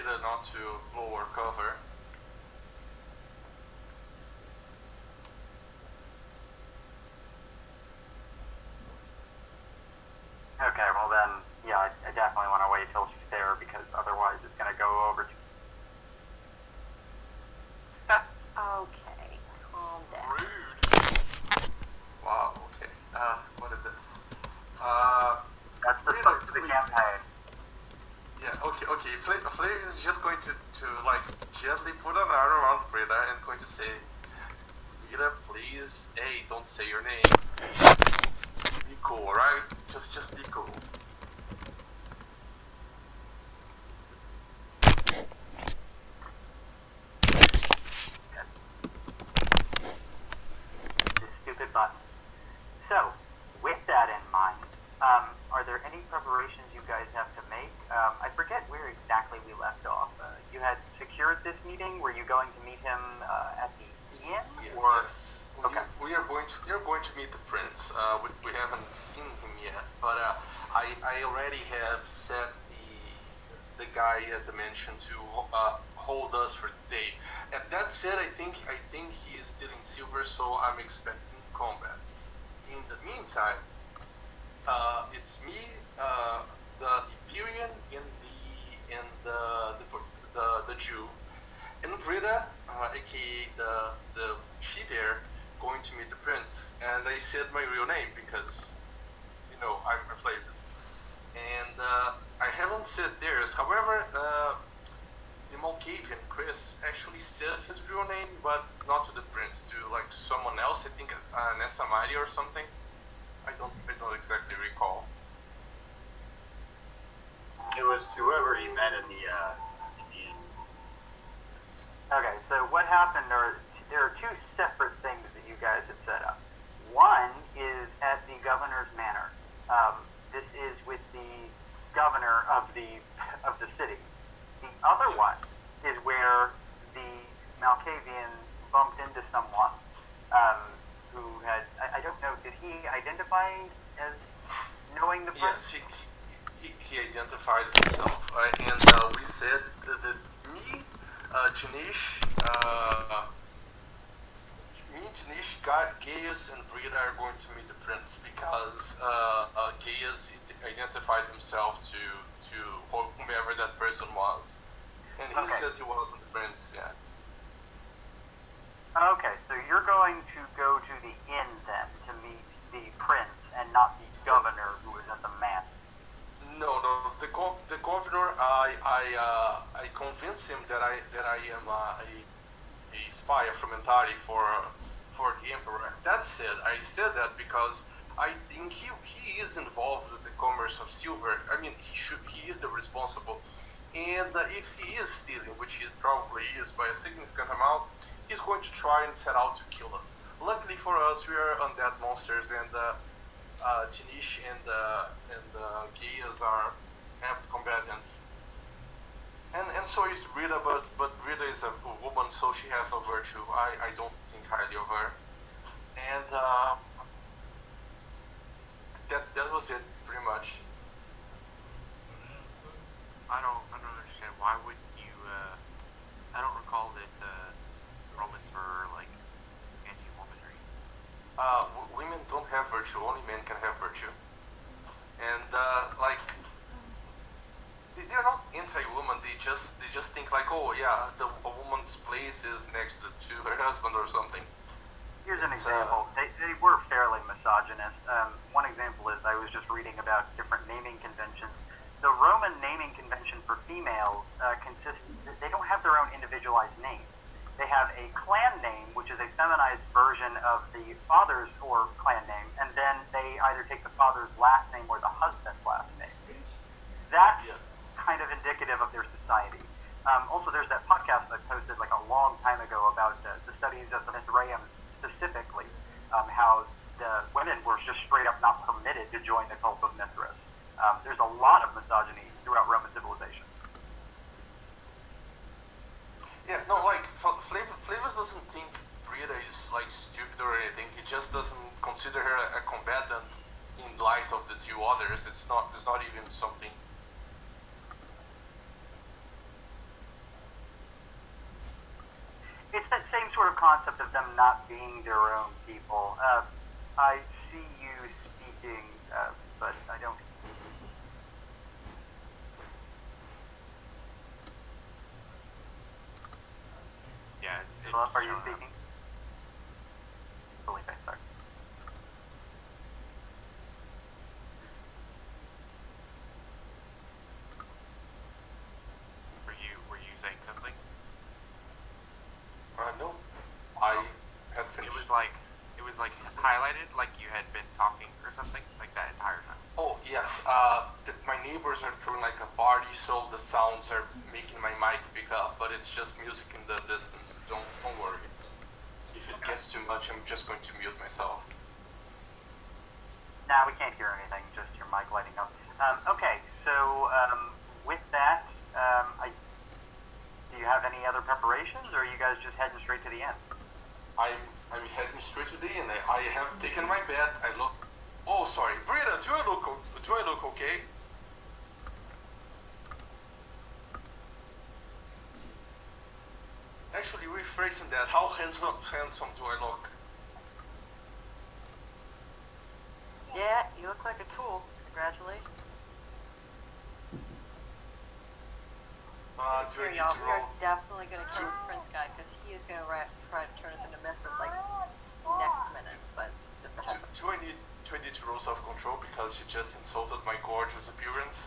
Brita not to blow our cover. Okay, well then, yeah, I definitely want to wait till she's there because otherwise it's going to go over to... Okay, calm down. Rude. Wow, okay. What is this? That's the start to the campaign. Yeah, okay. Flav is just going to like gently put an arm around Brita and going to say, Brita, please, hey, don't say your name. Be cool, alright? Just be cool. This stupid button. So, with that in mind, are there any preparations you guys have to make? I forget where exactly we left off. You had secured this meeting. Were you going to meet him at the inn? Yeah, Or... yes. Okay. You're going to meet the prince. We haven't seen him yet, but I already have set the guy at the mansion to hold us for the day. And that said, I think he is still in silver, so I'm expecting combat. In the meantime, it's me, the Iberian, and the Jew, and Brita, aka the she there, going to meet the prince. And I said my real name because I'm Flavius. And I haven't said theirs. However, the Malkavian Chris actually said his real name, but not to the prince, to like someone else. I think Nesamari or something. I don't exactly recall. It was whoever he met in the inn. Okay, so what happened there are two separate things that you guys have set up. One is at the governor's manor. This is with the governor of the city. The other one is where the Malkavian bumped into someone who had, I don't know, did he identify as knowing the prince? Yes, he identified himself, and we said that me, Janish, Gaius, and Brita are going to meet the prince because Gaius identified himself to whomever that person was, and he said he wasn't the prince yet. Okay, so you're going to go to the inn then to meet the prince and not the governor who is at the manor. No, the governor. I convinced him that I am a spy, a Frumentari for the emperor. That said, I said that because I think he is involved with the commerce of silver. I mean, he is the responsible, and if he is stealing, which he probably is by a significant amount, he's going to try and set out to kill us. Luckily for us, we are undead monsters, and Janish and Gaius are apt combatants. And so is Brita, but Brita is a woman, so she has no virtue. I don't think highly of her. And that was it, pretty much. I don't understand. Why would you? I don't recall that Romans were like anti-womanry. Women don't have virtue. Only men can have virtue. And they're not anti-woman. They just think like, oh yeah, a woman's place is next to her husband or something. Here's an example. They were fairly misogynist. One example is I was just reading about different naming conventions. The Roman naming convention for females they don't have their own individualized name. They have a clan name, which is a feminized version of the father's or clan name, and then they either take the father's last name or the husband's last name. That's kind of indicative of their society. Also, there's that podcast I posted like a long time ago about the studies of the Mithraeans specifically, how the women were just straight up not permitted to join the cult of Mithras. There's a lot of misogyny throughout Roman civilization. Yeah, no, like Flavius doesn't think Brita is like stupid or anything. He just doesn't consider her a combatant in light of the two others. It's not even something. it's that same sort of concept of them not being their own people. I see you speaking, but I don't. Yeah, it's Philip, are you showing up. speaking? Felipe, sorry. Were you saying something? No, I had finished. It was like highlighted, like you had been talking or something, like that entire time. Oh, yes. My neighbors are throwing like a party, so the sounds are making my mic pick up, but it's just music in the distance. Don't worry. If it gets too much, I'm just going to mute myself. Now we can't hear anything, just your mic lighting up. Okay, so with that, do you have any other preparations, or are you guys just heading straight to the end? I'm heading straight to the inn. I have taken my bed. I look. Oh, sorry, Brita. Do I look okay? Actually, rephrasing that. How handsome do I look? Yeah, you look like a tool. Congratulations. Do I Here, need y'all, to we are roll? definitely going to kill this prince guy because he is going to try to turn us into Memphis like next minute. But just a heads up. Do I need to roll self-control because you just insulted my gorgeous appearance?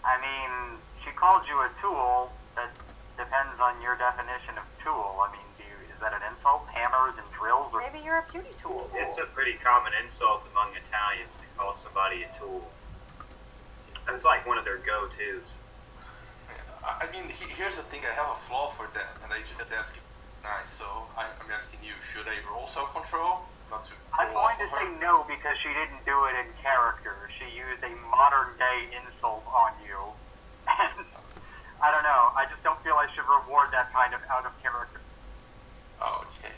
I mean, she called you a tool. That depends on your definition of tool. I mean, is that an insult? Hammers and drills? Or Maybe you're a beauty tool. It's a pretty common insult among Italians to call somebody a tool. That's like one of their go-tos. I mean, here's the thing. I have a flaw for that, and I just ask you. Nice. So I'm asking you: should I roll self-control? Not to. I'm going to say no because she didn't do it in character. She used a modern-day insult on you, and I don't know. I just don't feel I should reward that kind of out-of-character. Okay.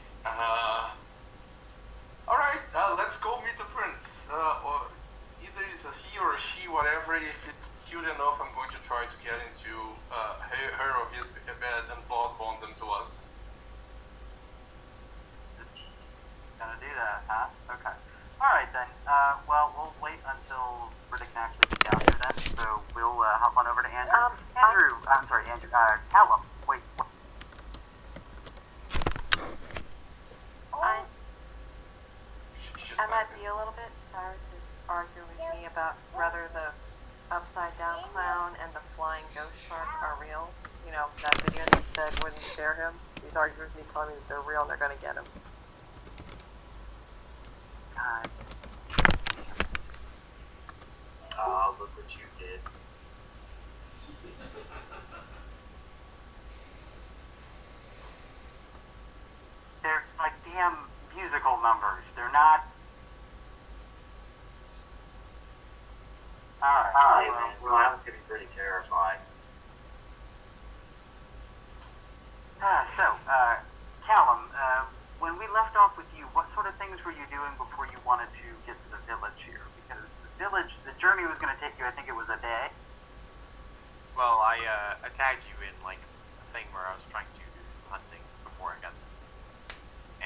All right. Let's go meet the prince. Or either it's a he or a she, whatever. If it's cute enough, I'm going to try to get into her or his bed and blood bond them to us. Gonna do that, huh? Okay. Alright then. Well, we'll wait until Britta can actually get down here then. So we'll hop on over to Andrew. I'm sorry, Andrew. Callum. Wait. I might be a little bit. Cyrus is arguing with me about whether the upside down clown and the flying ghost shark are real. You know, that video that said wouldn't scare him. He's arguing with me, telling me that they're real and they're gonna get him. God. Oh, look what you did. They're like damn musical numbers. They're not. Alright. Well, that was getting pretty terrifying. Callum, when we left off with you, what sort of things were you doing before you wanted to get to the village here? Because the journey was going to take you, I think it was a day. Well, I tagged you in like a thing where I was trying to do some hunting before I got there.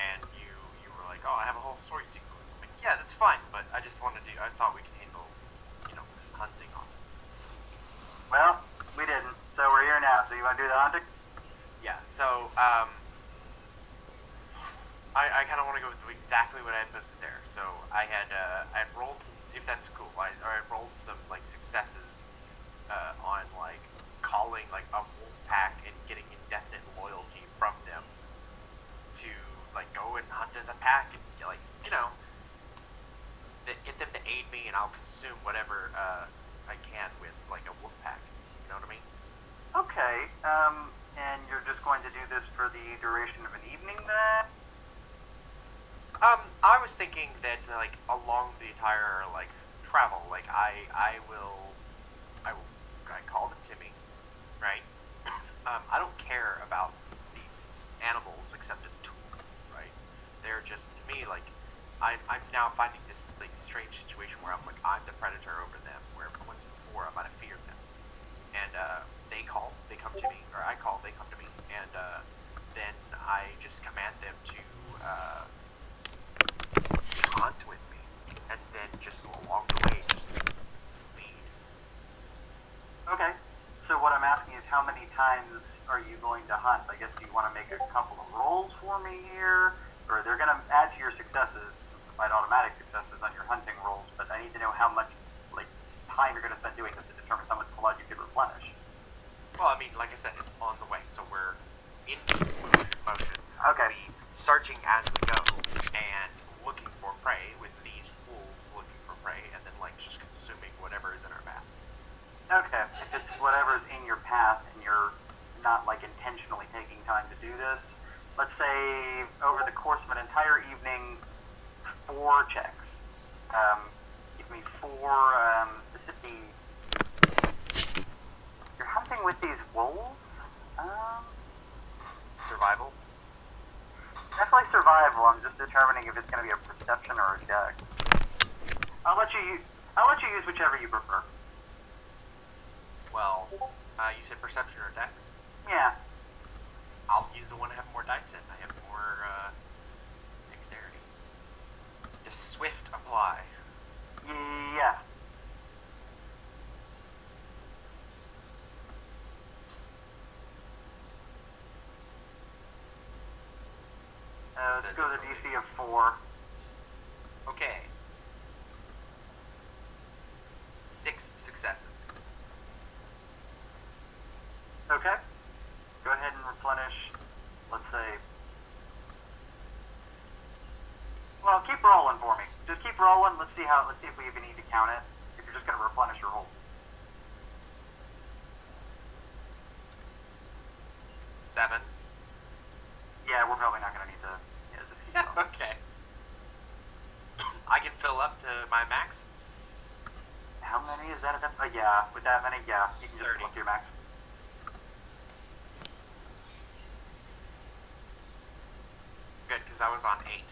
And you were like, oh, I have a whole story sequence. I'm like, yeah, that's fine, but I just wanted to. I thought we could handle, this hunting also. Well, we didn't, so we're here now. So you want to do the hunting? Yeah. So I kind of want to go through exactly what I had posted there. So I had rolled some, if that's cool. I rolled some like successes on like calling like a wolf pack and getting indefinite loyalty from them to like go and hunt as a pack and like get them to aid me, and I'll consume whatever I can with like a wolf pack. You know what I mean? Okay. And you're just going to do this for the duration of an evening then? I was thinking that like along the entire like travel, like I call them Timmy, right? I don't care about these animals except as tools, right? They're just to me like I'm now finding this like strange situation where I'm like I'm the predator over them, where once before I might have feared them, and they come to me, or I call, they come to me, and kinds are you going to hunt? I guess do you want to make a couple of rolls for me here? Or they're going to add to your successes, provide automatic successes on your hunting rolls, but I need to know how much like time you're going to spend doing this to determine how much blood you could replenish. Well, I mean, like I said, it's on the way, so we're in motion. Okay. We searching as we go and looking for prey with these wolves looking for prey, and then like just consuming whatever is in our path. Okay. If it's whatever's in your path and you're not like intentionally taking time to do this, let's say over the course of an entire evening, 4 checks. Give me 4. You're hunting with these wolves. Survival. Definitely survival. I'm just determining if it's going to be a perception or a dex. I'll let you use whichever you prefer. Well, you said perception or dex? Yeah. I'll use the one I have more dice in. I have more dexterity. Just swift apply. Yeah. Let's go to the DC of 4. Okay. 6 successes. Okay. Go ahead and replenish, let's say. Well, keep rolling for me. Just keep rolling. Let's see if we even need to count it. If you're just going to replenish your whole. 7. Yeah, we're probably not going to need to. Yeah, just keep going. Okay. I can fill up to my max. How many is that? Yeah, with that many, yeah, you can just 30. fill up to your max. Good, because I was on 8.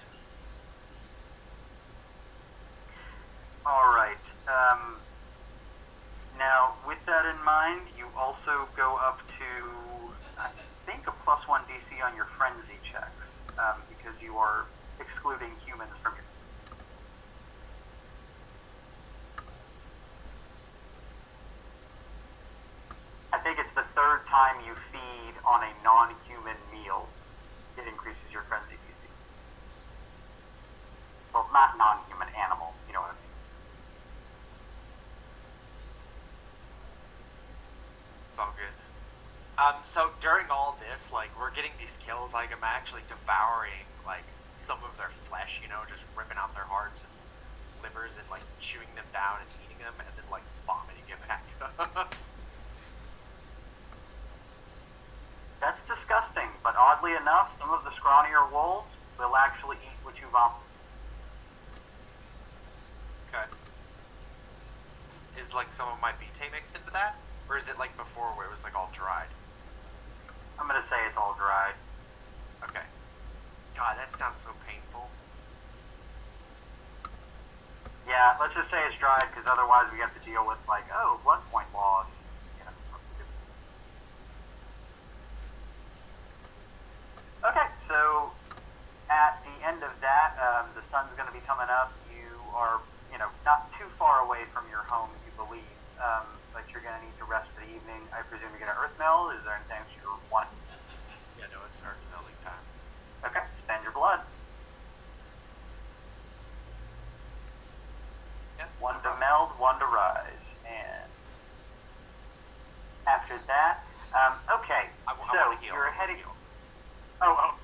All right. Now, with that in mind, you also go up to, I think, a +1 DC on your frenzy checks, because you are excluding humans from your. I think it's the 3rd time you feed on a non-human meal, it increases your frenzy DC. Well, not non-human, animal, you know what I mean. It's all good. So during all this, like, we're getting these kills, like, I'm actually devouring, like, some of their flesh, you know, just ripping out their hearts and livers and, like, chewing them down and eating them and then, like, vomiting it back. That's disgusting, but oddly enough, some of the scrawnier wolves will actually eat what you vomit. Okay. Is, like, some of my BT mixed into that? Or is it, like, before where it was, like, all dried? I'm gonna say it's all dried. Okay. God, that sounds so painful. Yeah, let's just say it's dried, because otherwise we have to deal with, like, oh, blood point loss. You know. Okay, so at the end of that, the sun's gonna be coming up. You are, not too far away from your home, you believe, but you're gonna need to rest for the evening. I presume you're gonna earth mill. Is there anything else you want? Yeah, no, it's hard to melting time. Okay, spend your blood. Yeah. 1 to meld, 1 to rise, and after that, okay. I So want to heal. you're I wanna heading. heal. Oh,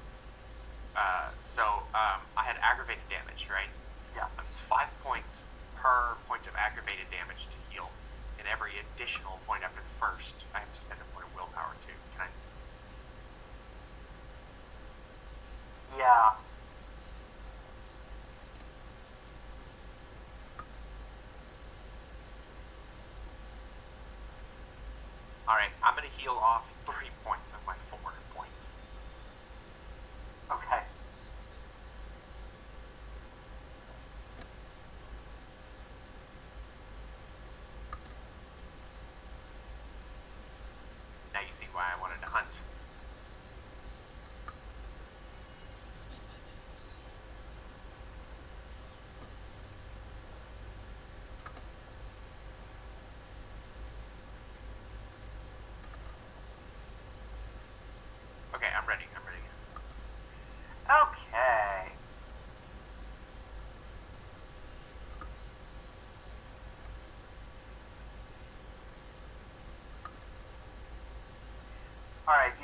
I had aggravated damage, right? yeah. It's 5 points per point of aggravated damage to heal. And every additional point after the first, I have to spend a point of willpower too. Can I? Yeah. Alright, I'm gonna heal off 3 points of my 4 points. Okay. Now you see why I wanted to hunt.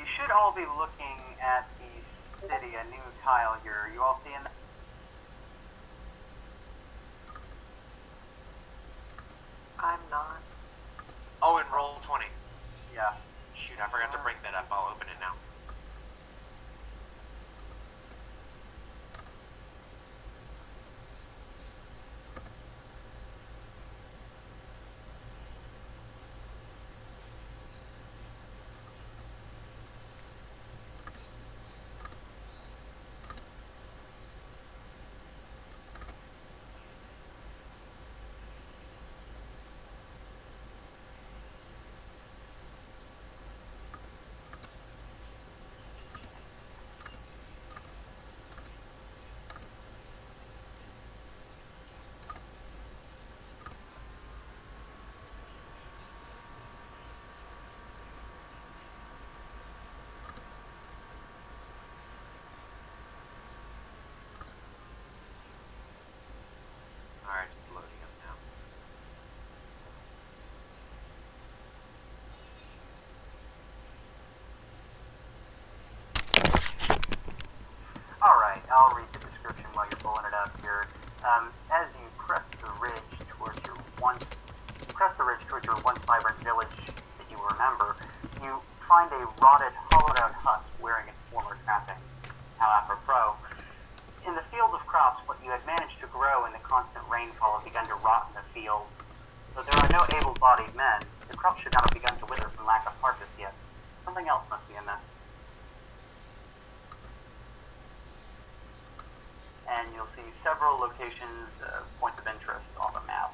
you should all be looking at the city, a new tile here. You all seeing that? I'm not. Oh, and roll 20. Yeah. Shoot, I forgot to bring that up. I'll open it now. Alright, it's loading up now. Alright, I'll read the description while you're pulling it up here. As you crest the ridge towards your once vibrant village that you remember, you find a rotted, hollowed out hut wearing its former trappings. How apropos. In the field of crops, what you had managed to grow in the constant rainfall had begun to rot in the field. Though there are no able-bodied men, the crops should not have begun to wither from lack of harvest yet. Something else must be amiss. And you'll see several locations, points of interest on the map.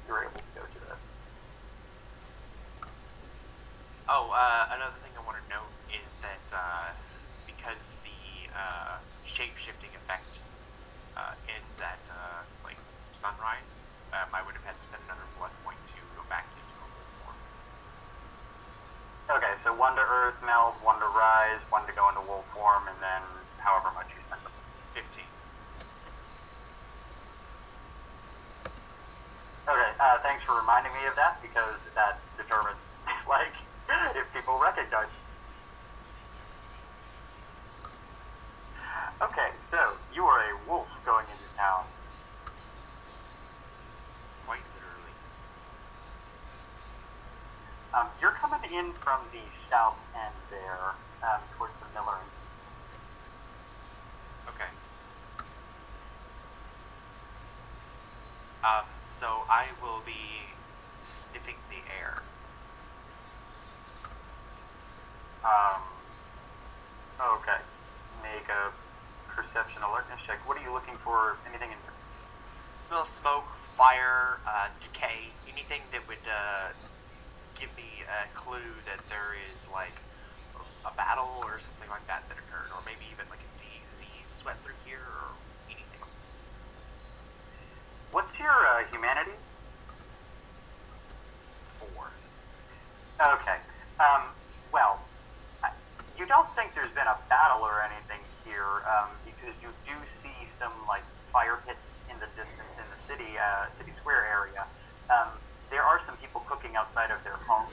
You're able to go to this. Oh, another thing I want to note is that because the shape-shifting effect ends at like sunrise, I would have had to spend another blood point to go back into normal form. Okay, so one to earth meld, one to rise, one to go into wolf form, and then however much you spend. 15. Okay, thanks for reminding me of that, because that determines, like, if people recognize you. Okay, so you are a wolf going into town. Quite literally. You're coming in from the south end there, towards the Miller. Okay. So I will be sniffing the air. Okay. Make a perception alertness check. What are you looking for? Anything in Smell smoke, fire, decay, anything that would give me a clue that there is like a battle or something like that that occurred, or maybe even like a disease swept through here or anything. What's your humanity? 4. Okay. Well, you don't think there's been a battle or anything here, because you do see some like fire pits in the distance in the city square area. There are some people cooking outside of their homes,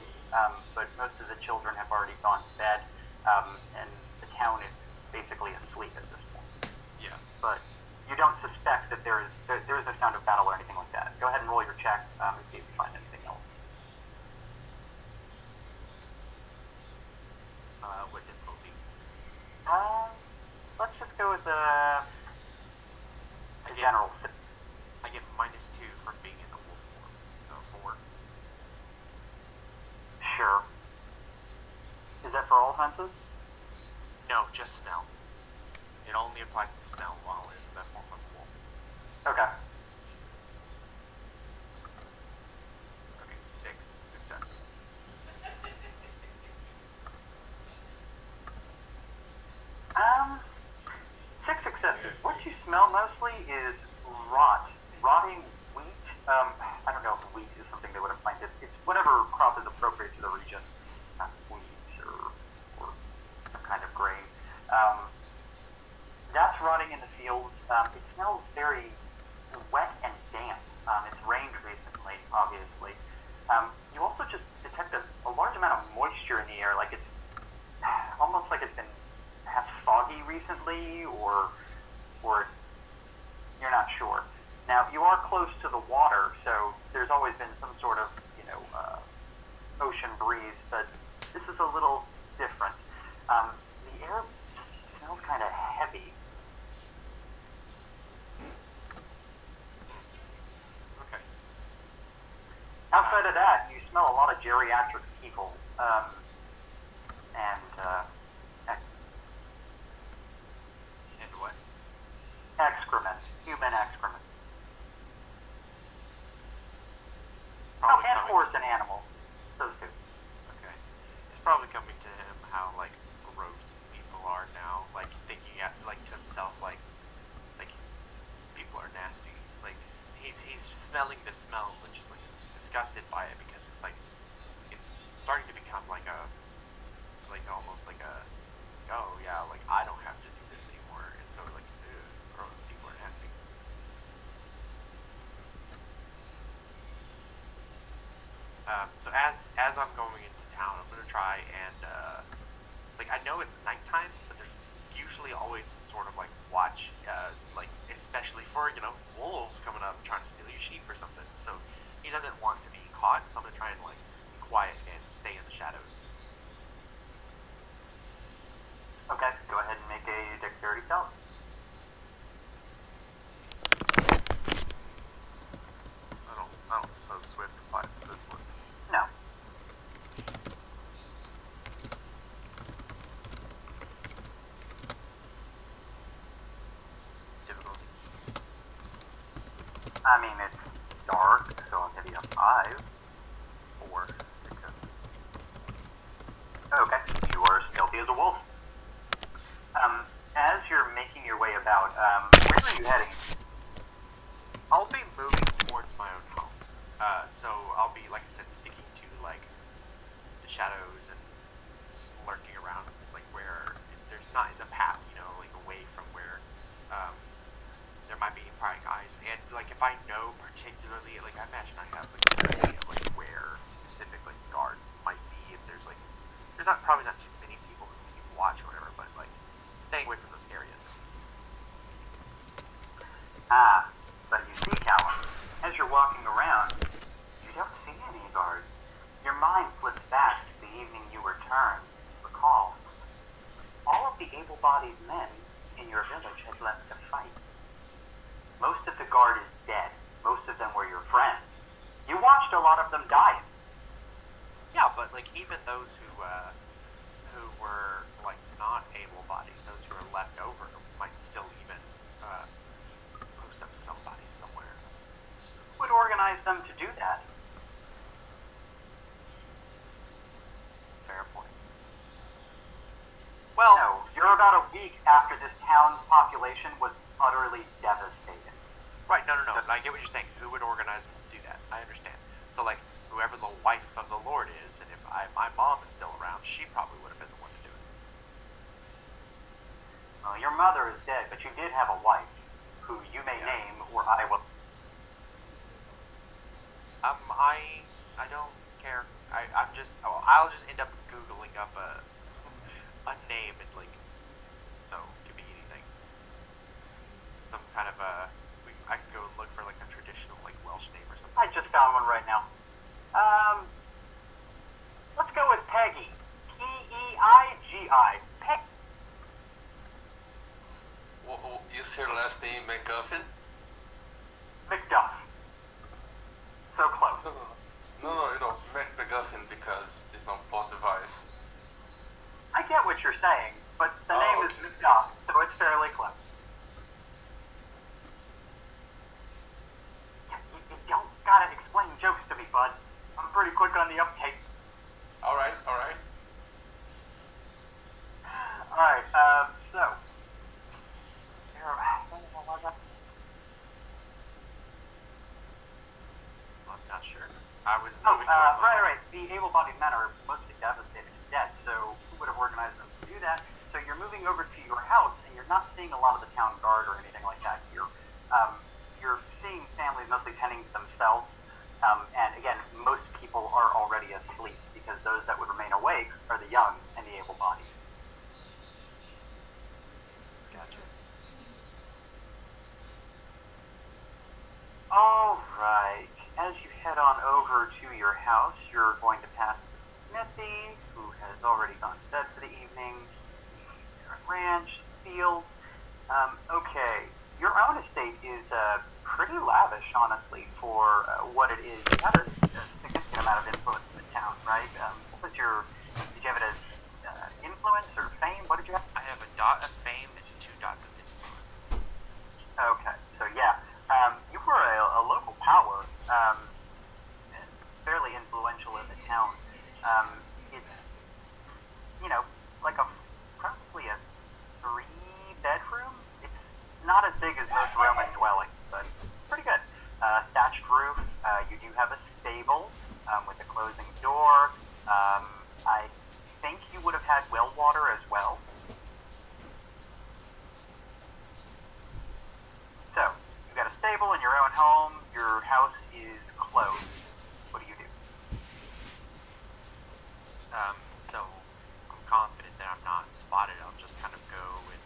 but most of the children have already gone to bed, and the town is basically asleep at this point. Yeah. But you don't suspect that there is no sound of battle or anything like that. Go ahead and roll your check and see if you find anything else. What difficulty? Let's just go with the general. I get -2 for being in the wolf form, so 4. Sure. Is that for all offenses? No, just smell. It only applies to smell while in the form of a wolf. Okay. Okay, 6 successes. Um, 6 successes. What you smell mostly is rotting wheat. I don't know if wheat is something they would have planted. It's whatever crop is appropriate to the region. Not wheat or breeze, but this is a little different. The air smells kind of heavy. Okay. Outside of that, you smell a lot of geriatric people, and And what? excrement, human excrement. Oh, Probably and coming. horse and animal. Those two. Okay. It's probably coming to him how like gross people are now, like thinking like to himself like people are nasty. Like he's smelling the smell and just like disgusted by it because it's like it's starting to become like almost like a oh yeah, like I don't have to do this anymore, and so like gross, people are nasty. So as I'm going into town, I'm gonna try and like I know it's nighttime, but there's usually always some sort of like watch, like especially for wolves coming up trying to steal your sheep or something. So he doesn't want to be caught. So I'm gonna try and like be quiet and stay in the shadows. Okay, go ahead and make a dexterity test. I don't suppose Swift applies to this one. No. Difficulty. I mean, it's dark, so I'll give you a 5. 4 success. Okay, you are stealthy as a wolf. As you're making your way about, where are you heading? I'll be moving towards my own home. So I'll be, like I said, sticking to like the shadows and lurking around, like where there's not in the path, like away from where there might be prying eyes. And like if I know particularly, like I imagine I have like a good idea of like where specifically the guard might be. If there's like, there's probably not too many people who keep watch or whatever, but like staying away from those areas. But you see, Callum, as you're walking around, you don't see any guards. Your mind flips back to the evening you returned. Recall, all of the able-bodied men in your village had left to fight. Most of the guard is dead. Most of them were your friends. You watched a lot of them die. Yeah, but like even those who were like not able-bodied, those who are left over, might still even post up somebody somewhere. Would organize them to do that. Fair point. Well, No, you're about a week after this town's population was utterly devastated. right? No. I get what you're saying. Who would organize them to do that? I understand. So like whoever the wife of the Lord is, and if my mom is still around, she probably would have been the one to do it. Well, your mother is dead, but you did have a wife, who you may Yeah. name, or I will. I don't care. I'll just end up googling up a name and like, so it could be anything. Some kind of I can go and look for like a traditional like Welsh name or something. I just found one right now. Let's go with Peggy. P-E-I-G-I. Peg. You say her last name McGuffin? McDuff. So close. No, McGuffin because it's on plot device. I get what you're saying, but the Oh, name is okay. McDuff, so it's fairly close. You don't gotta explain jokes to me, bud. I'm pretty quick on the uptake. Alright. Alright, so. I'm not sure. I was Oh, moving towards right. The able-bodied men are mostly devastated and dead, so who would have organized them to do that? So you're moving over to your house, and you're not seeing a lot of the town guard or anything like that here. You're seeing families mostly tending to themselves, and again, most people are already asleep, because those that would remain awake are the young and the able-bodied. Gotcha. All right. As you head on over to your house, you're going to pass Dorothy, who has already gone to bed for the evening. Ranch, field. Okay, your own estate is pretty lavish, honestly, for what it is. You have a significant amount of influence in the town, right? What was your? Did you have it as influence or fame? What did you have? I have a dot of fame and 2 dots of influence. Okay, so yeah, you were a local power, and fairly influential in the town. It's, like probably a 3-bedroom. It's not as big as most Roman dwellings, but pretty good. Thatched roof. You do have a stable with a closing door. I think you would have had well water as well. So, you've got a stable in your own home. Your house is closed. What do you do? So I'm confident that I'm not spotted. I'll just kind of go and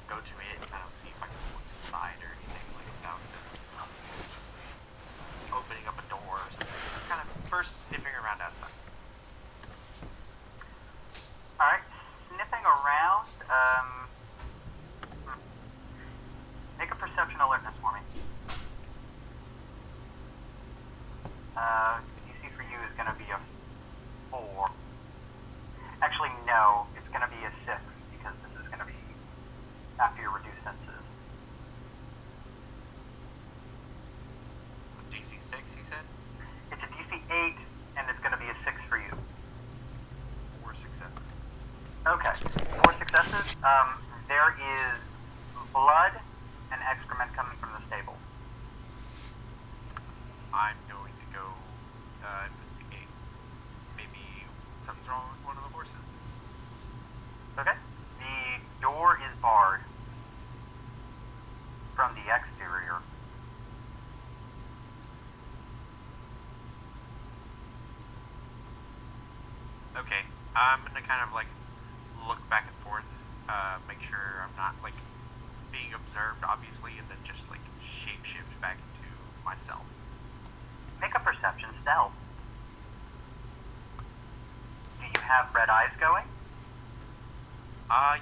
go to it and kind of see if I can look inside or anything like without opening up a door or something. Just kind of first sniffing around outside. All right, sniffing around. Make a perception alertness for me. DC for you is going to be a 4. Actually, no, it's going to be a 6 because this is going to be after your reduced senses. DC 6, you said? It's a DC 8, and it's going to be a 6 for you. 4 successes. Okay, 4 successes. There is blood and excrement coming from the stable. I'm going to go investigate. Maybe something's wrong with one of the horses. Okay. The door is barred from the exterior. Okay, I'm gonna kind of look back and forth, make sure I'm not being observed, obviously, and then just shapeshift back into myself. Make a perception stealth. Do you have red eyes going?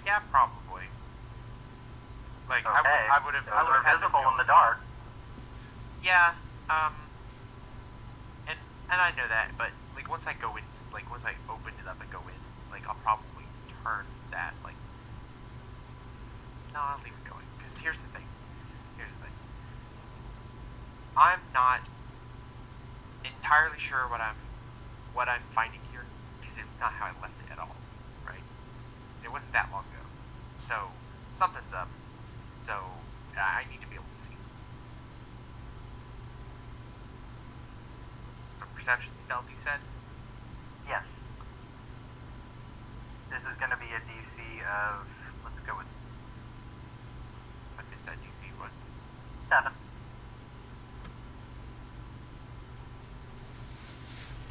Yeah, probably. Okay. I would have. Those are visible in the dark. Yeah. And I know that, but once I go in, once I open it up and go in, I'll probably turn that. No, I'll leave it going. Because here's the thing. I'm not entirely sure what I'm finding here, because it's not how I left it at all, right? It wasn't that long ago, so something's up. So I need to be able to see. So perception stealth, you said? Yes. This is going to be a DC of, let's go with What is that DC? What? 7.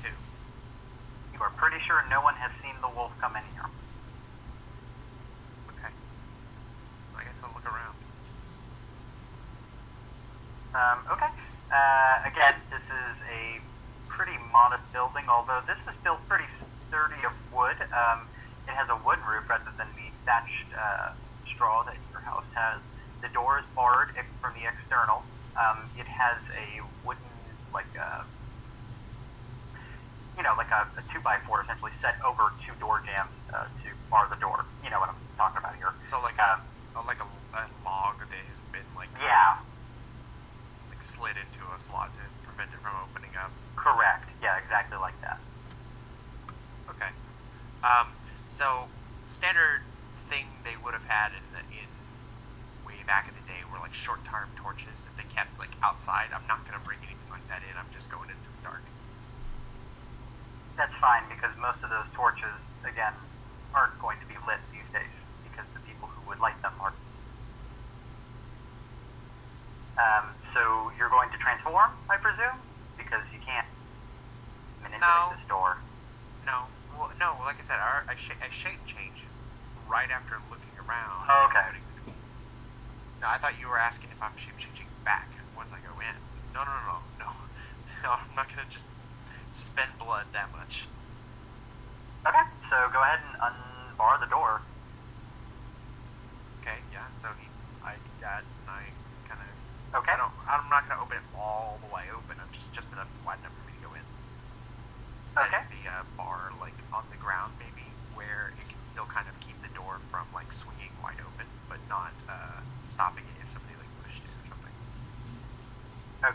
2. You are pretty sure no one has seen the wolf come in here. Okay. I guess I'll look around. Okay. Again, this is a pretty modest building, although this is still pretty sturdy of wood. It has a wooden roof rather than the thatched straw that your house has. The door is barred from the external. It has a wooden, a 2x4 essentially set over 2 door jambs to bar the door. You know what I'm talking about here. So a log that has been Yeah, slid into a slot to prevent it from opening up. correct. Yeah, exactly like that. Okay. So standard thing they would have had in way back in the day were short-term torches that they kept outside. I'm not gonna bring anything like that in. I'm just going into the dark. That's fine because most of those torches, again, aren't going to be lit these days because the people who would light them are. So you're going to transform, I presume, because you can't manipulate this door. No. Well, no. Like I said, I shape change right after looking around. Oh, okay. No, I thought you were asking if I'm shape changing back once I go in. No. No, I'm not gonna just spend blood that much. Okay, so go ahead and unbar the door. Okay, yeah. So I do that, and I kind of. Okay. I'm not gonna open it all the way open. I'm just enough wide enough for me to go in. Setting Okay. the bar like on the ground, maybe where it can still kind of keep the door from like swinging wide open, but not stopping it if somebody like pushed it or something.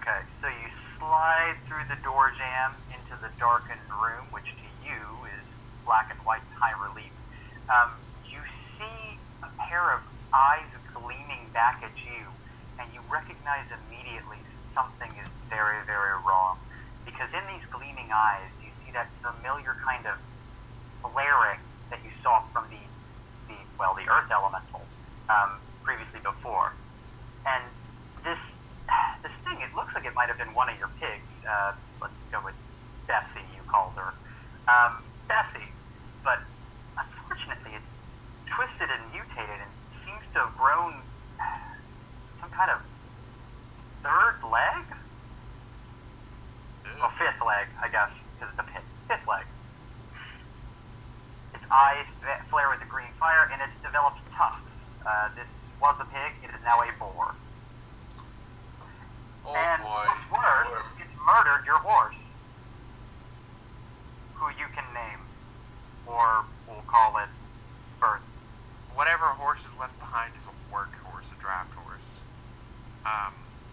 Okay, so you slide through the door jamb into the darkened room, which to you is black and white in high relief. You see a pair of eyes gleaming back at you, and you recognize immediately something is very, very wrong. Because in these gleaming eyes, you see that familiar kind of flaring that you saw from the earth elemental previously before. And this thing, it looks like it might have been one of your pigs. Let's go with Bessie, you called her. Bessie. But unfortunately, it's twisted and mutated and seems to have grown some kind of third leg? Well, fifth leg, I guess, because it's a pig. Fifth leg. Its eyes flare with the green fire, and it's developed tusks. This was a pig, it is now a boar. Oh And boy. what's worse, it's murdered your horse, who you can name, or we'll call it Birth. Whatever horse is left behind is a work horse, a draft horse.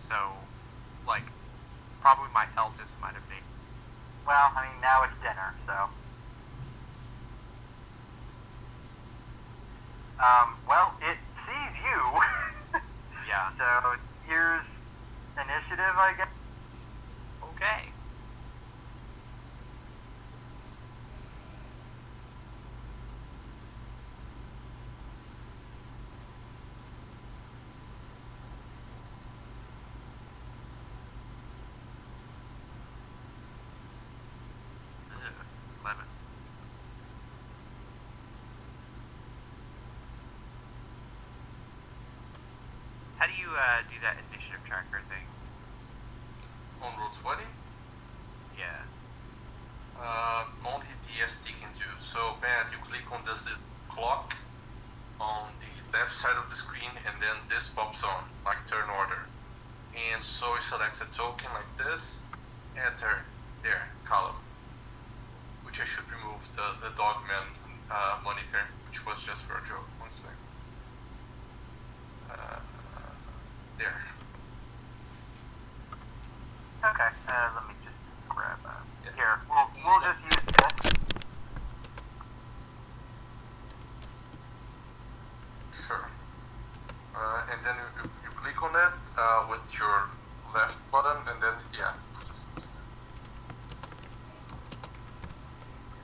So, like, probably my eldest might have named. Well, I mean, now it's dinner, so. Well, it sees you. Yeah. So here's initiative, I guess. Okay. Ugh, 11. How do you do that initiative tracker thing? On roll 20, Yeah. only DST can do. So Ben, you click on this little clock on the left side of the screen, and then this pops on, like turn order. And so I select a token like this, enter there, column. Which I should remove the dogman moniker, which was just for a joke. One sec. There. Okay, let me just grab Yeah. here. We'll just use this. Sure. And then you click on it with your left button, and then yeah.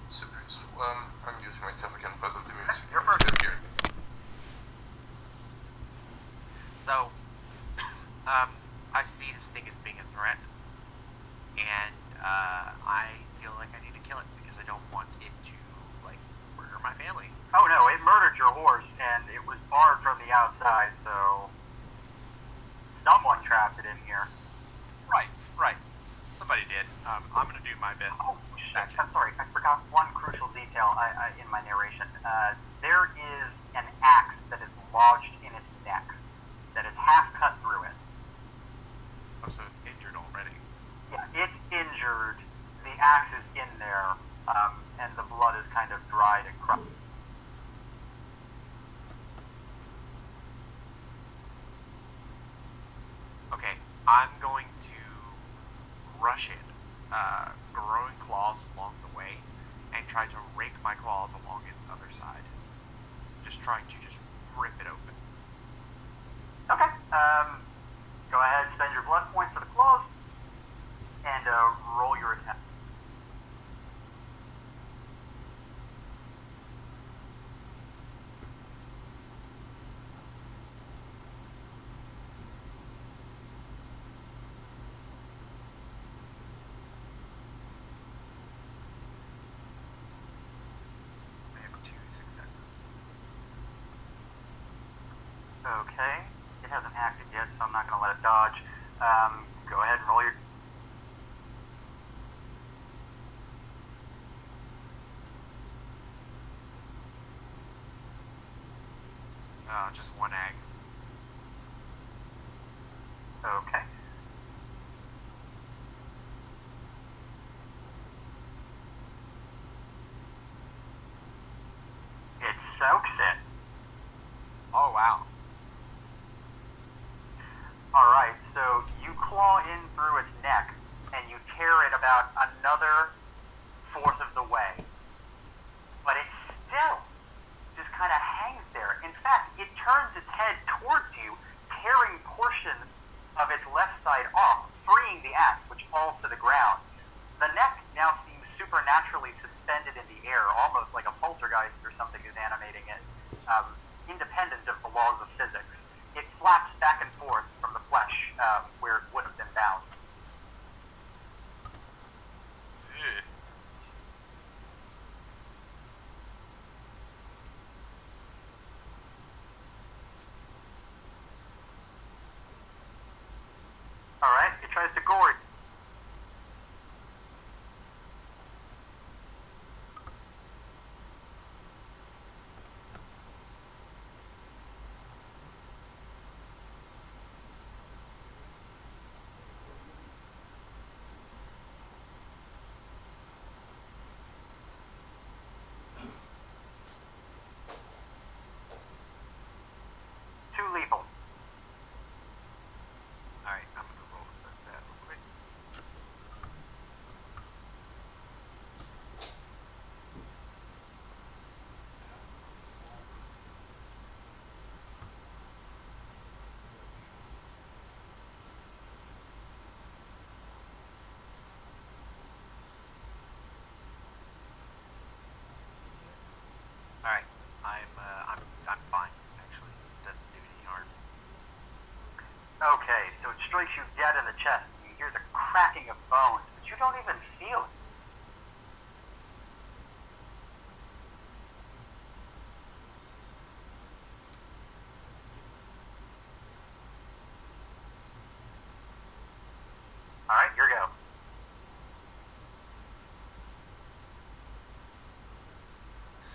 Super useful. I'm using myself again because of the music. You're first. Here. So, I see this thing as being a threat, and I feel like I need to kill it because I don't want it to, like, murder my family. Oh no, it murdered your horse, and it was barred from the outside, so someone trapped it in here. Right. Somebody did. I'm gonna do my best. Oh shit! I'm sorry, I forgot one crucial detail in my narration. There is an axe that is lodged in its neck, that is half cut through it. Oh, so it's injured already. Yeah, it's injured. The axe is in there, and the blood is kind of dried and crushed. Okay, I'm going to rush it, growing claws along the way, and try to rake my claws along its other side. Just trying to just rip it open. Okay. Go ahead, spend your blood points for the claws, and roll your attack. I have 2 successes. Okay. It hasn't acted yet, so I'm not going to let it dodge. Go ahead and roll your... just one egg. Okay. It soaks it. Oh wow. Alright, so you claw in through its neck and you tear it about another fourth of the way. But it still just kind of hangs there. In fact, it turns its head towards you, tearing portions of its left side off, freeing the axe, which falls to the ground. The neck now seems supernaturally suspended in the air, almost like a poltergeist or something is animating it, independent of the laws of physics. It flaps back and forth from the flesh where it would have been bound. Ugh. Alright, it tries to gore you. Too lethal. Alright, I'm gonna roll this up that real quick. Alright, I'm fine, actually. It doesn't do any harm. Okay, so it strikes you dead in the chest. You hear the cracking of bones, but you don't even feel it. Alright, your go.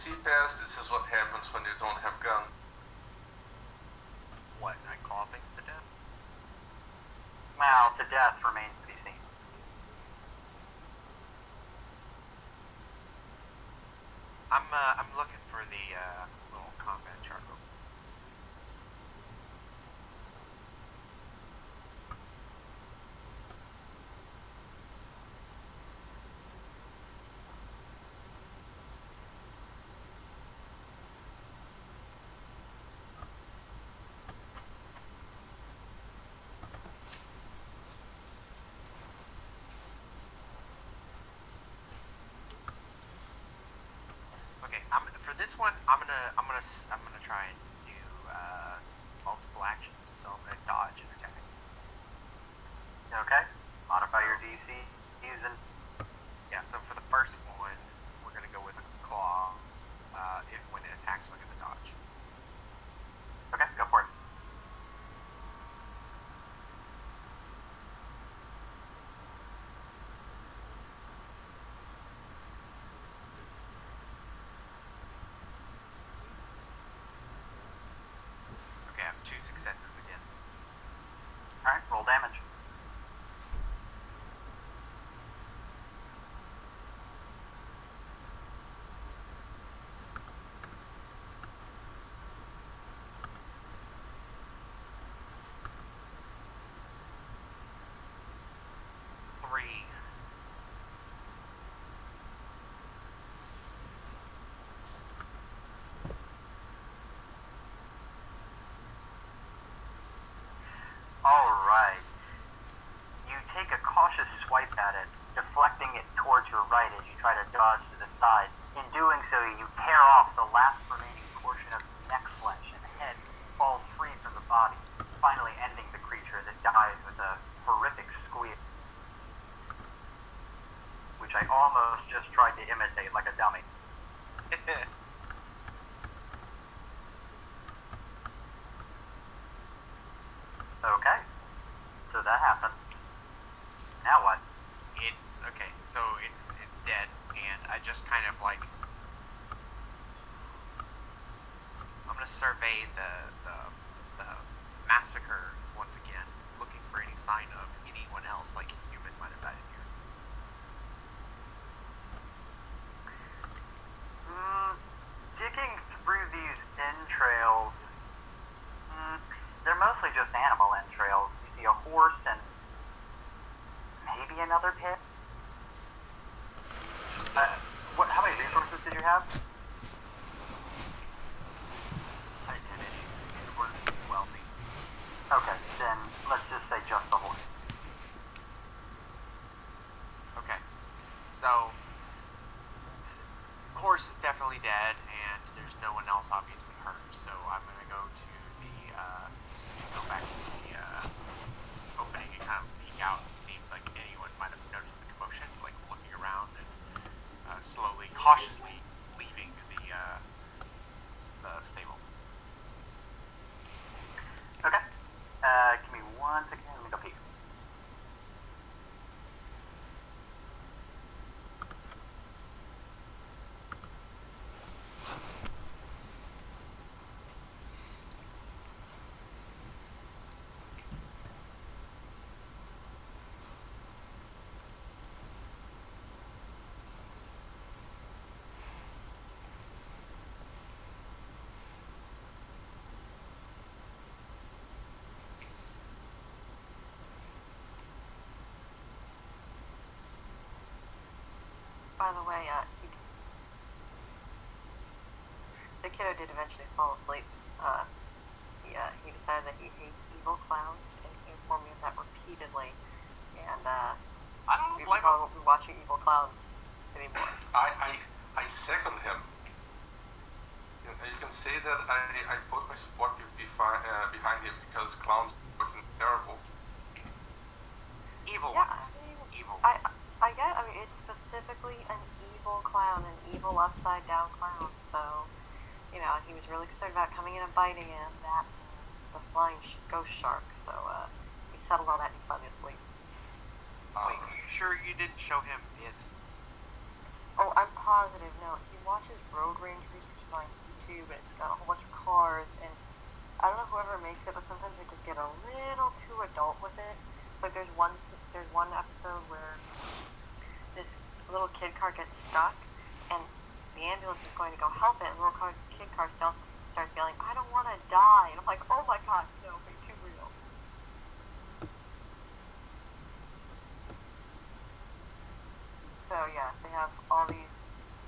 See, Taz, this is what happens when you don't have gun. What, I claw things to death? Well, to death remains to be seen. I'm looking for the little combat chart. Okay, for this one, I'm gonna try and do multiple actions. So I'm gonna dodge and attack. Okay? Modify your DC using. Yeah. So for the first one, we're gonna go with a claw. If when it attacks, we're gonna dodge. Okay, go for it. Okay, I have 2 successes again. Alright, roll damage. Three. Alright. You take a cautious swipe at it, deflecting it towards your right as you try to dodge to the side. In doing so, you tear off the last remaining portion of the neck flesh, and the head falls free from the body, finally ending the creature that dies with a horrific squeal, which I almost just tried to imitate like a dummy. Okay. So that happened. Now what? It's okay. So it's dead, and I just kind of like I'm gonna survey the massacre once again, looking for any sign of anyone else, like a human might have died in here. Digging through these entrails, they're mostly just animal entrails. You see a horse and maybe another pit. How many resources did you have? I didn't. It was overwhelming. Okay, then let's just say just the horse. Okay. So, horse is definitely dead, and there's no one else obviously hurt. So I'm gonna go to go back to the opening and kind of peek out and see if like anyone might have noticed the commotion, like looking around and slowly, cautiously leaving the stable. Okay. Give me 1 second. Let me go peek. By the way, the kiddo did eventually fall asleep. He decided that he hates evil clowns, and he informed me of that repeatedly. And I don't we blame him. probably won't be watching evil clowns anymore. I second him. You can say that I put my support behind him because clowns are fucking terrible. Evil Yeah, ones. I mean, Evil I ones. mean, it's specifically an evil clown, an evil upside down clown. So, he was really concerned about coming in and biting him. That the flying ghost shark. So, we settled all that and he's finally asleep. Wait, are you sure you didn't show him it? Oh, I'm positive. No, he watches Road Rangers, which is on YouTube, and it's got a whole bunch of cars. And I don't know whoever makes it, but sometimes they just get a little too adult with it. So, like, there's one episode where this little kid car gets stuck, and the ambulance is going to go help it, and the little kid car starts yelling, "I don't want to die," and I'm like, "Oh my god, no, way too real." So yeah, they have all these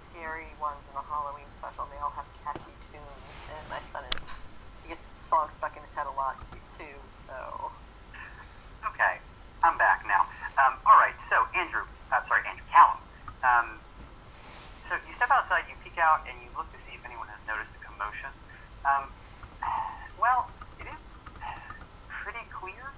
scary ones in the Halloween special, and they all have catchy tunes, and my son he gets songs stuck in his head a lot because he's 2, so... Okay, I'm back now. Alright, so Callum. So you step outside, you peek out, and you look to see if anyone has noticed the commotion. Well, it is pretty clear,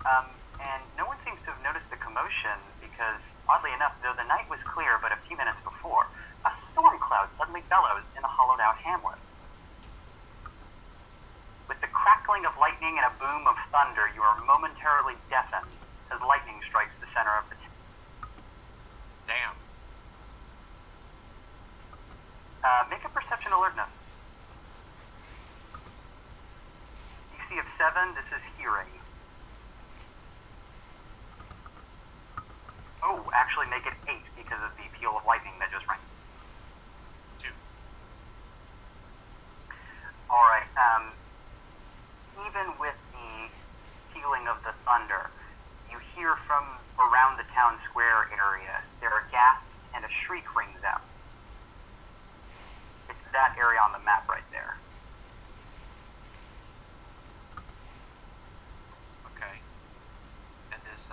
and no one seems to have noticed the commotion because, oddly enough, though the night was clear but a few minutes before, a storm cloud suddenly bellows in a hollowed-out hamlet. With the crackling of lightning and a boom of thunder, you are momentarily deafened as lightning strikes the center of the town. Damn. Make a perception alertness. DC of 7, this is hearing. Oh, actually make it 8 because of the peal of lightning that just rang. 2. Alright, even with the pealing of the thunder, you hear from around the town square area, there are gasps and a shriek rings out. It's that area on the map right there. Okay. And this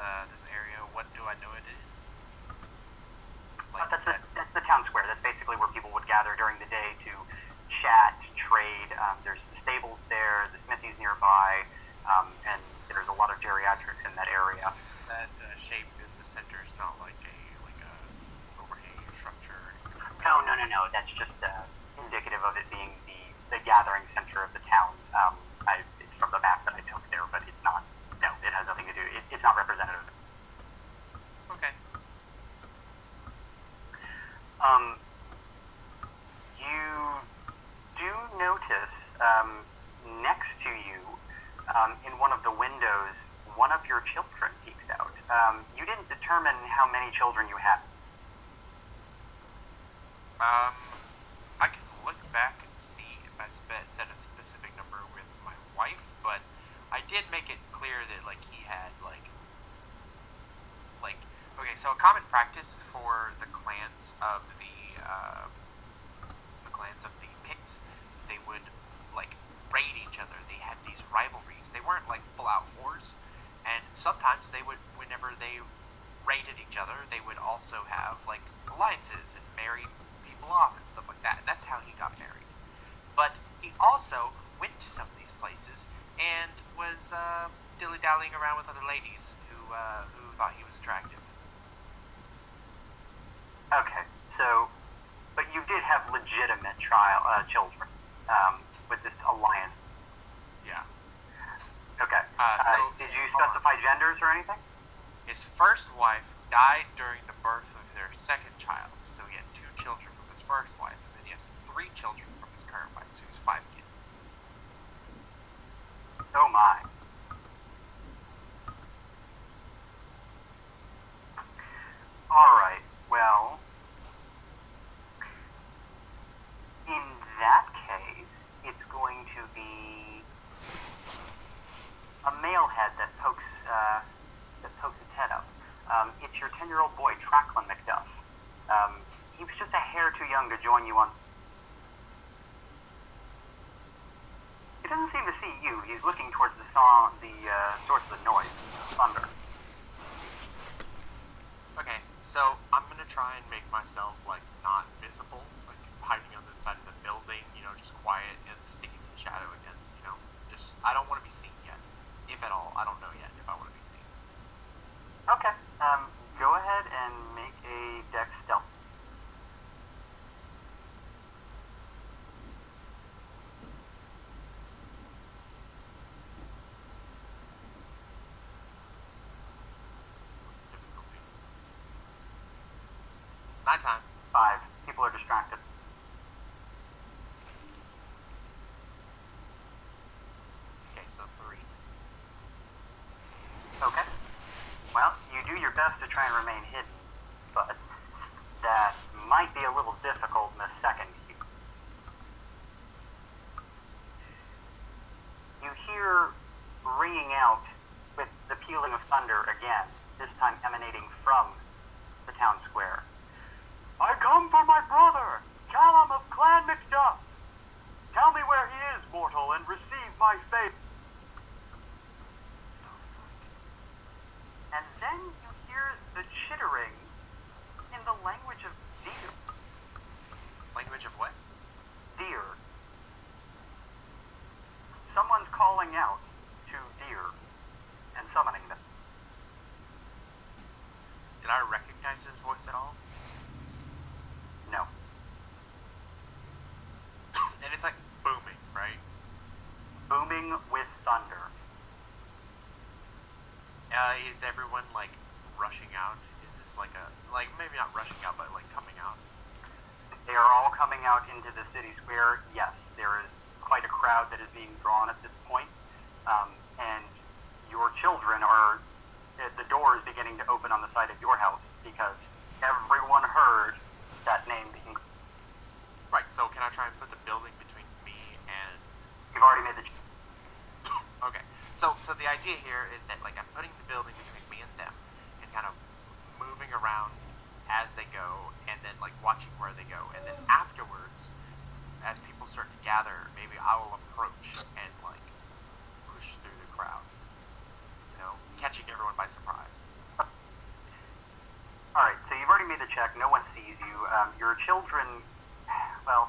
area, what do I know it is? That's the town square. That's basically where people would gather during the day to chat, trade. There's the stables there, the smithies nearby, and there's a lot of geriatrics in that area. That shape in the center is not like a overhanging structure. No. That's just indicative of it being the gathering center of the town. It's from the map that I took there, but it's not. No, it has nothing to do. It's not representative. Okay. You do notice many children you had. I can look back and see if I said a specific number with my wife, but I did make it clear that like he had okay, so a common practice for the clans of the Picts, they would like raid each other. They had these rivalries. They weren't like full out wars, and sometimes they would, whenever they raided each other, they would also have like alliances and marry people off and stuff like that. And that's how he got married. But he also went to some of these places and was dilly-dallying around with other ladies who thought he was attractive. Okay, so, but you did have legitimate children with this alliance. Yeah. Okay. So did you specify genders or anything? his first wife died during the birth of their second child, so he had 2 children from his first wife, and then he has 3 children from his current wife, so he's 5 kids. Oh my. Alright, well, in that case, it's going to be a male head that pokes its head up. It's your 10-year-old boy, Tracklin McDuff. He was just a hair too young to join you on... He doesn't seem to see you. He's looking towards the source of the noise, thunder. Okay, so I'm gonna try and make myself like not visible, like hiding on the side of the building, just quiet and sticking to the shadow and just I don't want to be seen yet, if at all. I don't know yet if I want to be seen. Okay, go ahead and make a dex stealth. What's the difficulty? It's nighttime. 5. People are distracted. Okay, so 3. Okay. Well, you do your best to try and remain hidden, but that might be a little difficult in the second cue. You hear ringing out with the pealing of thunder again, this time emanating from the town square. I come for my brother, Callum of Clan McDuff. Tell me where he is, mortal, and receive my favor. And then you hear the chittering in the language of deer. Language of what? Deer. Someone's calling out to deer and summoning them. Did I recognize his voice at all? No. And it's like booming, right? Booming with thunder. Is everyone like rushing out? Is this like maybe not rushing out, but like coming out? They are all coming out into the city square. Yes, there is quite a crowd that is being drawn at this point. And your children are, the door is beginning to open on the side of your house because everyone heard that name being... Right. So can I try and put the building between me and? You've already made the... Okay. So the idea here is that like I'm putting the building between me and them, and kind of moving around as they go, and then like watching where they go, and then afterwards, as people start to gather, maybe I will approach and like push through the crowd, catching everyone by surprise. Alright, so you've already made the check. No one sees you. Your children, well,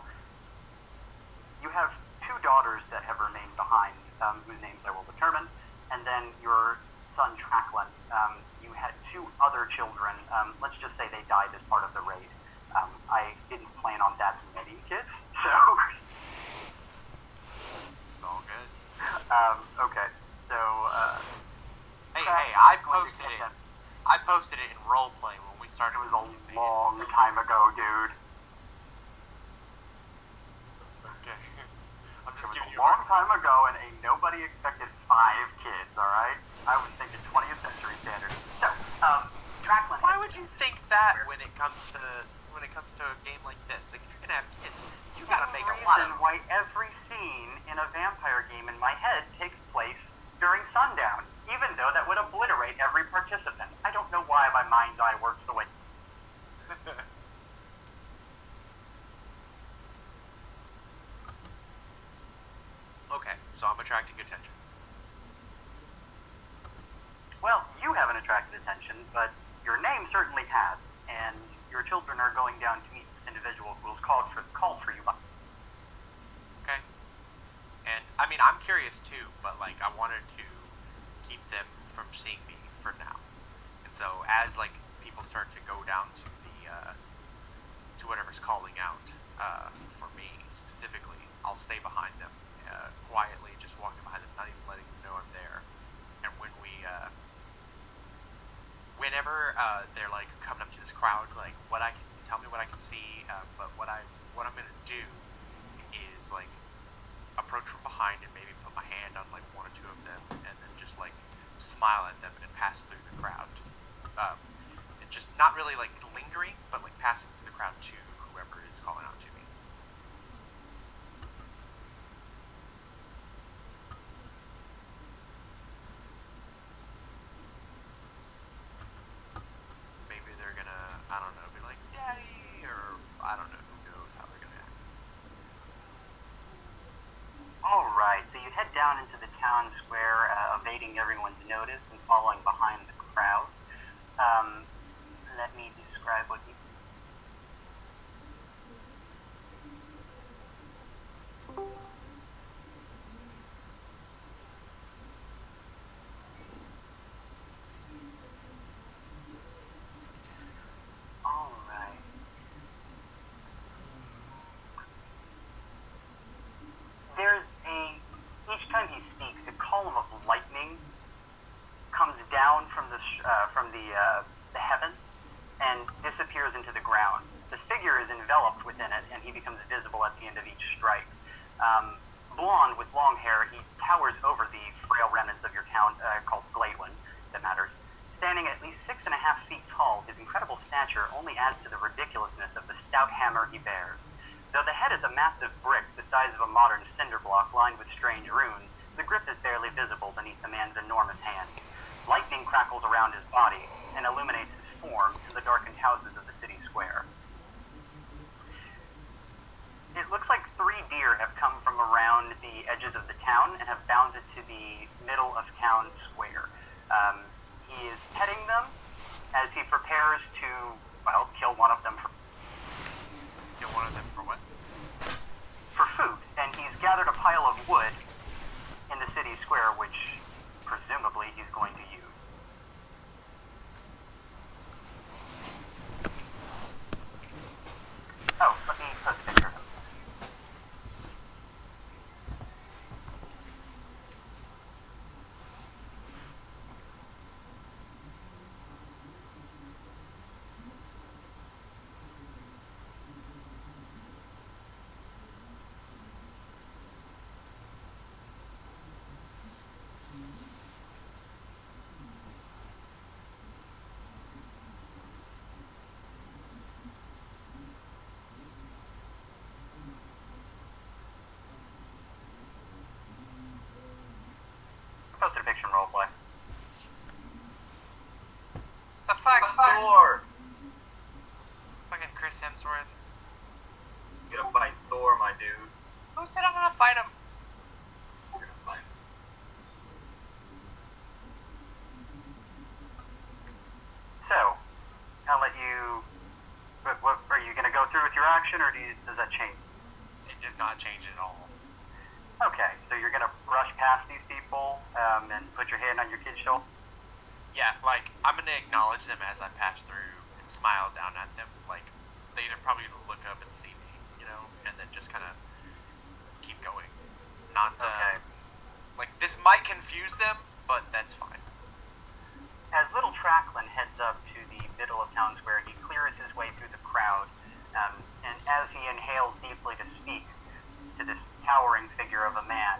you have 2 daughters that have remained behind, whose names I will determine, and then your son Tracklin. You had 2 other children. Let's just say they died as part of the raid. I didn't plan on that many kids, so... It's all good. Okay, so, Hey, Crack I is going to posted kick it. in. I posted it in roleplay when we started. It was a long time ago, dude. Okay. I'm It just was giving a you. long time ago, and ain't nobody expected 5 kids, alright? I was thinking 20th century standards. So, Tracklin... Why would you think when it comes to a game like this. Like, if you're gonna have kids, you gotta make a lot of. Why every scene in a vampire game in my head takes place during sundown, even though that would obliterate every participant. I don't know why my mind's eye works the way. Okay, so I'm attracting attention. Well, you haven't attracted attention, but your name certainly has, and your children are going down to meet this individual who was called for you by. Okay. And I mean, I'm curious too, but like, I wanted to keep them from seeing me for now. And so, as like people start to go down to the to whatever's calling out for me specifically, I'll stay behind them quietly, just walking behind them, not even letting them know I'm there. And when whenever they're like coming up to this crowd, like tell me what I can see, but what I'm gonna do is like approach from behind and maybe put my hand on like one or two of them, and then just like smile at them and pass through the crowd. And just not really like lingering, but like passing through the crowd to whoever is calling out to me. Maybe they're gonna, I don't know, be like, "Daddy," or I don't know, who knows how they're gonna act. Alright, so you head down into the town square, evading everyone's notice and following behind the crowd. Let me describe what you... Alright. There's each time he speaks, a column of lightning comes down from the heavens and disappears into the ground. The figure is enveloped within it, and he becomes visible at the end of each strike. Blonde with long hair, he towers over the frail remnants of your town, called Gladewind, that matters. Standing at least 6.5 feet tall, his incredible stature only adds to the ridiculousness of the stout hammer he bears. Though the head is a massive brick the size of a modern cinder block lined with strange runes, the grip is barely visible beneath the man's enormous hand. Lightning crackles around his body and illuminates his form in the darkened houses of the city square. It looks like 3 deer have come from around the edges of the town and have bounded to the middle of town square. He is petting them as he prepares to, well, kill one of them for For what? for food, and he's gathered a pile of wood in the city square, which presumably he's going to use. Oh, let me post a picture of him. Posted a picture in roleplay. The fuck, Thor! fucking Chris Hemsworth. You gonna fight Thor, my dude. Who said I'm gonna fight him? You're gonna fight him. So, I'll let you... What, are you going to go through with your action, or does that change? It does not change at all. Okay, so you're going to brush past these people and put your hand on your kid's shoulder? Yeah, like, I'm gonna acknowledge them as I pass through and smile down at them. Like, they're probably gonna look up and see me, you know, and then just kind of keep going. Not, Okay. like, this might confuse them, but that's fine. As little Tracklin heads up to the middle of town square, he clears his way through the crowd, and as he inhales deeply to speak to this towering figure of a man,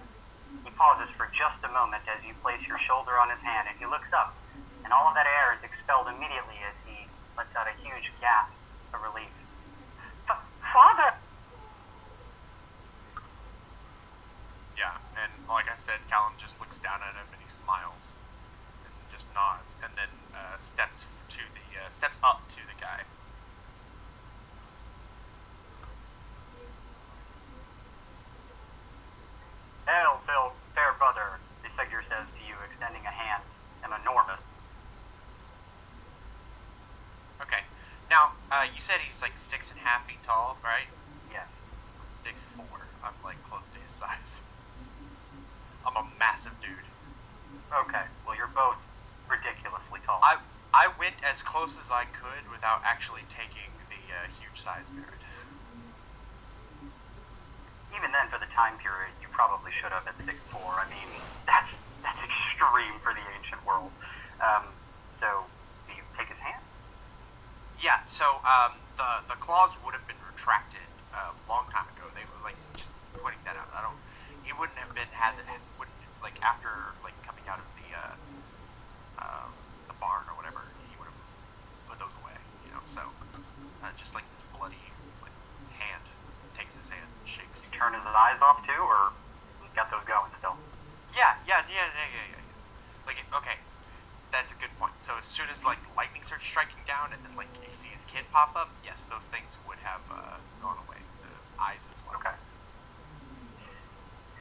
he pauses for just a moment as you place your shoulder on his hand, and he looks up, and all of that air is expelled immediately as he lets out a huge gasp said, Callum just looks down at him and he smiles and just nods, and then steps up to the guy. Hail, Phil, fair brother, the figure says to you, extending a hand, an enormous. Okay. Now, you said he's like 6.5 feet tall, right? Yes. 6'4". I'm like close to his size. I'm a massive dude. Okay, well, you're both ridiculously tall. I went as close as I could without actually taking the huge size merit. Even then, for the time period, you probably should have at 6'4". I mean, that's extreme for the ancient world. So, do you take his hand? Yeah, so the claws would have been retracted a long time ago. They were like just pointing that out. He wouldn't have been wouldn't like after like coming out of the barn or whatever. He would have put those away, you know. So just like this bloody like hand takes his hand, and shakes. Turn his eyes off too, or he's got those going still? Yeah. Like okay, that's a good point. So as soon as like lightning starts striking down, and then like you see his kid pop up, yes, those things would have gone away. The eyes as well. Okay.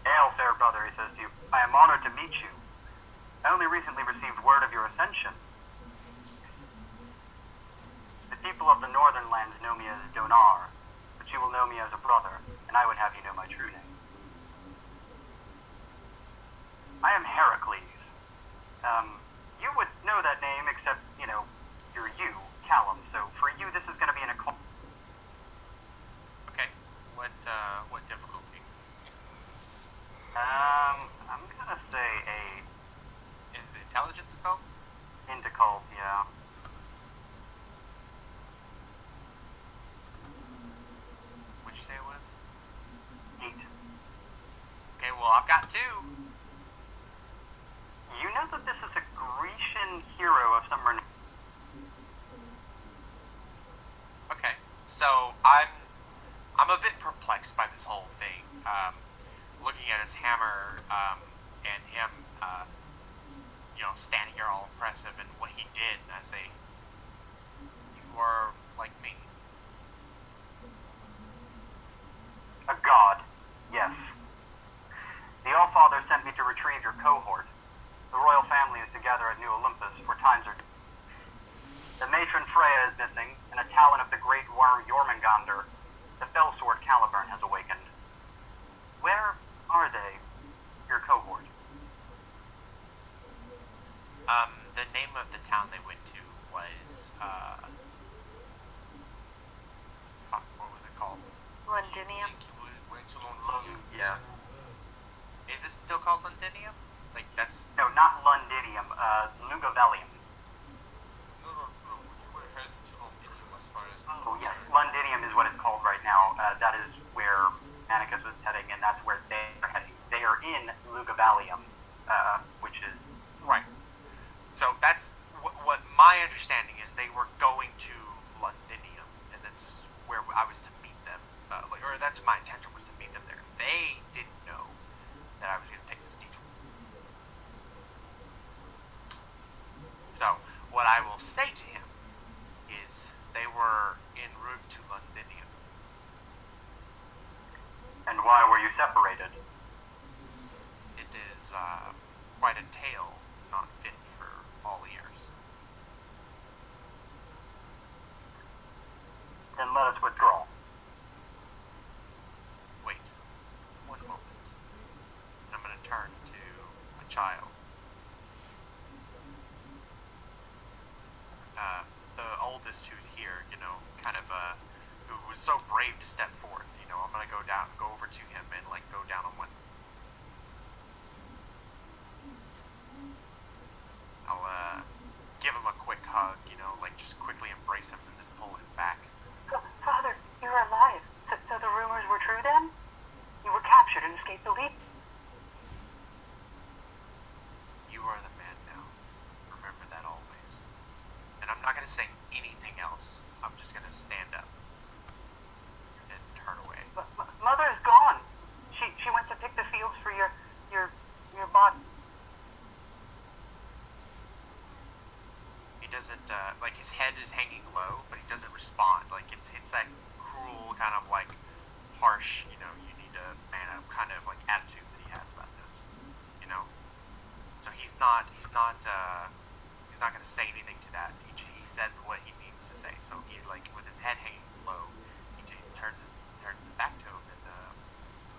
Hail, fair brother, he says to you. I am honored to meet you. I only recently received word of your ascension. The people of the northern lands know me as Donar, but you will know me as a brother, and I would have you know my true name. I am Heracles. You would know that name, except, you know, you're you, Callum, so for you this is going to be an occult. Okay. What difficulty? I'm going to say Is it intelligence called? Indicult, yeah. What'd you say it was? 8. Okay, well I've got 2. You know that this is a Grecian hero of some renown. Okay, so I'm a bit perplexed by this whole thing. Looking at his hammer, and him, you know, standing here all impressive, and what he did, and I say, you are like me. A god, yes. The Allfather sent me to retrieve your cohort. The royal family is together at New Olympus, for times are... The matron Freya is missing, and a talon of the great worm Jormungandr, the fell sword Caliburn, has awakened. Where are they, your cohort? The name of the town they went to was, fuck, what was it called? Londinium. Yeah. Is this still called Londinium? Like, that's... No, not Londinium, Lugavellium. Oh yes, Londinium is what it's called right now. That is where Manicus was heading, and that's where they are heading. They are in Lugavallium, which is... Right. So that's what my understanding is. They were going to Londinium, and that's where I was to meet them. Or that's my intention, was to meet them there. They didn't know that I was going to take this detour. So what I will say to him is they were en route to Londinium. And why were you separated? It is quite a tale not fit for all ears. Then let us withdraw. Wait, one moment. I'm going to turn to a child. The oldest who's here, you know, kind of, who was so brave to step forth, you know, I'm going to go over to him and, like, go down on one. I'll, give him a quick hug, you know, like, just quickly embrace him and then pull him back. Father, you're alive. So the rumors were true then? You were captured and escaped the leap? You are the man now. Remember that always. And I'm not going to say anything else. I'm just going to stand up and turn away. Mother is gone. like his head is hanging low, but he doesn't respond. Like it's that cruel kind of like harsh, you know, you need to man up kind of like attitude that he has about this, you know. So he's not gonna say anything to that. He said what he needs to say. So he like with his head hanging low, he turns his back to him and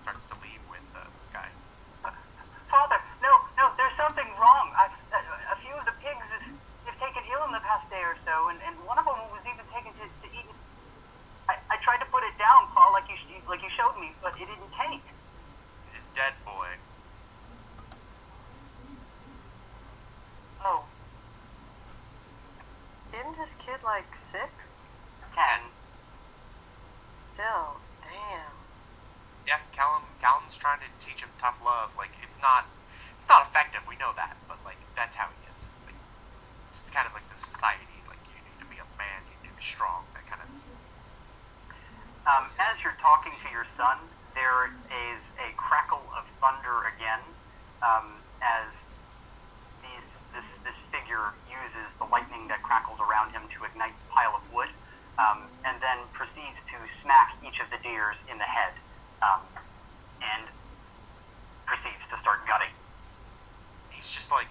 starts to leave with this guy. Father, no, there's something wrong. A few of the pigs have taken ill in the past day or so, and one of them was even taken to eat. I tried to put it down, Paul, like you showed me, but it didn't take. It is dead, boy. Oh, Isn't this kid like 6? 10. Still, damn. Yeah, Callum's trying to teach him tough love. Like it's not effective. We know that, but like that's how he is. Like it's kind of like the society. Like you need to be a man. You need to be strong. That kind of. As you're talking to your son, there is a crackle of thunder again, as this figure uses the lightning that crackles around him to ignite a pile of wood, and then proceeds to smack each of the deers in the head, and proceeds to start gutting. He's just like.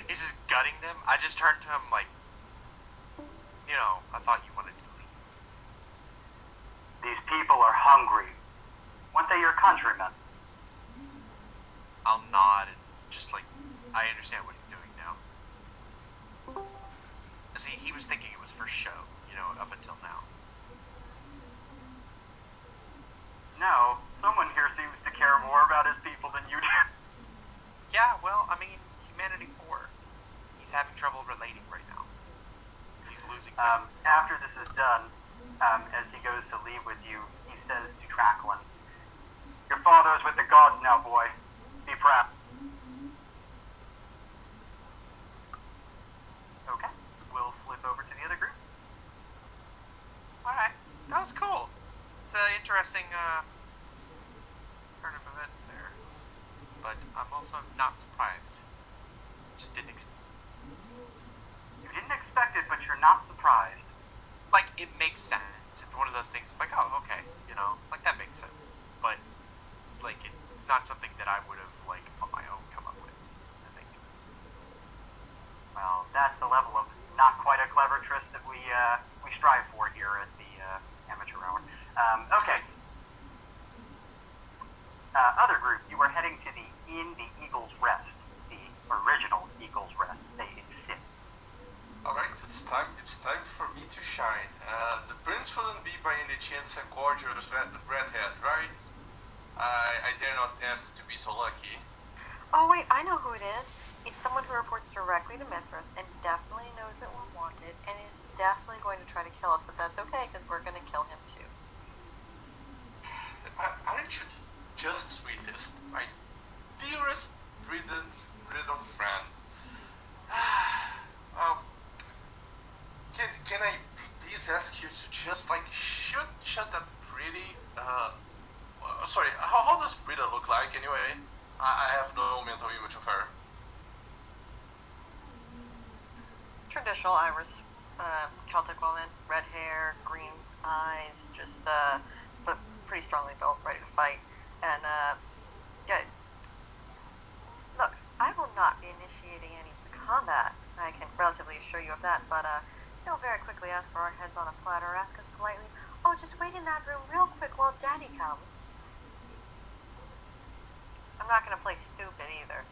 He's just gutting them. I just turned to him like. You know, I thought you wanted to leave. These people are hungry. Weren't they your countrymen? I'll nod and just like. I understand what he's doing now. See, he was thinking it was for show, you know, up until now. No, someone here seems to care more about his people than you do. Yeah, well, I mean, humanity 4. He's having trouble relating right now. He's losing. After this is done, as he goes to leave with you, he says to Tracklin, "Your father's with the gods now, boy. Be proud." Okay, we'll flip over to the other group. Alright, that was cool. It's an interesting turn of events there. But I'm also not surprised. Just didn't expect. You didn't expect it, but you're not surprised. Like, it makes sense. It's one of those things like, oh, okay, you know, like that makes sense. But, like, it's not something that I would have, like, on my own come up with, I think. Well, that's the level of not quite a clever tryst that we strive for here at the amateur hour. Okay. Other group, you are heading to the Eagle's Rest, the original Eagle's Rest. They exist. Alright, it's time for me to shine. The prince wouldn't be by any chance a gorgeous redhead, right? I dare not ask to be so lucky. Oh wait, I know who it is. It's someone who reports directly to Mithras and definitely knows that we're wanted and is definitely going to try to kill us, but that's okay because we're going to kill him too. Aren't you just the sweetest, my dearest riddle friend? Can I please ask you to just like shut that pretty sorry, how does Brita look like anyway? I have no mental image of her. Traditional Irish Celtic woman, red hair, green eyes, just but pretty strongly built, ready to fight. And yeah, look, I will not be initiating any combat. I can relatively assure you of that, but he'll very quickly ask for our heads on a platter, ask us politely, "Oh, just wait in that room real quick while Daddy comes." I'm not going to play stupid either.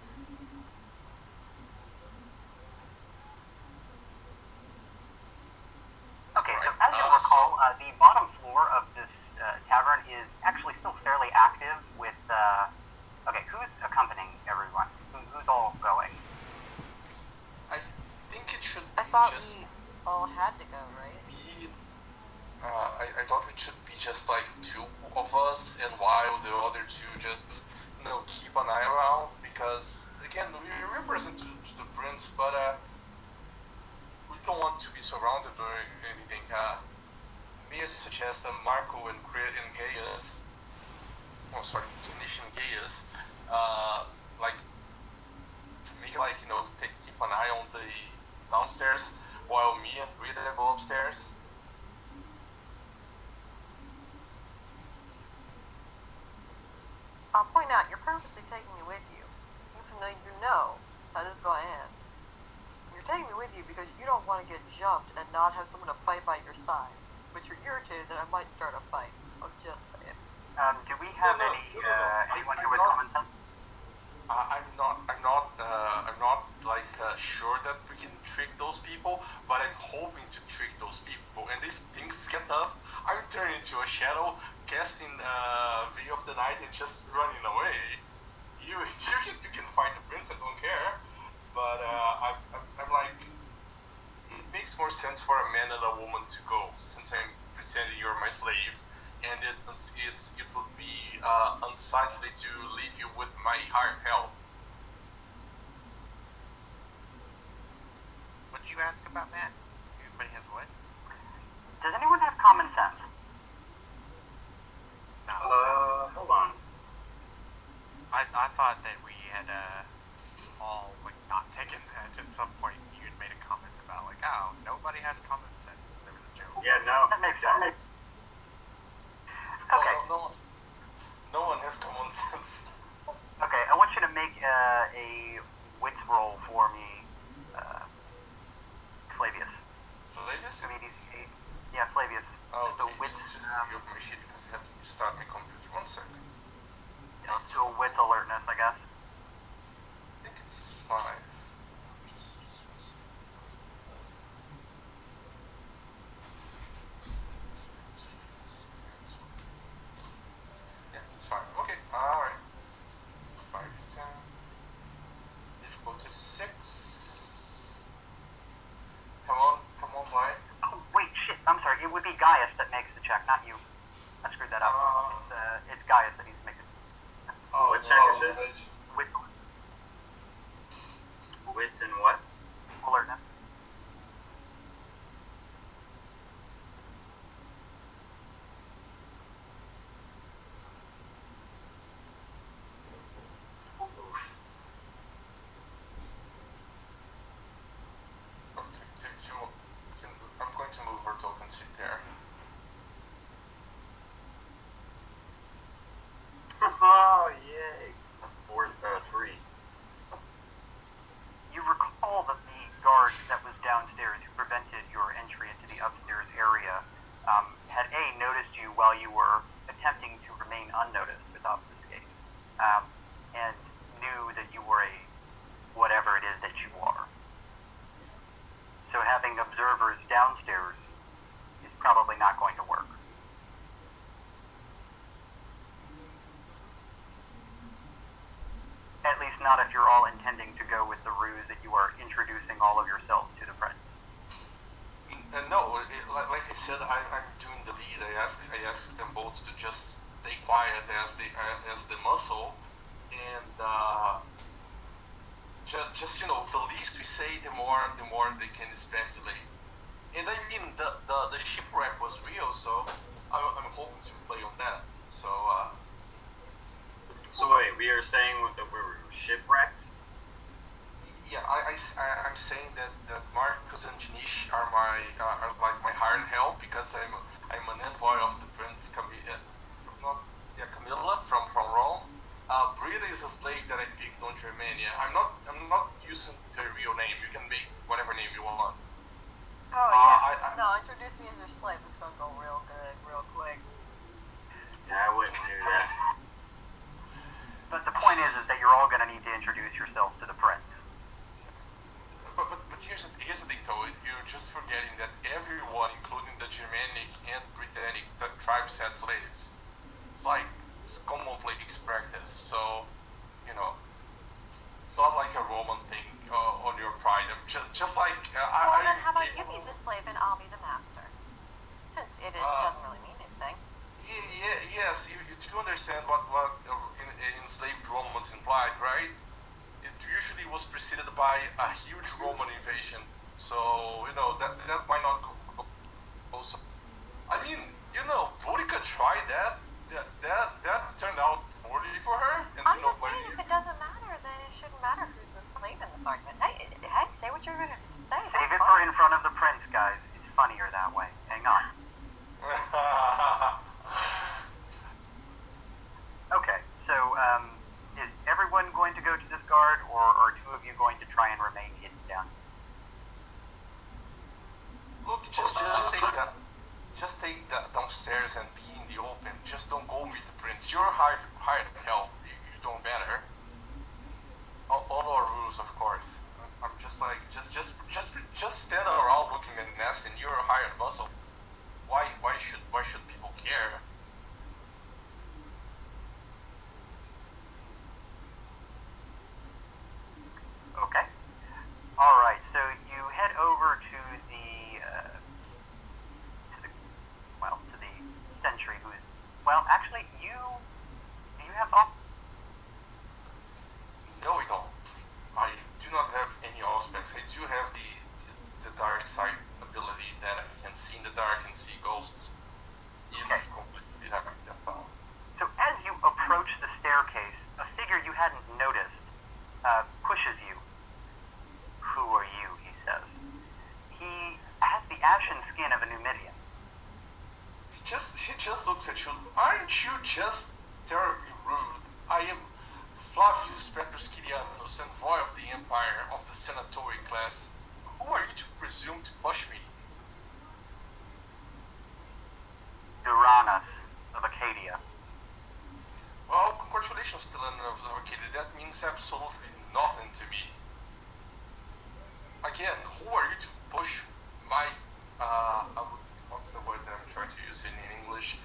Okay, so as you'll recall, the bottom floor of this tavern is actually still fairly active with, okay, who's accompanying everyone? Who's all going? I think it should I be thought just we all had to go, right? be I thought it should be just like 2 of us, and while the other 2 just keep an eye around, because again we point out, you're purposely taking me with you, even though you know how this is going to end. You're taking me with you because you don't want to get jumped and not have someone to fight by your side, but you're irritated that I might start a fight. I'm just saying. Do we have anyone here with common sense? I'm not like sure that we can trick those people, but I'm hoping to trick those people. And if things get tough, I'm turning into a shadow, casting Veil of the Night, and just running away. You can fight the prince. I don't care. But I'm like, it makes more sense for a man and a woman to go, since I'm pretending you're my slave, and it would be unsightly to leave you with my heart held. What'd you ask about that? Everybody has what? Does anyone have common sense? No. Hold on. I thought that we had all like not taken that at some point. You had made a comment about like, oh, nobody has common sense. There was a joke. Yeah, no. That makes sense. Okay. No one has common sense. Okay, I want you to make a wits roll for me, Flavius. Flavius? Yeah, Flavius. Oh, Just a wits. Just give me shit because I have to start my computer. 1 second. To a wits alertness, I guess. I think it's 5. Yeah, it's 5. Okay, alright. 5, 10. Difficulty 6. Come on, Mike. Oh, wait, shit. I'm sorry. It would be Gaius that makes the check, not you. I screwed that up. It's Gaius that needs to make it. Oh, What check is this? Wits Wits and what? alertness. Okay, I'm going to move her token seat there. Oh, yay. 3. You recall that the guard that was downstairs who prevented your entry into the upstairs area had noticed you while you were attempting to remain unnoticed with obfuscate, and knew that you were a whatever it is that you are. So having observers downstairs is probably not going to work. At least not if you're all intending to go with the ruse that you are introducing all of yourselves to the prince. No, like I said, I'm doing the lead. I asked them both to just stay quiet as the muscle, and just the least we say, the more they can speculate. And I mean, the shipwreck was real, so I'm hoping to play on that. So wait, we are saying that we were shipwrecked? Yeah, I'm saying that Marcus and Janish are like my heart and hell, because I'm an envoy of the Prince Camilla from Rome. Brita is a slave that I picked on Germania. I'm not using the real name. You can make whatever name you want. Oh, yeah. No, introduce me as your slave. It's gonna go real good, real quick. Yeah, I wouldn't do that. But the point is that you're all going to need to introduce yourselves to the prince. But here's the thing, though. You're just forgetting that everyone, including the Germanic and Britannic tribes, had slaves. It's like it's common Flavius practice. So, it's not like a Roman thing on your pride. Just like Well, then how about you be the slave and I'll be the master? Since it doesn't really mean anything. Yes, you do understand what enslaved Romans implied, right? It usually was preceded by a huge Roman invasion, so that might not go. Also, I mean, Boudica tried that. That turned out poorly for her. And I'm just saying, if it doesn't matter, then it shouldn't matter who's the slave in this argument. Hey, say what you're gonna say. Save it for in front of the prince, guys. It's funnier that way. Hang on. Okay, so you're hired help, you don't matter. All our rules, of course. I'm just like, just stand around looking at nest, and you're a hired muscle. Why should people care? Okay. All right. So you head over to the well, to the sentry who's well, actually, do you have off? No, we don't. I do not have any aspects. I do have the dark side ability that I can see in the dark and see ghosts. If Okay. completely dark, that's all. So as you approach the staircase, a figure you hadn't noticed pushes you. Who are you? He says. He has the ashen skin of a Numidian. He just looks at you. Aren't you just terribly rude? I am Flavius Petrus Kirianos, envoy of the Empire of the Senatorial class. Who are you to presume to push me? Uranus of Acadia. Well, congratulations, Dylan of Arcadia. That means absolutely nothing to me. Again, who are you to push my, what's the word that I'm trying to use in English?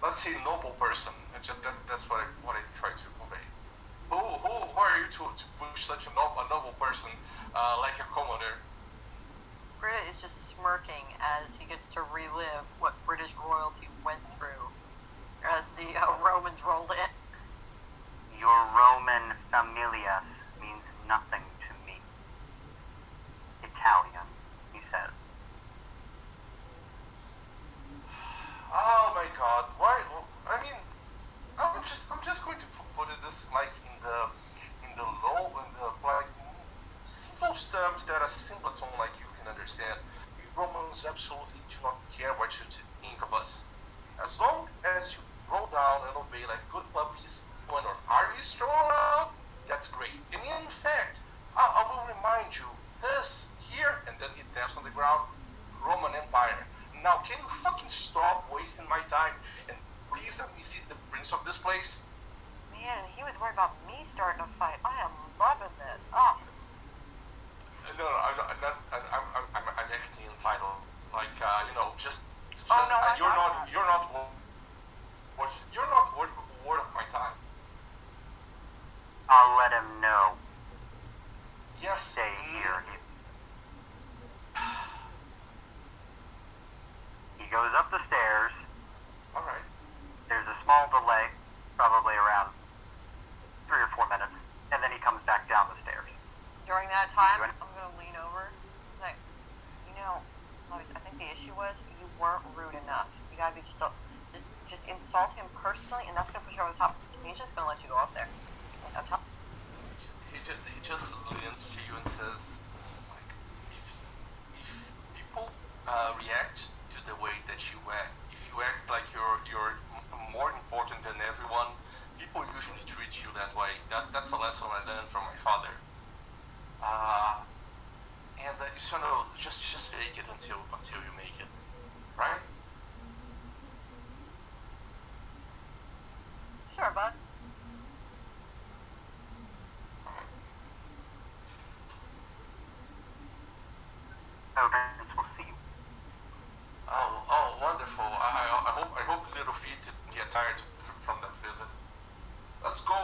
Let's say noble person. That's what I try to convey. Who are you to push such a noble person like a commoner? Britta is just smirking as he gets to relive what British royalty went through as the Romans rolled in. Your Roman familias means nothing to me. Italian, he says. Oh my God! Why? I mean, I'm just going to put it this like in the like simple terms that a simpleton like you can understand. We Romans absolutely do not care what you think of us. As long as you roll down and obey like good puppies when our army is thrown around, that's great. And in fact, I will remind you this here, and then he taps on the ground, Roman Empire. Now, can you fucking stop wasting my time and please let me see the prince of this place? Man, he was worried about me starting a fight. I am loving this. Oh, No, I'm not. I'm acting entitled. Like, just. Oh, no, I you're got that. not. You're not worth of my time. I'll let him know. Yes. Stay here. He goes up the stairs. All right. There's a small delay, probably around 3 or 4 minutes, and then he comes back down the stairs. during that time, I'm gonna lean over, like, Lois, I think the issue was you weren't rude enough. You gotta be just insult him personally, and that's gonna push you over the top. He's just gonna let you go up there, like up top. He just leans to you and says, like, if people react to the way that you act, if you act like you're more important than everyone, people usually treat you that way. That's a lesson I learned from my father. And just fake it until you make it, right? Sure, bud. Okay, we'll see you. Oh, wonderful. I hope little feet didn't get tired from that visit. Let's go.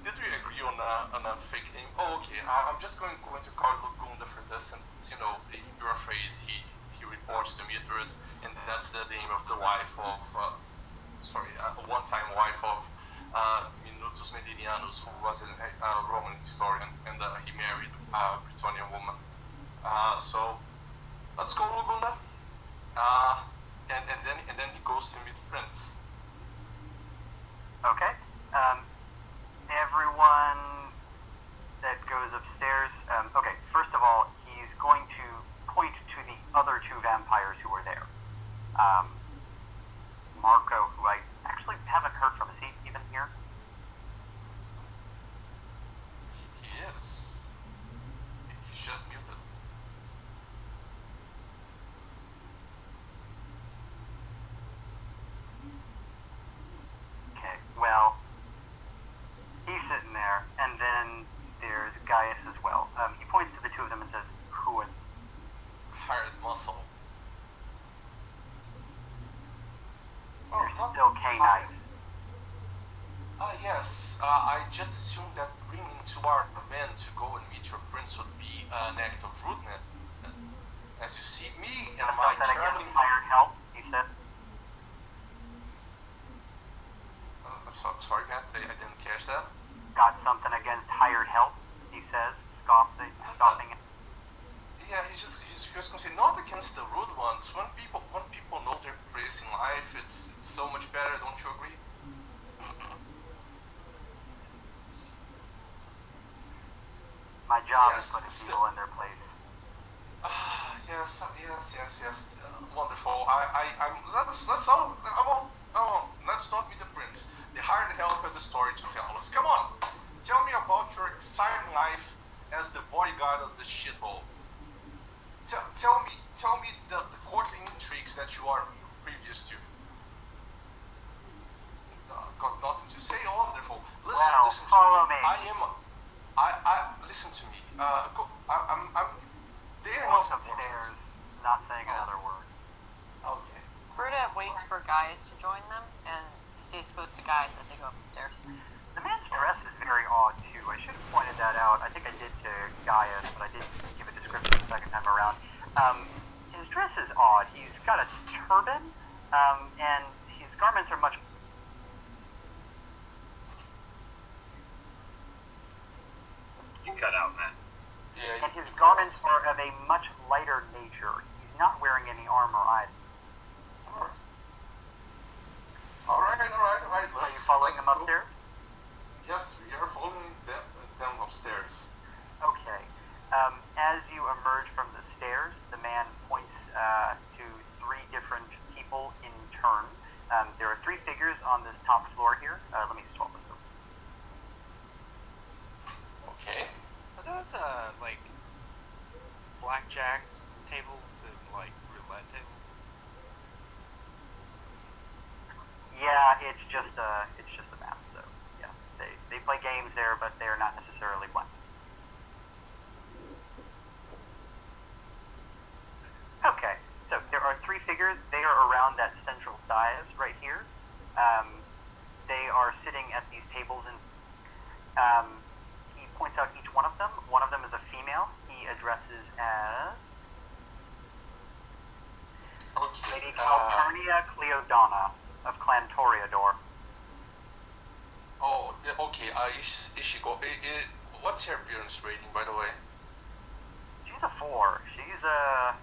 Did we agree on a fake name? Oh, okay. I'm just going to call Lugunda for this, since you're afraid he reports to Mithras, and that's the name of the wife of one-time wife of Minutus Medinianus, who was a Roman historian, and he married a Britonian woman. So let's go, Lugunda. And then he goes to meet Prince. Okay. Everyone that goes upstairs. Okay, first of all, he's going to point to the other 2 vampires who are there. Marco, who I actually haven't heard from. Is he even here? He is. He's just muted. nice. Yes. I just assumed that bringing two armed men to go and meet your prince would be an act of rudeness. As you see, me and my Something against traveling... hired help, he said. Sorry, Matt, I didn't catch that. Got something against hired help, he says, scoffing. Yeah, he's just gonna say not against the rude ones. When people know their place in life, it's so much better. Don't you agree? My job Yes, is putting still- people in their place. Yes. Wonderful. Let's not be the prince. The hired help has a story to tell us. Come on, tell me about your exciting life as the bodyguard of the shithole. Tell me the courtly intrigues that you are previous to. Got nothing to say. Wonderful. Listen to follow me. Listen to me. I'm there. Walks upstairs, not saying another word. Okay. Berta waits for guys to join them and stays close to guys as they go up the stairs. The man's dress is very odd too. I should have pointed that out. I think I did to Gaius, but I didn't give a description the second time around. His dress is odd. He's got a turban, and his garments are much. You cut out, man. Yeah. And his garments are of a much lighter nature. He's not wearing any armor either. All right. Are you following him upstairs? Yes, we are following them upstairs. Okay. As you emerge from the stairs, the man points to three different people in turn. There are three figures on this top floor here. Let me swap this over. Okay. Are those like blackjack tables and like roulette tables? Yeah, it's just a map. So yeah, they play games there, but they're not necessarily black. Okay, so there are three figures. They are around that central dais right here. They are sitting at these tables, and he points out each one of them. One of them is a female. He addresses as Okay. Lady Calpurnia Cleodonna of Clan Toreador. Oh, yeah, okay. Is she go? What's her appearance rating, by the way? She's a 4. She's a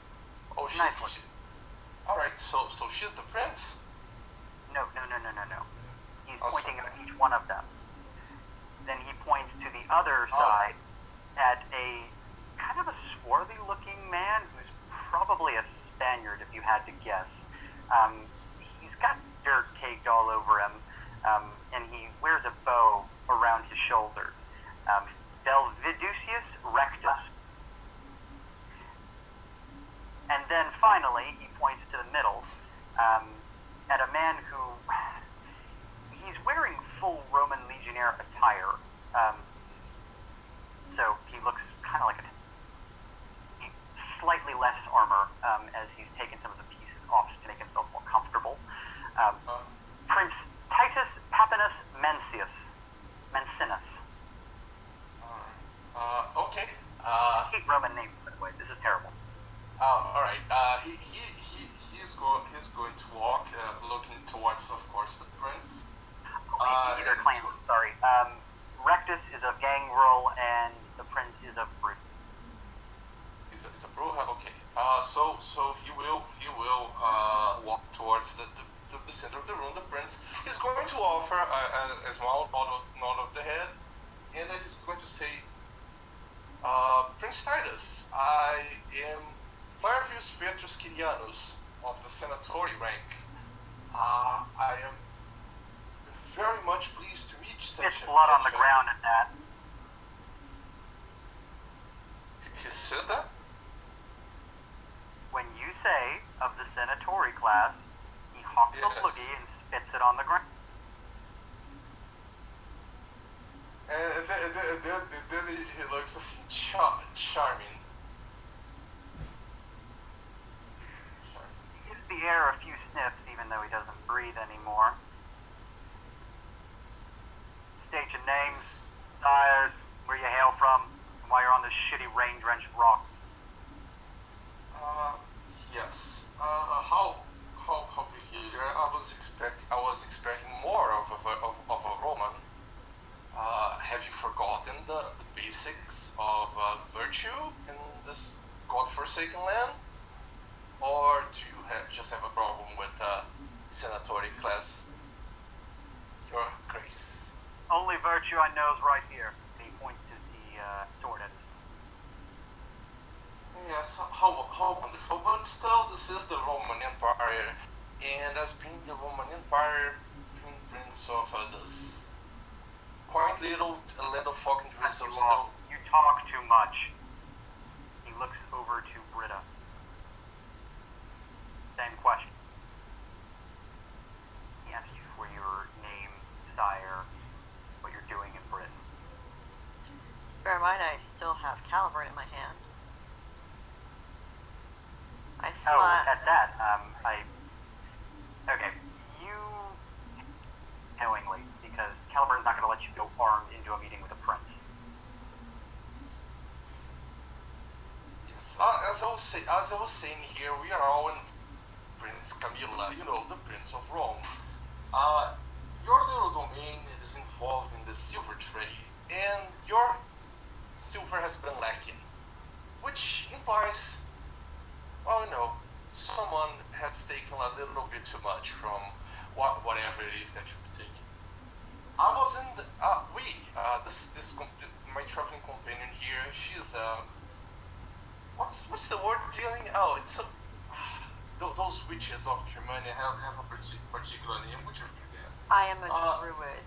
Oh, she's nice one. All right. So she's the prince. No. He's Oh, pointing sorry. at each one of them. Then he points to the other side at a kind of a swarthy-looking man who's probably a Spaniard, if you had to guess. He's got dirt caked all over him, and he wears a bow around his shoulders. Belviducius Rectus. And then finally, he points to the middle at a man who he's wearing full Roman legionnaire attire. So he looks kind of like slightly less armor as he's taken some of the pieces off to make himself more comfortable. Prince Titus Papinus Mancinus. Okay. I hate Roman names, by the way. This is terrible. All right. He's going to walk, looking towards, of course, the prince. Either clan, sorry. Rectus is of Gangrel, and the prince is of Brute. It's a bro. Okay. So he will walk towards the center of the room. The prince is going to offer a small nod of the head, and then he's going to say, Prince Titus, I am Flavius Petrus Kirianos of the Senatori rank. I am very much pleased to meet you. It's blood on the ground at that. He said that? When you say of the Senatori class, he hawks Yes. a loogie and spits it on the ground. And then he looks charming. He gives the air a few sniffs, even though he doesn't breathe anymore. my nose right here. And he points to the sword at his. Yes, how wonderful. But still, this is the Roman Empire, and as being the Roman Empire, being Prince of this quite little fucking Cut Jerusalem you off. still. You talk too much. He looks over to Britta. Same question. He asks you for your name, sire, what you're doing in Britain. Bear in mind, I still have Caliburn in my hand. I Oh, smile. at that, okay, you knowingly, because Caliburn's not going to let you go armed into a meeting with a prince. Yes. As I was saying here, we are all in Prince Camilla, you know, the Prince of Rome. Your little domain is involved in the silver trade, and your silver has been lacking, which implies, well, you know, someone has taken a little bit too much from whatever it is that you're taking. I was in the, my traveling companion here, she's, what's the word dealing? Oh, it's those witches of Germany have a particular name, which I forget. I am a druid.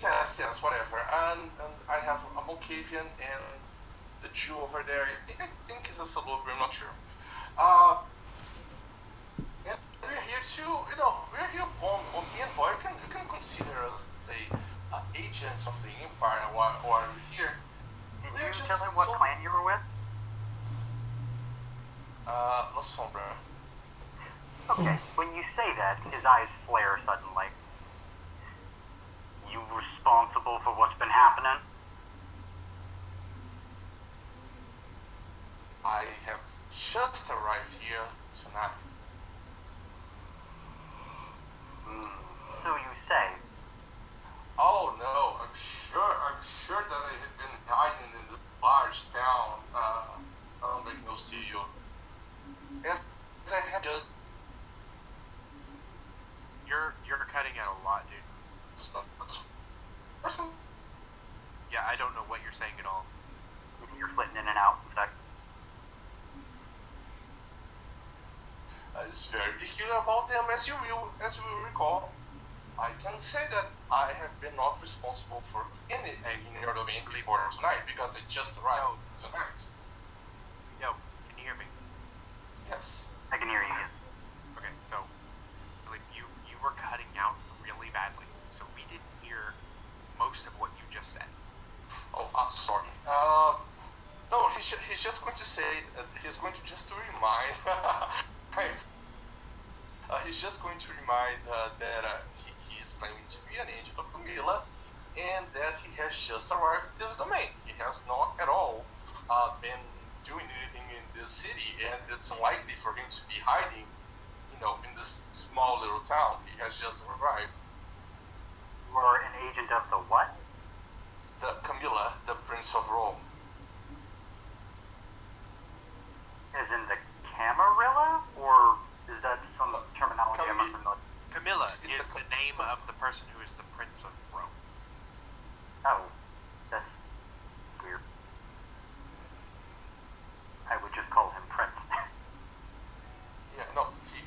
Yes, whatever. And I have a Mokavian and the Jew over there. I think it's a Salubri, I'm not sure. And we're here to, you know, we're here on the Empire. You can consider us, say, agents of the Empire while we're here. Did We're you just tell him what so- clan you were with? La Sombra. Okay, when you say that, his eyes flare suddenly. You responsible for what's been happening? I have just arrived here tonight. So you say. Oh no, I'm sure that I have been hiding in this large town, like no CEO. And I have just You're cutting out a lot, dude. Yeah, I don't know what you're saying at all. You're flitting in and out. It's very peculiar about them, as you will recall. I can say that I have been not responsible for anything in your domain for tonight because I just arrived tonight. Yo, can you hear me? Yes. I can hear you. Okay, so like you were cutting out really badly, so we didn't hear most of what you just said. Oh, I'm sorry. No, he's just going to say, he's going to just to remind, he's just going to remind that he is claiming to be an agent of Camilla, and that he has just arrived in this domain. He has not at all been doing anything in this city, and it's unlikely for him to be hiding, you know, in this small little town. He has just arrived. You are an agent of the what? The Camilla, the Prince of Rome. As in the Camarilla? Or is that some terminology I'm unfamiliar with? Camilla It's is a- the name of the person who is the Prince of Rome. Oh, that's weird. I would just call him Prince. Yeah, no, he's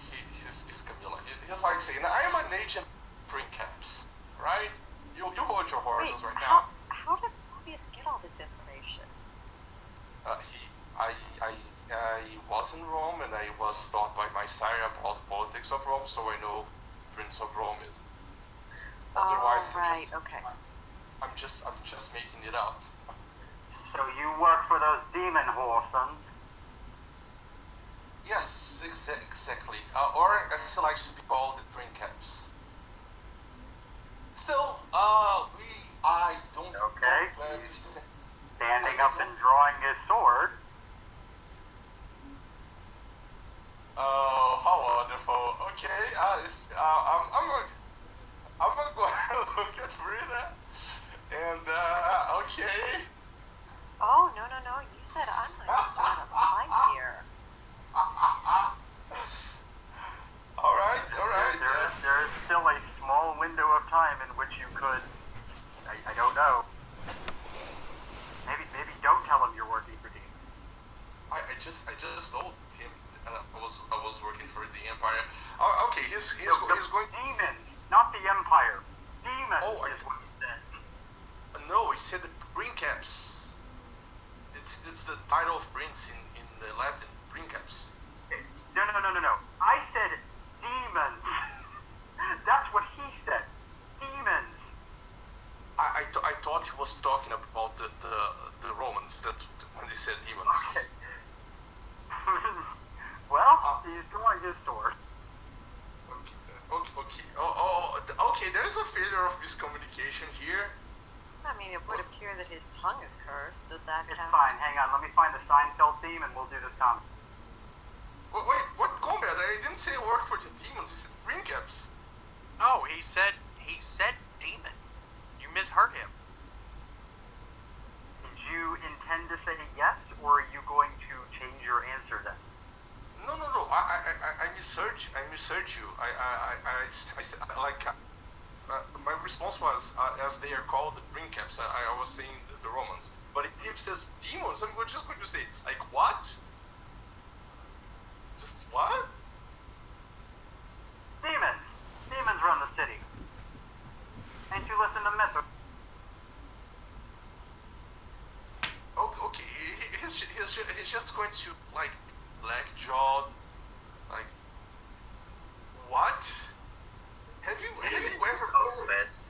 Camilla. He's like saying, I am an agent for caps, right? You hold your horses Wait, right now. how did Mobius get all this information? I was in Rome and I was taught by my sire about politics of Rome, so I know Prince of Rome is. Otherwise, Oh, right, okay. I'm just making it up. So you work for those demon horsons? Yes, exactly. Or as it likes to be called, the twin caps. Still, I don't. Okay. don't plan- Standing up and drawing his sword. Oh, how wonderful. Okay, I'm gonna go look at Rita. And, okay. Oh, no, you said I'm gonna start a fight here. Alright. There is still a small window of time in which you could. I don't Okay, he's The going. demons, not the empire. Demons Oh, is what he said. No, he said the princeps. It's the title of prince in the Latin. Princeps. No. I said demons. That's what he said. Demons. I thought he was talking about the Romans. That's when he said demons. Okay. Well, he's drawing his sword. Okay. Okay. There is a failure of miscommunication here. I mean, it would appear that his tongue is cursed. Does that It's count? fine. Hang on. Let me find the Seinfeld theme and we'll do this comment. Wait, what combat? I didn't say a word for the demons. He said princeps. No, he said demon. You misheard him. Did you intend to say yes, or are you going to change your answer then? No. I misheard you. I said like. My response was, as they are called the princeps, I was saying the Romans. But if he says demons, I'm just going to say, like, what? Just what? Demons. Demons run the city. Ain't you listen to myth? Okay, he's just going to, like, black-jawed, like, what? Have you ever... Fest.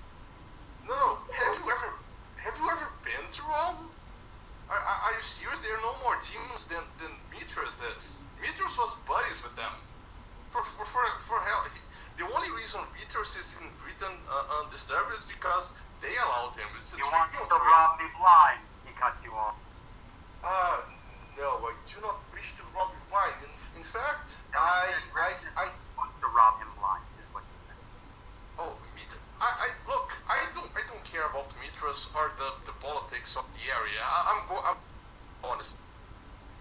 No. Have you ever been to Rome? Are you serious? There are no more demons than Mithras is. Mithras was buddies with them. For hell, the only reason Mithras is in Britain undisturbed is because they allowed him. You want to rob me blind? He cut you off. No, I do not wish to rob you blind. In fact, I want to rob him blind. Is what you said. Oh, Mithras. Look. I don't care about Mithras or the politics of the area. I'm honest.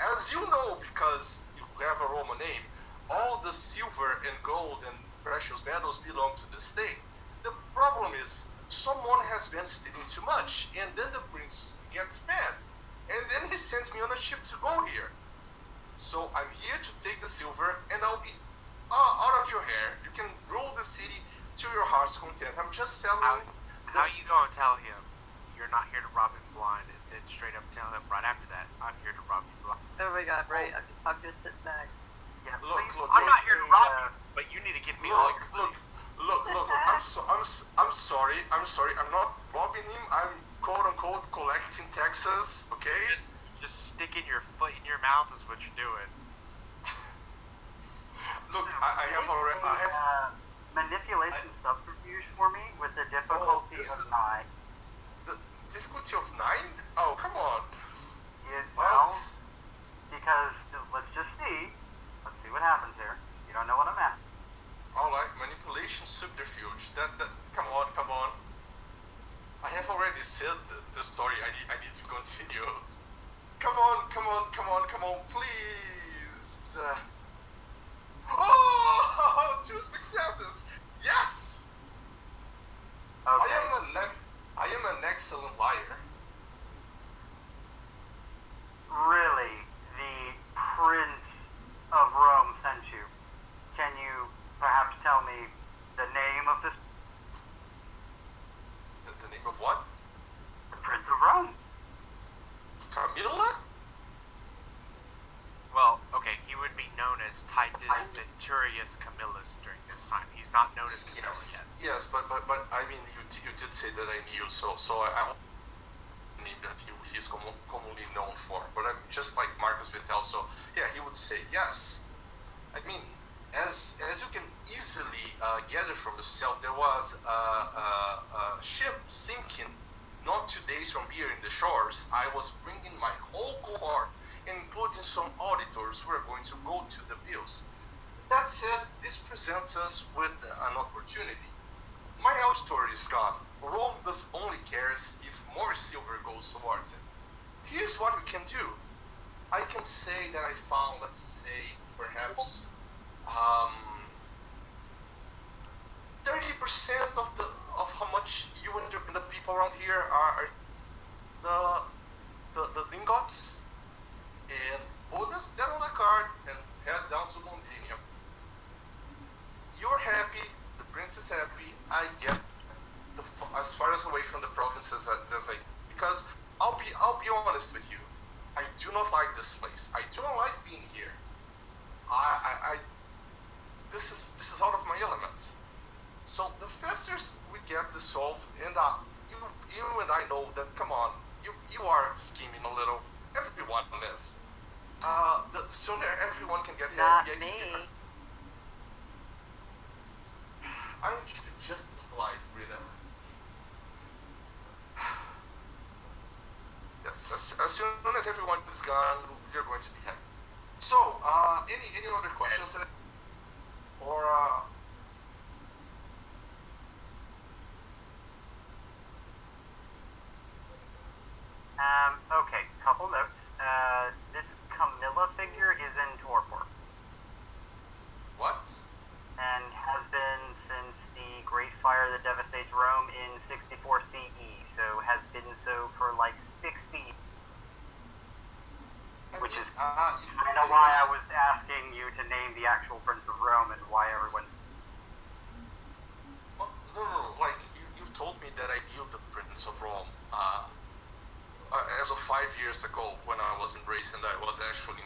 As you know, because you have a Roman name, all the silver and gold and precious metals belong to the state. The problem is, someone has been stealing too much, and then the prince gets mad, and then he sends me on a ship to go here. So I'm here to take the silver, and I'll be out of your hair. You can rule the city to your heart's content. I'm just selling. How you gonna tell him you're not here to rob him blind, and then straight up tell him right after that, I'm here to rob you blind? Oh my god, right. I'm just sitting back. Yeah, Look, please, look, I'm not here to rob uh, you, but you need to give me all Look. your I'm sorry. I'm not robbing him. I'm quote unquote collecting taxes. Okay. Just sticking your foot in your mouth is what you're doing. Look, I have already. Manipulation subterfuge for me with the difficulty this of is- 9. The difficulty of 9? Oh, come on. Well, because let's just see. Let's see what happens here. You don't know what I'm at. All right, manipulation subterfuge. That. Come on. I have already said the story. I need to continue. Come on, please. Oh, 2 successes. Yes. Okay. I am an excellent liar. Really, the Prince of Rome sent you. Can you perhaps tell me the name of this? The name of what? The Prince of Rome. Camilla? Well, okay, he would be known as Titus Venturius Camillus during this time. He's not known as Camilla yet. Yes, but I mean, you did say that I knew, so I name that he's commonly known for. But I'm just like Marcus Vitel, so yeah, he would say yes. I mean, as you can easily gather from yourself, there was a ship sinking not 2 days from here in the shores. I was bringing my whole cohort, including some auditors who are going to go to the bills. That said, this presents us with an opportunity. My auditor is gone. Rome does only cares if more silver goes towards it. Here's what we can do. I can say that I found, let's say, perhaps 30% of how much you and the people around here are the lingots, and put that on the card and head down to Londinium. Your you and I know that. Come on, you are scheming a little. Everyone is. The sooner everyone can get Not here, the me. easier. I'm just polite, Rita. Yes, as soon as everyone is gone, you're going to be happy. So, any other questions? Or, Okay, couple notes. This Camilla figure is in Torpor what? and has been since the Great Fire that devastates Rome in 64 CE, so has been so for like 60. Which is kind of why I was asking you to name the actual Prince of Rome and why everyone. Well, no, like, you told me that I knew the Prince of Rome, as of 5 years ago when I was in Racing, I was actually,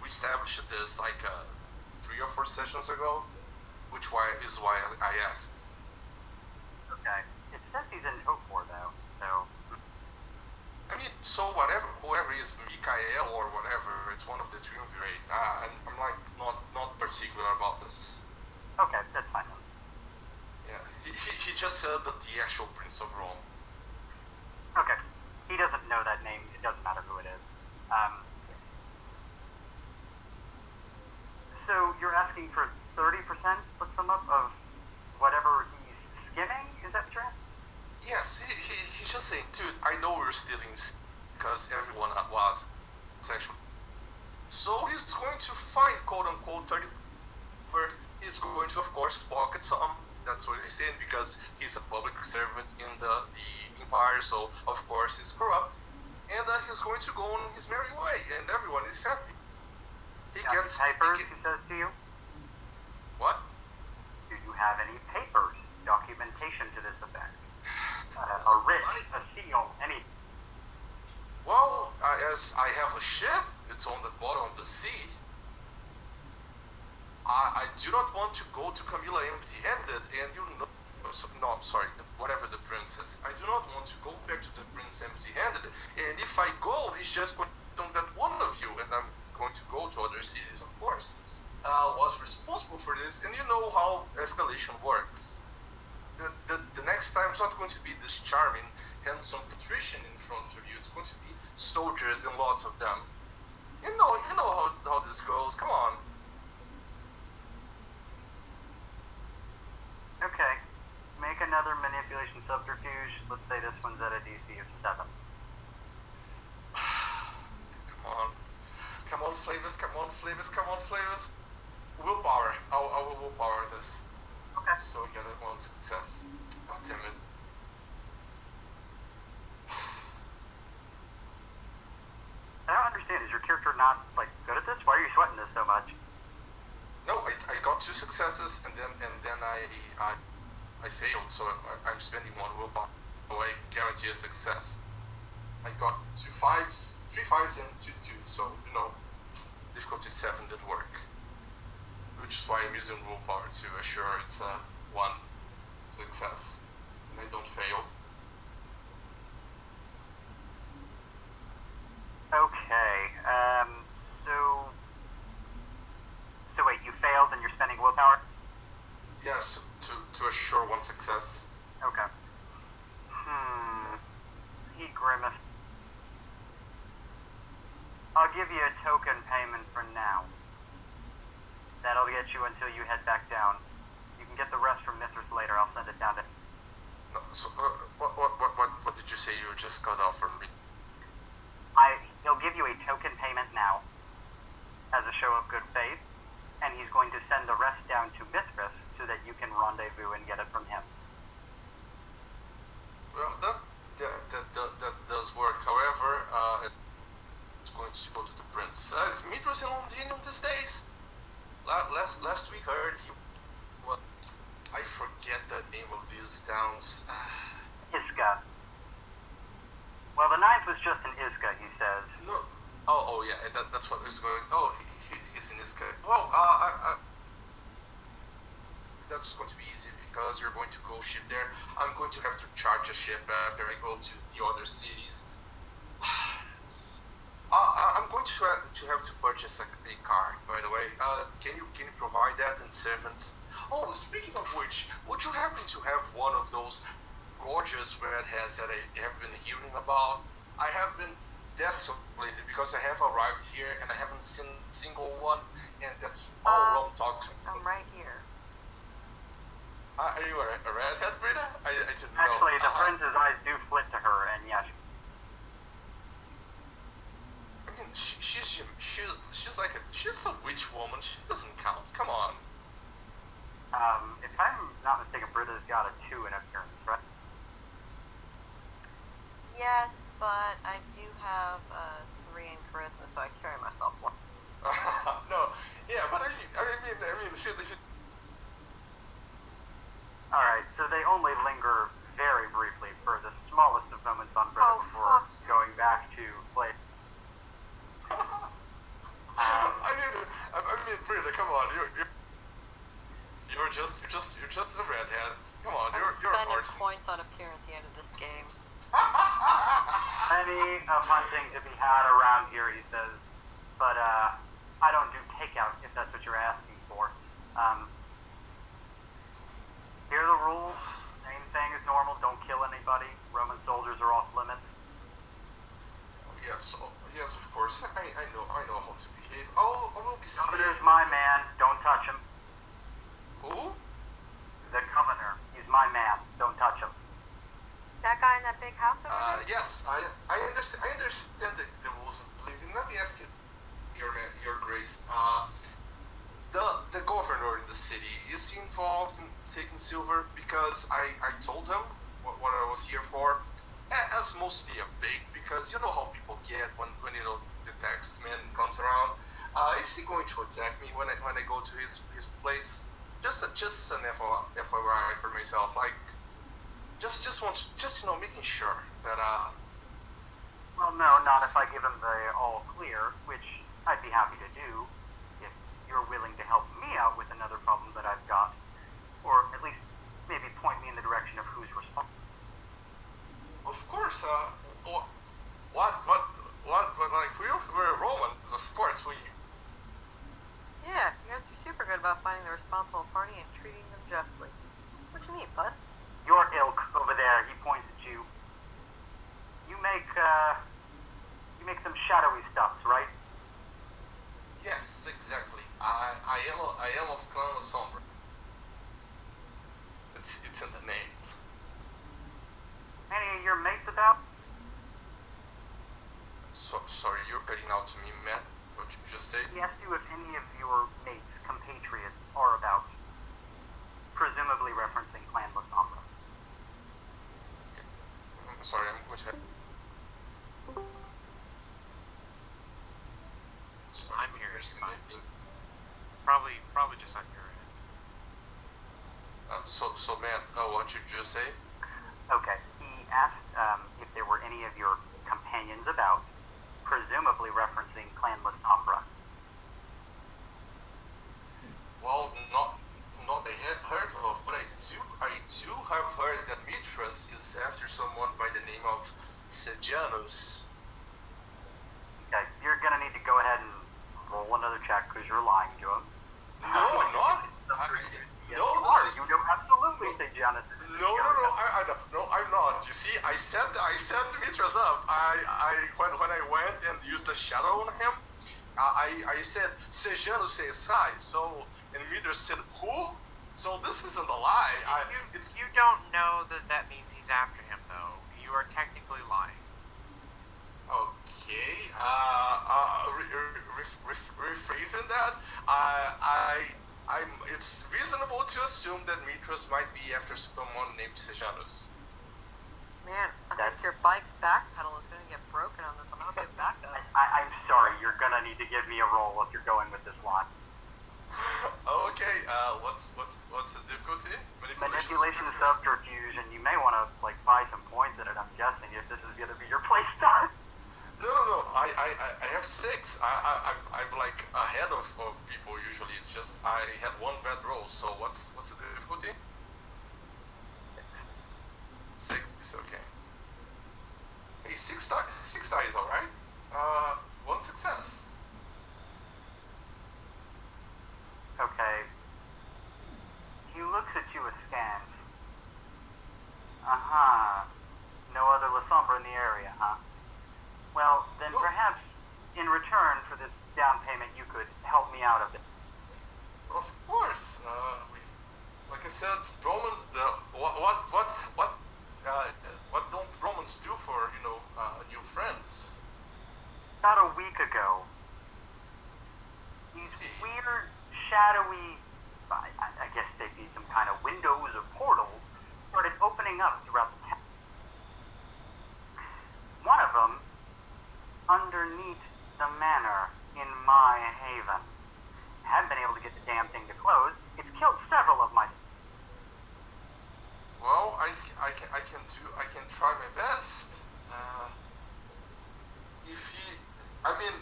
we established this like 3 or 4 sessions ago, which is why I asked. Okay. It says he's in Torpor though, so. I mean, so whoever is Mikael or whatever, it's one of the triumvirate. I'm like not particular about this. Okay, that's fine. Yeah, he just said that the actual Prince of Rome. Okay. He doesn't know that name. It doesn't matter who it is. So you're asking for 30%, let's sum up, of whatever he's skimming? Is that what you're asking? Yes, he's just saying, dude, I know we're stealing because everyone was sexual. So he's going to find quote-unquote 30. He's going to, of course, pocket some. That's what he's saying because he's a public servant in the empire, so of course he's corrupt. And he's going to go on his merry way, and everyone is happy. He Got gets... any papers, he says to you? What? Do you have any papers, documentation to this effect? A writ, a seal, any... Well, as I have a ship, it's on the bottom of the sea. I do not want to go to Camilla empty-handed, and you know... No, sorry, whatever the prince says. I do not want to go back to the prince empty-handed, and if I go, he's just going to get one of you, and I'm going to go to other cities, of course. Was responsible for this, and you know how escalation works. The next time it's not going to be this charming, handsome patrician in front of you. It's going to be soldiers and lots of them. You know how this goes. Come on. Okay. Make another manipulation subterfuge. Let's say this one's at a DC of 7. Come on. Come on, Flavus. Come on, Flavus. Come on, Flavus. Willpower. I will willpower this. Okay. So we get one success. God damn it. I don't understand. Is your character not, like, good at this? Why are you sweating this so much? No, I got 2 successes and then I failed, so I'm spending 1 willpower. So I guarantee a success. I got 3 5s and 2 2s, so difficulty 7 did work. Which is why I'm using willpower to assure it's 1 success. And I don't fail. Okay, so wait, you failed and you're spending willpower? Yes, to assure 1 success. Okay. He grimaced. I'll give you a token payment for now. That'll get you until you head back down. You can get the rest from Mithras later. I'll send it down to... No, so, what did you say you just got off from me? He'll give you a token payment now as a show of good faith, and he's going to send the rest down to Mithras so that you can rendezvous and get it from him. Well, that does work. However, it's going to go to the prince. Is Mithras in Londinium these days? Last week I heard he... Well, I forget the name of these towns. Iska. Well, the 9th was just in Iska, he says. No. Oh yeah, that's what is going... Oh, he's in Iska. Well, that that's going to be easy because you're going to go ship there. I'm going to have to charge a ship after I go to the other cities. I'm going to have to purchase a car, by the way. Can you provide that and servants? Oh, speaking of which, would you happen to have one of those gorgeous redheads that I have been hearing about? I have been desolated because I have arrived here and I haven't seen a single one, and that's all wrong talk. I'm right here. Are you a redhead, Brita? I didn't know. Actually, the prince's eyes do flit to her, and yes. I mean, she's like she's a witch woman. She doesn't count. Come on. If I'm not mistaken, Britta's got a 2 in appearance, right? Yes, but I do have 3 in charisma, so I carry myself well. No, yeah, but I mean, she Alright, so they only linger very briefly for the smallest of moments on Britta before going back to play. I mean, Brita, come on, you're just a redhead. Come on, you're spending artsy. points on appearance the end of this game. Plenty of hunting to be had around here, he says. But, I don't do takeout, if that's what you're asking for. Here are the rules. Same thing as normal. Don't kill anybody. Roman soldiers are off limits. Yes, of course. I know how to behave. Oh, I will be Governor's my man. Don't touch him. Who? The governor. He's my man. Don't touch him. That guy in that big house over there? Yes, I understand the rules of policing. Let me ask you, Your Grace. The governor in the city, is he involved in taking silver? Because I told him what I was here for, as mostly a bait, because you know how people get when the tax man comes around. Is he going to attack me when I go to his place? Just an FYI for myself, like making sure that Well, no, not if I give him the all clear, which I'd be happy to do if you're willing to help me out with another problem that I've got, or at least maybe point me in the direction of who's responsible. Of course, like we're Romans, of course we. Yeah, you guys are super good about finding the responsible party and treating them justly. What you mean, bud? Your ilk over there, he points at you. You make some shadowy stuffs, right? Yes, exactly. I am of Clan Sombra. It's in the name. Any of your mates about? Sorry, you're cutting out to me, man. What you just say? He asked you if any of your mates, compatriots, are about. Presumably referencing Clan Lasombra. I'm sorry, I'm going to. I'm here. It's fine. Probably just on your end. So man, what you just say? Okay. He asked if there were any of your companions about, presumably referencing Clan Lasombra. Well, not I have heard of, but I do have heard that Mithras is after someone by the name of Sejanus. Okay, you're gonna need to go ahead and roll another check because you're lying to him. No, I'm not. Yes, you are. You know absolutely Sejanus. No, I'm not. You see, I set Mithras up. When I went and used the shadow on him, I said Sejanus says hi. So, and Mithras said who? So this isn't a lie. You don't know that means he's after him, though. You are technically lying. Okay. Rephrasing that, it's reasonable to assume that Mithras might be after someone named Sejanus. Man, I think your bike's back pedal is going to get broken on this. I'm going to get back up. I'm sorry. You're gonna need to give me a roll if you're going with this line. Okay. What's the difficulty? Manipulation, subterfuge, and you may want to buy some points in it. I'm guessing if this is gonna be your play style. No. I have 6. I'm like ahead of people usually. It's just I had one bad roll. So what's the difficulty? popping up throughout the town. One of them, underneath the manor in my haven. Haven't been able to get the damn thing to close. It's killed several of my... Well, I can try my best. If he, I mean,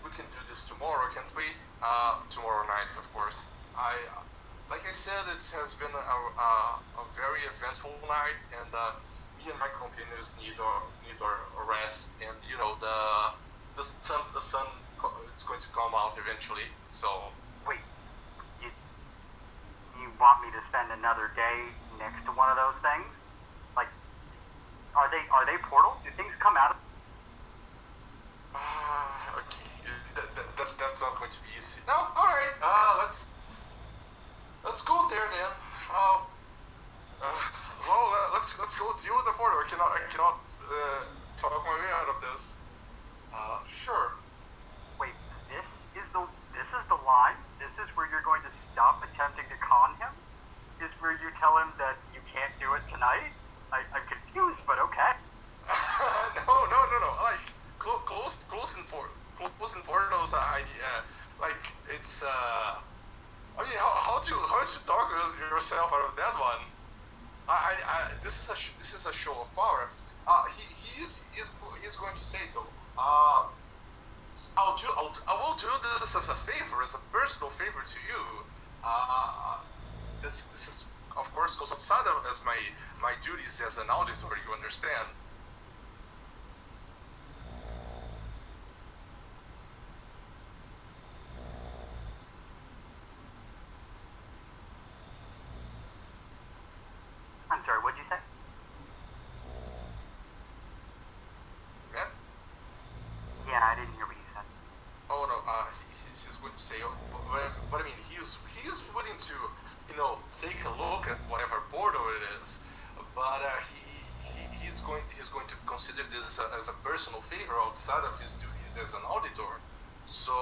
we can do this tomorrow, can't we? Tomorrow night, of course. Like I said, it has been a very eventful night, and me and my companions need our rest. And you know, the sun it's going to come out eventually. So Wait, you want me to spend another day next to one of those things? Like, are they portals? Do things come out of... okay, that's not going to be easy. No, all right. Let's go there then. Let's go deal with the portal. I cannot talk my way out of this. Sure. Wait, this is the line? This is where you're going to stop attempting to con him? Is where you tell him that you can't do it tonight? I'm confused, but okay. No. Like close in portals. Like it's. I mean, how to talk yourself out of that one? This is a show of power. He's going to say though. I will do this as a favor, as a personal favor to you. This is, of course, goes outside of as my duties as an auditor. You understand? I'm sorry, what'd you say? Yeah. Yeah, I didn't hear what you said. Oh no. He's going to say. But I mean, he is willing to, take a look at whatever portal it is. But he's going to consider this as a personal favor outside of his duties as an auditor. So.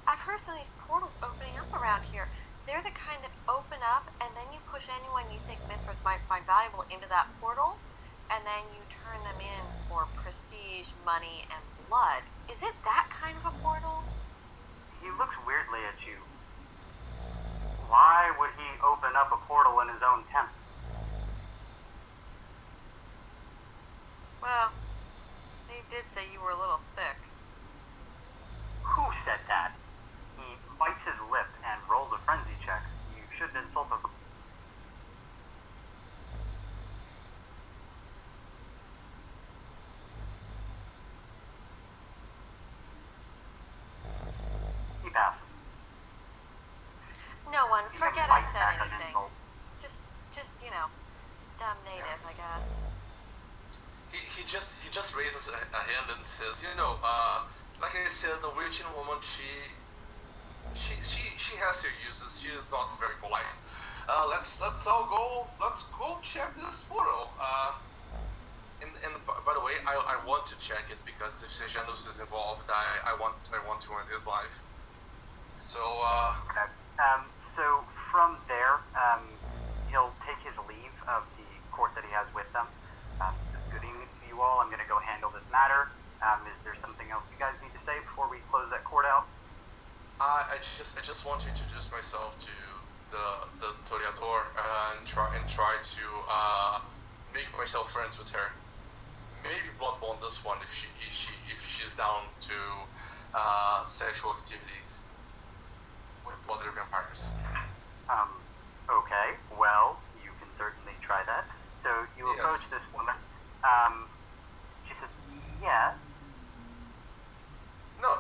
I've heard some of these portals opening up around here. They're the kind that open up, and then you push anyone you think Mithras might find valuable into that portal, and then you turn them in for prestige, money, and blood. Is it that kind of a portal? He looks weirdly at you. Why would he open up a portal in his own temple? Well, he did say you were a little thick. Who said that? He bites his lip and rolls a frenzy check. You shouldn't insult him. He passes. No one, He can forget I fight said back an anything. insult. Just, dumb native, I guess. He just raises a hand and says, like I said, the Norwegian woman, she has her uses. She is not very polite. Let's go check this portal. And by the way, I want to check it because if Sejanus is involved, I want to end his life. So Okay. So from there, he'll take his leave of the court that he has with them. Good evening to you all. I'm going to go handle this matter. Is there something else you guys need to say before we close that court out? I just want to introduce myself to the Toreador and try to make myself friends with her. Maybe bloodbond this one if she's down to sexual activities with other vampires. Okay. Well, you can certainly try that. So you Yes. approach this woman. She says, "Yeah." No,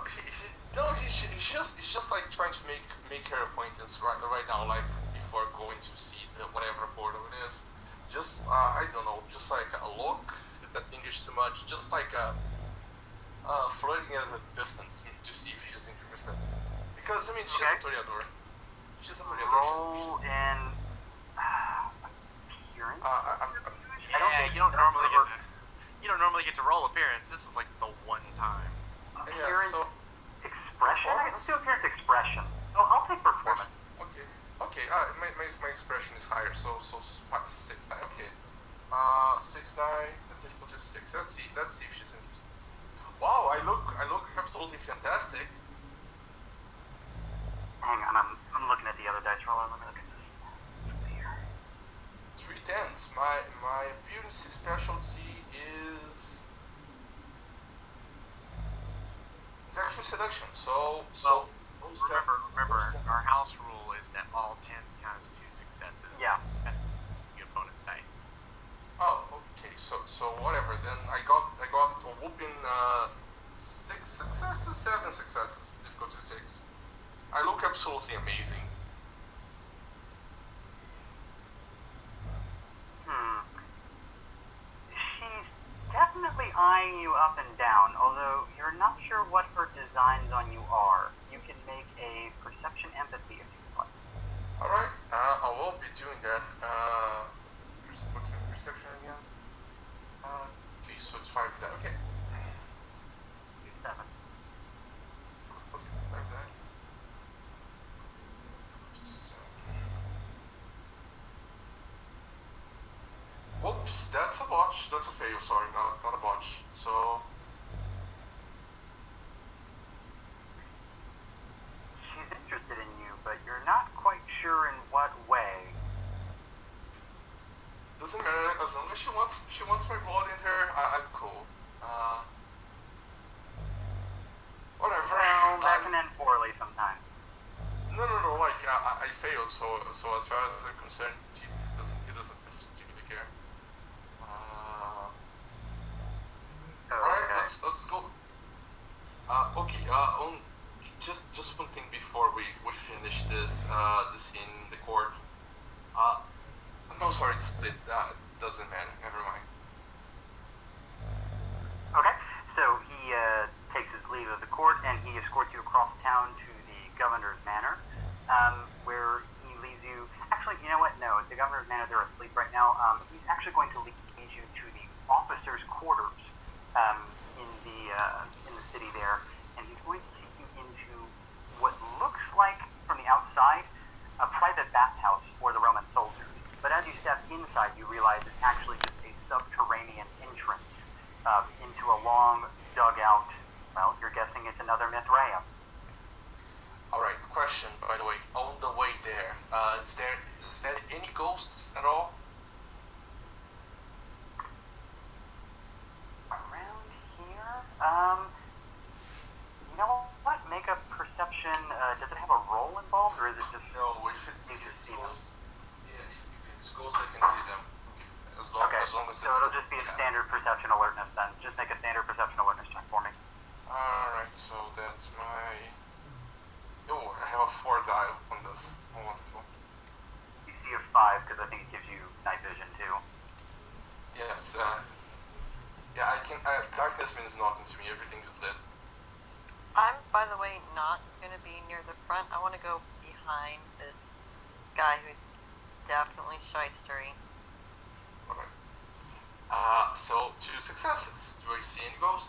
he's just like trying to make her acquaintance right now, like before going to see whatever portal it is. Just I don't know, just like a look that English too much, just like flirting at a distance to see if she's interested. Because I mean, she's Okay. a Toreador. She's a Toreador. Roll in appearance. Yeah, think you don't that's normally the you don't normally get to roll appearance. This is like the one time. Appearance, so expression. Let's do appearance expression. Oh, I'll take performance. okay, okay. My expression is higher, so 6 die. Okay. 6 die. Let's just put it 6. Let's see if she's interested. Wow, I look absolutely fantastic. Hang on, I'm looking at the other dice roller. Let me look at this. 3 10s. My appearance specialty is actually seduction. So Remember, our house rule is that all tens count as 2 successes. Yeah. You get bonus die. Oh, okay. So whatever. Then I got a whooping 6 successes, 7 successes. Difficulty 6. I look absolutely amazing. She's definitely eyeing you up and down, although you're not sure what her designs on you are. You can make a perception empathy if you'd like. All right. I will be doing that. What's the perception again? Okay, so it's 5 die. Okay. 7. Okay, 5 die. Whoops, that's a botch. That's a fail. Sorry, not a botch. So She's interested in you, but you're not quite sure in what way. doesn't matter as long as she wants my blood in her. I'm cool. Whatever. Well, that can end poorly sometimes. No. Like I failed. So as far as I'm concerned, he doesn't particularly care. Alright, let's go. Okay. Just one thing before we finish this scene in the court. No, sorry, it's split. Doesn't matter. Never mind. Okay, so he takes his leave of the court and he escorts you across town to the governor's manor, where he leads you. Actually, you know what? No, the governor's manor, they're asleep right now. He's actually going to lead you to the officers' quarters in the city there, and he's going to take you into what looks like, from the outside, a private bathhouse for the Roman soldiers. But as you step inside, you realize it's actually just a subterranean entrance into a long, dugout. Well, you're guessing it's another Mithraeum. Alright, question, by the way. On the way there, is there any ghosts at all? Around here? You know what? Make a perception. Does it have a roll involved, or is it just... No, if You just see them. ghosts, yeah, if it's ghosts, I can see them. Okay, As long as so it'll just be a standard perception alertness then. Just make a standard perception alertness check for me. Alright, so that's my... Oh, I have a 4 die on this. Oh, wonderful. You see a 5 because I think it gives you night vision too. Yes, yeah, I can... darkness means nothing to me. Everything is lit. I'm, by the way, not gonna be near the front. I want to go behind this guy who's definitely shystery. Alright. So 2 successes. Do I see any ghosts?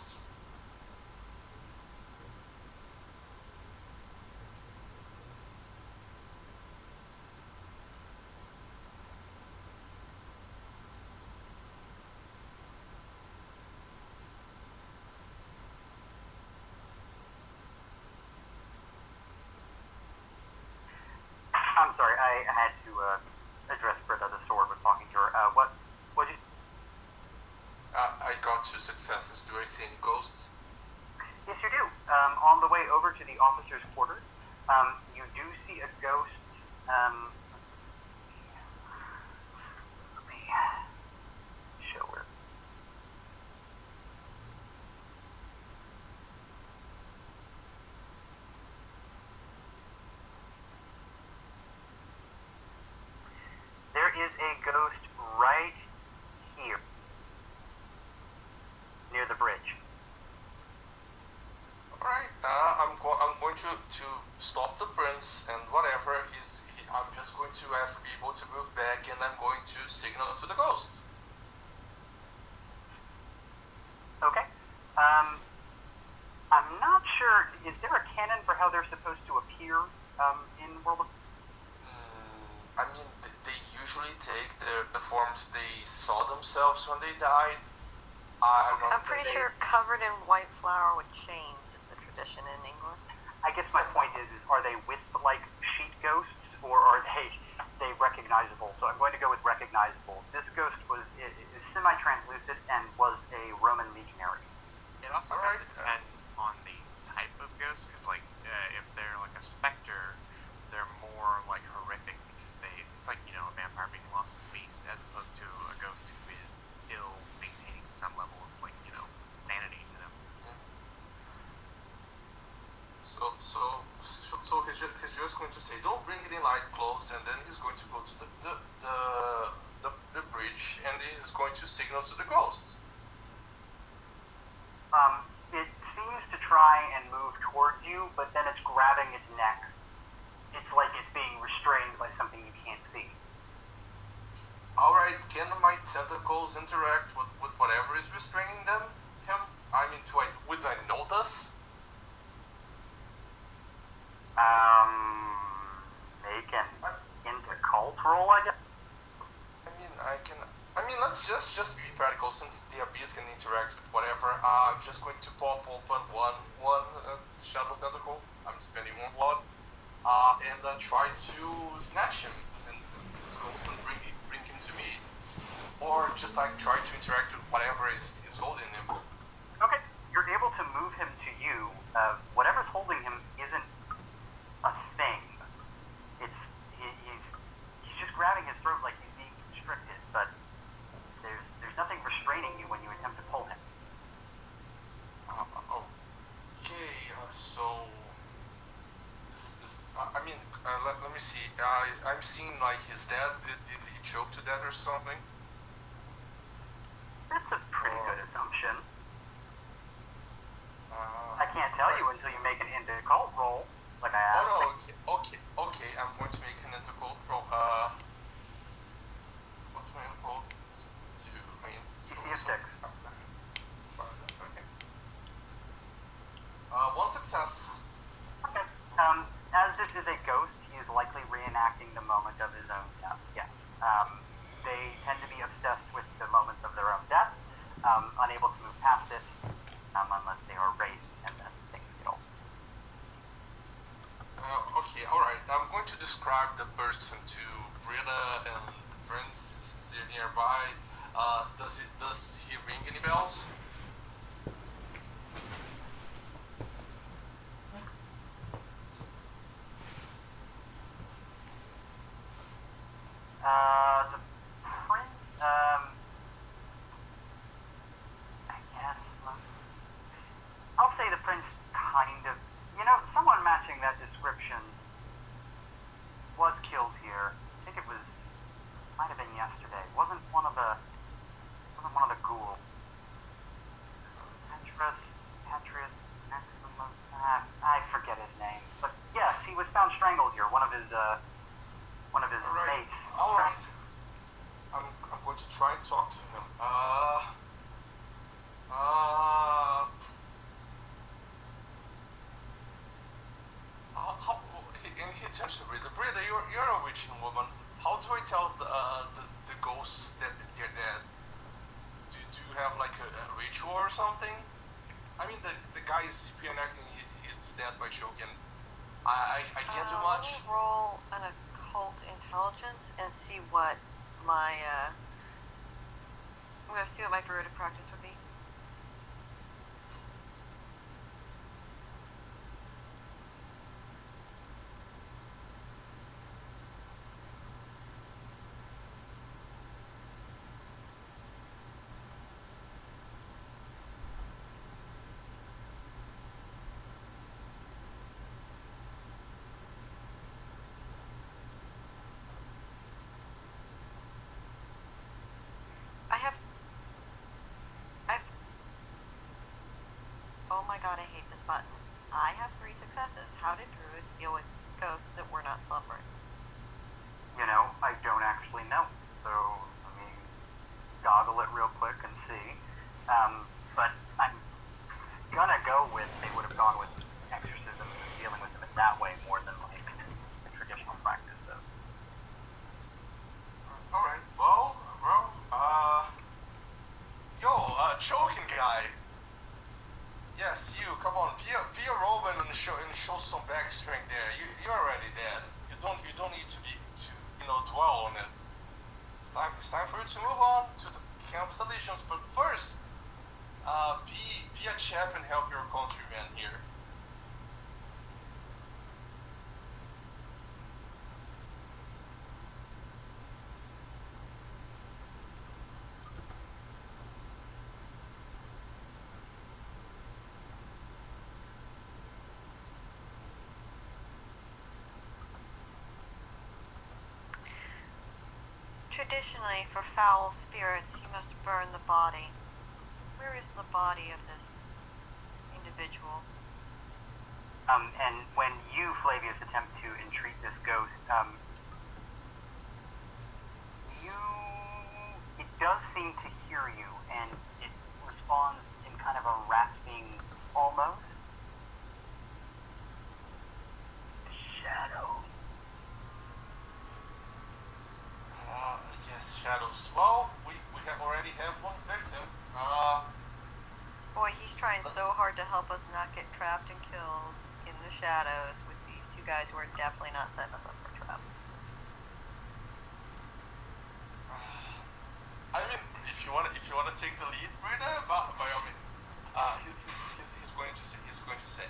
I'm sorry, I had to address Britta the sword when talking to her. What did you... I got 2 successes. Do I see any ghosts? Yes, you do. On the way over to the officers' quarters, you do see a ghost. Let me show her. There is a ghost right here, near the bridge. Alright, I'm going to stop the prince and whatever. I'm just going to ask people to move back and I'm going to signal to the ghost. Okay. I'm not sure. Is there a canon for how they're supposed to appear in World of... I mean, they usually take the forms they saw themselves when they died. I don't know. I'm pretty sure covered in white flour with chains is the tradition in England. I guess my point is are they with like sheet ghosts or are they recognizable? So I'm going to go with recognizable. This ghost is semi-translucent and was a Roman legionary. It also Alright. does depend on the type of ghost, because like if they're like a specter, they're more like horrific because it's like a vampire being lost in the beast as opposed to a ghost who is still maintaining some level of like sanity to them. So he's just going to say, don't bring it in light clothes, and then he's going to go to the bridge, and he's going to signal to the ghost. It seems to try and move towards you, but then it's grabbing its neck. It's like it's being restrained by something you can't see. Alright, can my tentacles interact with whatever is restraining him? I mean, would I know this? Make an into cult roll, I guess. I mean, let's just be practical, since the abyss can interact with whatever. I'm just going to pop open one shadow tentacle. I'm spending one blood, and try to snatch him and bring him to me, or just like try to interact with whatever is holding him. Okay, you're able to move him to you. Whatever's holding him isn't a thing. He's just grabbing his throat like he's being constricted, but there's nothing restraining you when you attempt to pull him. Okay, so let me see. I'm seeing like his dad. Did he choke to death or something? That's a pretty good assumption. I can't tell you until you make an into cult roll, like I asked. Oh no, okay. I'm going to make an into-cult roll. What's my into-cult? DC of 6. Okay. One success. Okay. As this is a ghost, he is likely reenacting the moment of his own death. Yes. They tend to be obsessed with the moments of their own death, unable to move past it, unless they are raised, and then things get old. Okay, alright. I'm going to describe the person to Britta and friends nearby. Does he ring any bells? The prince, I guess, I'll say the prince kind of, someone matching that description was killed here. I think it might have been yesterday. Wasn't one of the ghouls. Petrus, Maximus, I forget his name. But yes, he was found strangled here. One of his mates. Alright. I'm going to try and talk to him. And he turns to Britta. Britta, you're a witching woman. How do I tell the ghosts that they're dead? Do you have like a ritual or something? I mean, the guy is reenacting his death by choking. I can't do much. Let me roll an occult intelligence and see what my I'm gonna see what my druidic practice would be. Oh my god, I hate this button. I have 3 successes. How did druids deal with ghosts that were not slumbering? I don't actually know. So, goggle it real quick and see. But I'm gonna go with they would have gone with exorcism and dealing with them in that way more than like the traditional practice of guy. Yes, you. Come on, be a Roman and show some back strength there. You're already dead. You don't need to dwell on it. It's time for you to move on to the camp's traditions. But first, be a chap and help your countrymen here. Traditionally, for foul spirits, you must burn the body. Where is the body of this individual? And when you, Flavius, attempt to entreat this ghost, it does seem to hear you, and it responds in kind of a rasping, almost. Shadow. Yes, shadows. Well, we already have one victim. Boy, he's trying so hard to help us not get trapped and killed in the shadows with these two guys who are definitely not setting us up for a trap. I mean, if you wanna take the lead, Brita, by all means. He's going to say.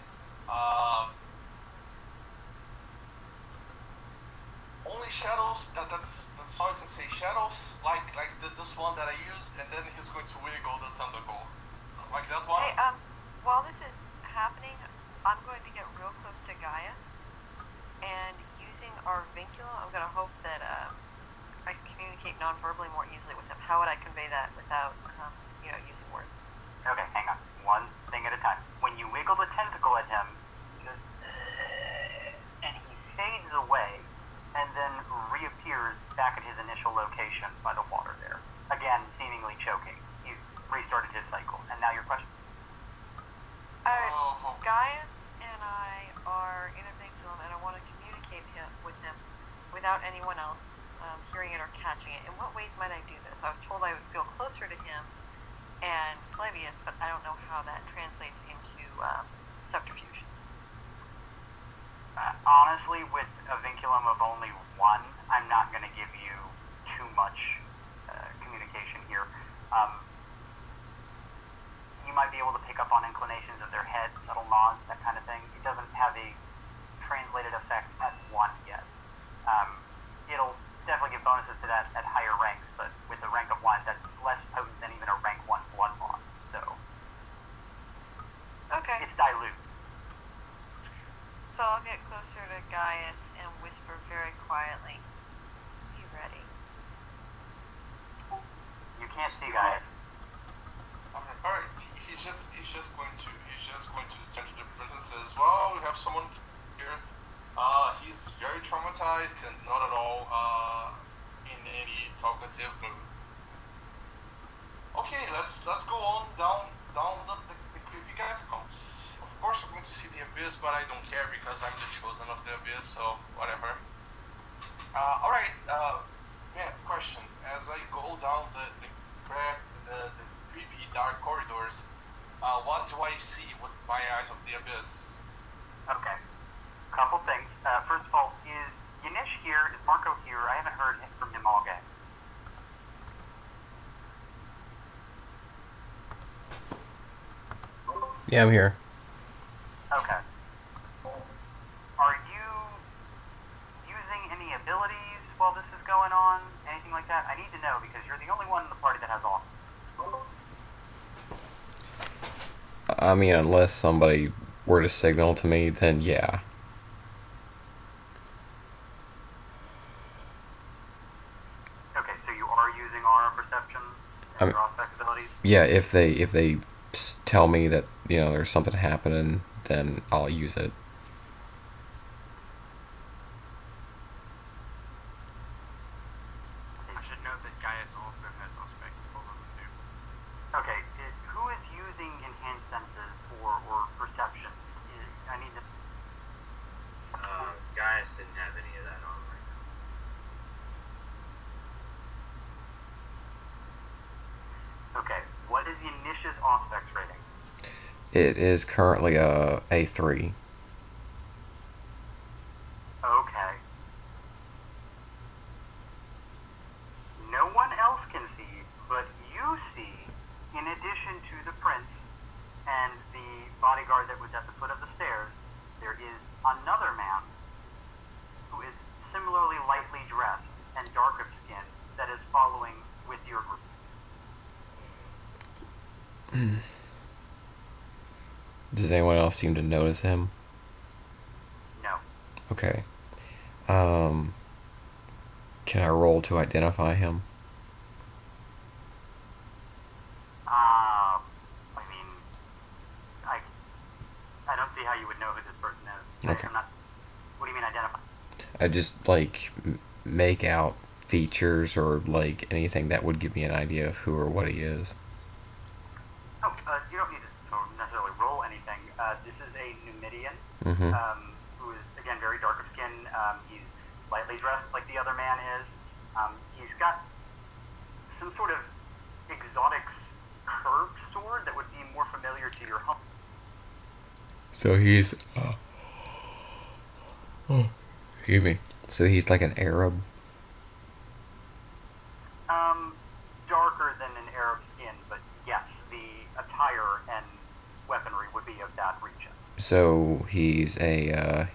Only shadows. That's all I can say. Shadows like this one that I used, and then he's going to wiggle the thunderbolt. Like that one. Hey, while this is happening, I'm going to get real close to Gaius, and using our vinculum, I'm going to hope that I can communicate non-verbally more easily with him. How would I convey that without, using words? Okay, hang on. One thing at a time. When you wiggle the tentacle at him, he goes, and he fades away, and then reappears back at his initial location by the water there. Again, seemingly choking. He's restarted his cycle. And now your question? Gaius and I are in a vinculum, and I want to communicate with him without anyone else hearing it or catching it. In what ways might I do this? I was told I would feel closer to him and Flavius, but I don't know how that translates into subterfuge. Honestly, with a vinculum of only one, I'm not going to give you too much communication here. You might be able to pick up on inclinations of their heads, subtle nods, that kind of thing. It doesn't have a translated effect at one yet. It'll definitely give bonuses to that at higher ranks, but with a rank of one, that's less potent than even a rank 1 blood bond. So Okay. it's dilute. So I'll get closer to Gaius and whisper very quietly, "Be ready." You can't see Gaius. Alright, he's just going to turn to the prison and says, well, we have someone here. He's very traumatized and not at all in any talkative mood. Okay, let's go on down the creepy catacombs. Of course I'm going to see the abyss, but I don't care because I'm the chosen of the abyss, so whatever. Alright, question. As I go down the creepy dark corridors, what do I see with my eyes of the abyss? Okay. Couple things. First of all, is Yanesh here? Is Marco here? I haven't heard from him all day. Yeah, I'm here. Okay. Are you using any abilities while this is going on? Anything like that? I need to know because you're the only one in the party that has all. I mean, unless somebody were to signal to me, then yeah. Okay, so you are using aura perception and your aspect abilities? Yeah, if they tell me that, there's something happening, then I'll use it. I should note that Gaius also has unspectable level 2. Okay, who is using enhanced senses or perception? I need to... Gaius didn't have any of that on right now. Okay, What is Yanish's Auspex rating? It is currently a A3. Okay. No one else can see, but you see, in addition to the prince and the bodyguard that was at the foot of the stairs, there is another man who is similarly lightly dressed and dark of skin that is following with your group. Does anyone else seem to notice him? No. Okay. Can I roll to identify him? I mean, I don't see how you would know who this person is. Okay. I'm not, what do you mean identify? I just like make out features or like anything that would give me an idea of who or what he is. Oh, you don't need to necessarily roll anything. This is a Numidian, Mm-hmm. who is, again, very dark of skin. He's lightly dressed like the other man is. He's got some sort of exotic curved sword that would be more familiar to your home. So he's excuse me. So he's like an Arab. Darker than an Arab skin, but yes, the attire and weaponry would be of that region. So he's a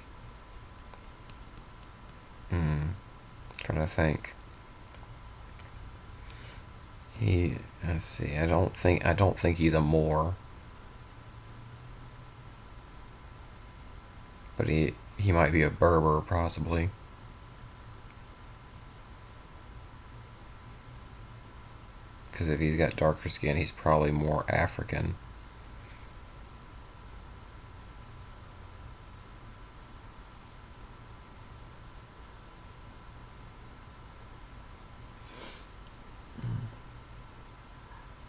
trying to think. Let's see. I don't think he's a Moor. But he might be a Berber, possibly. Because if he's got darker skin, he's probably more African.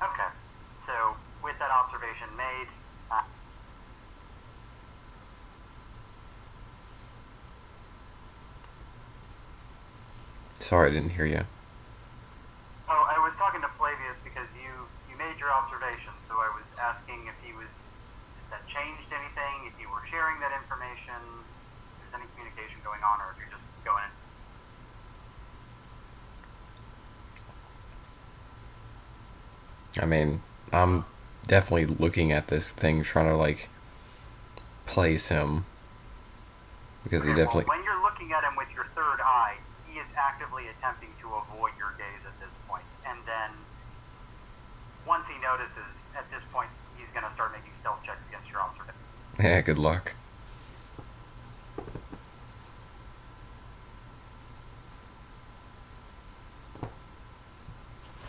Okay, so with that observation made, Sorry, I didn't hear you. oh, I was talking to Flavius because you made your observation, so I was asking if that changed anything, if you were sharing that information, if there's any communication going on, or if you're just going in. I mean, I'm definitely looking at this thing, trying to like place him. Because he Okay, well, definitely. when you're looking at him with your third eye, he is actively attempting to avoid your gaze at this point. And then, once he notices, at this point, he's going to start making stealth checks against your observation. Yeah, good luck.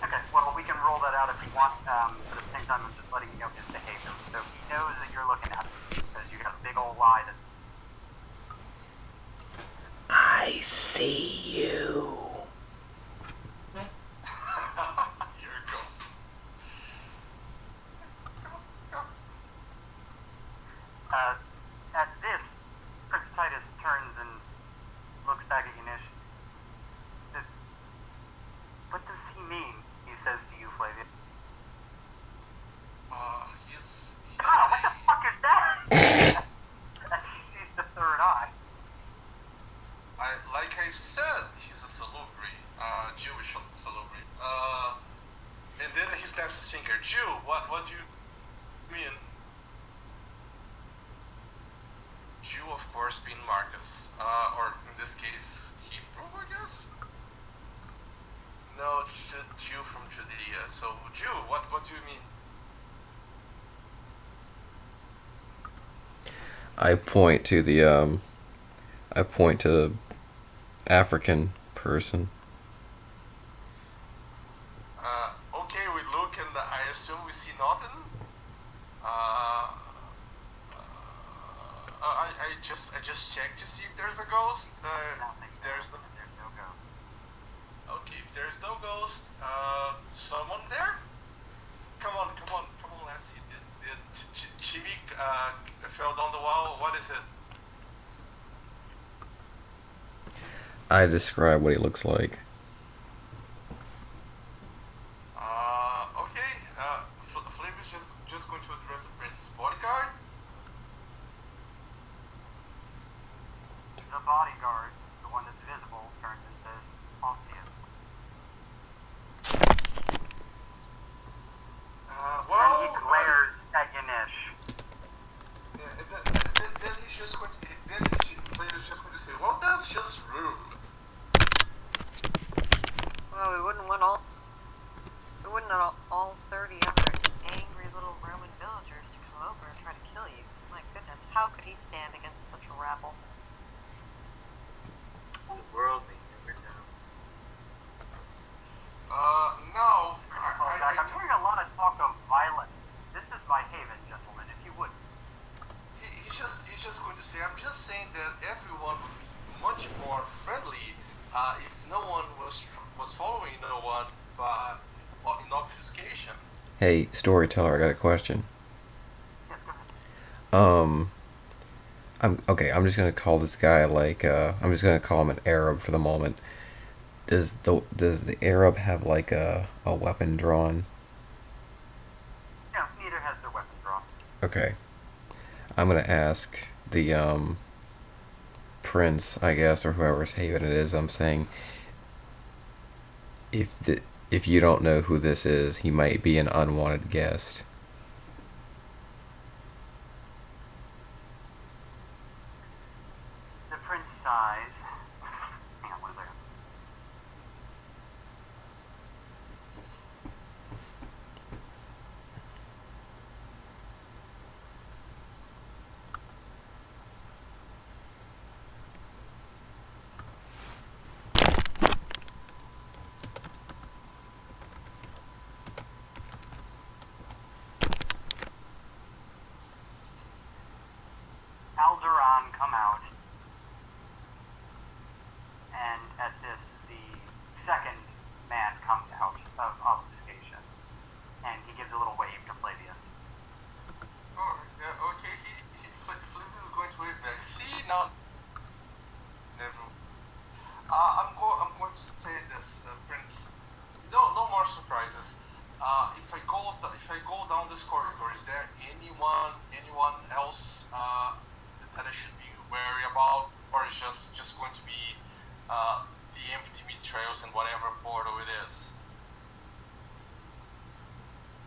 Okay, well, we can roll that out if you want, but at the same time, I'm just letting you know his behavior. So he knows that you're looking at him, because you got a big old lie that... I see you. Here it goes. At this, Prince Titus turns and looks back at Yanish. Says, what does he mean, he says to you, Flavia? God, what the fuck is that? And she sees the third eye. Like I said, he's a salubri, Jewish salubri. And then he snaps his finger. Jew, what do you mean? Jew, of course, being Marcus, or in this case, Hebrew, I guess. No, Jew from Judea. So, Jew, what do you mean? I point to the African person. Okay, we look and I assume we see nothing. I just checked to see if there's a ghost. There's no ghost. Okay, if there's no ghost, someone there? Come on, let's see. Did Chibi fell down the wall? What is it? I describe what he looks like. Okay, Well, we wouldn't want all 30 other angry little Roman villagers to come over and try to kill you. My goodness, how could he stand against such a rabble? The world may never know. No. I'm hearing a lot of talk of violence. This is my haven, gentlemen, if you would. He's just going to say, I'm just saying that everyone would be much more friendly if no one was following no one, but in obfuscation. Hey, storyteller, I got a question. Yes, go ahead. I'm just gonna call this guy I'm just gonna call him an Arab for the moment. Does the Arab have like a weapon drawn? No, neither has their weapon drawn. Okay. I'm gonna ask the prince, I guess, or whoever's haven it is. I'm saying if you don't know who this is, he might be an unwanted guest. The prince sighs. Hang on one second. Alderon come out, and at this, the second man comes out of obfuscation, and he gives a little wave to Flavius. Oh, yeah, okay. Flavius is going to wave back. See now. Never. I'm going to say this, Prince. No more surprises. If I go down this corridor, is there anyone else that I should be wary about, or is just going to be the empty meat trails and whatever portal it is?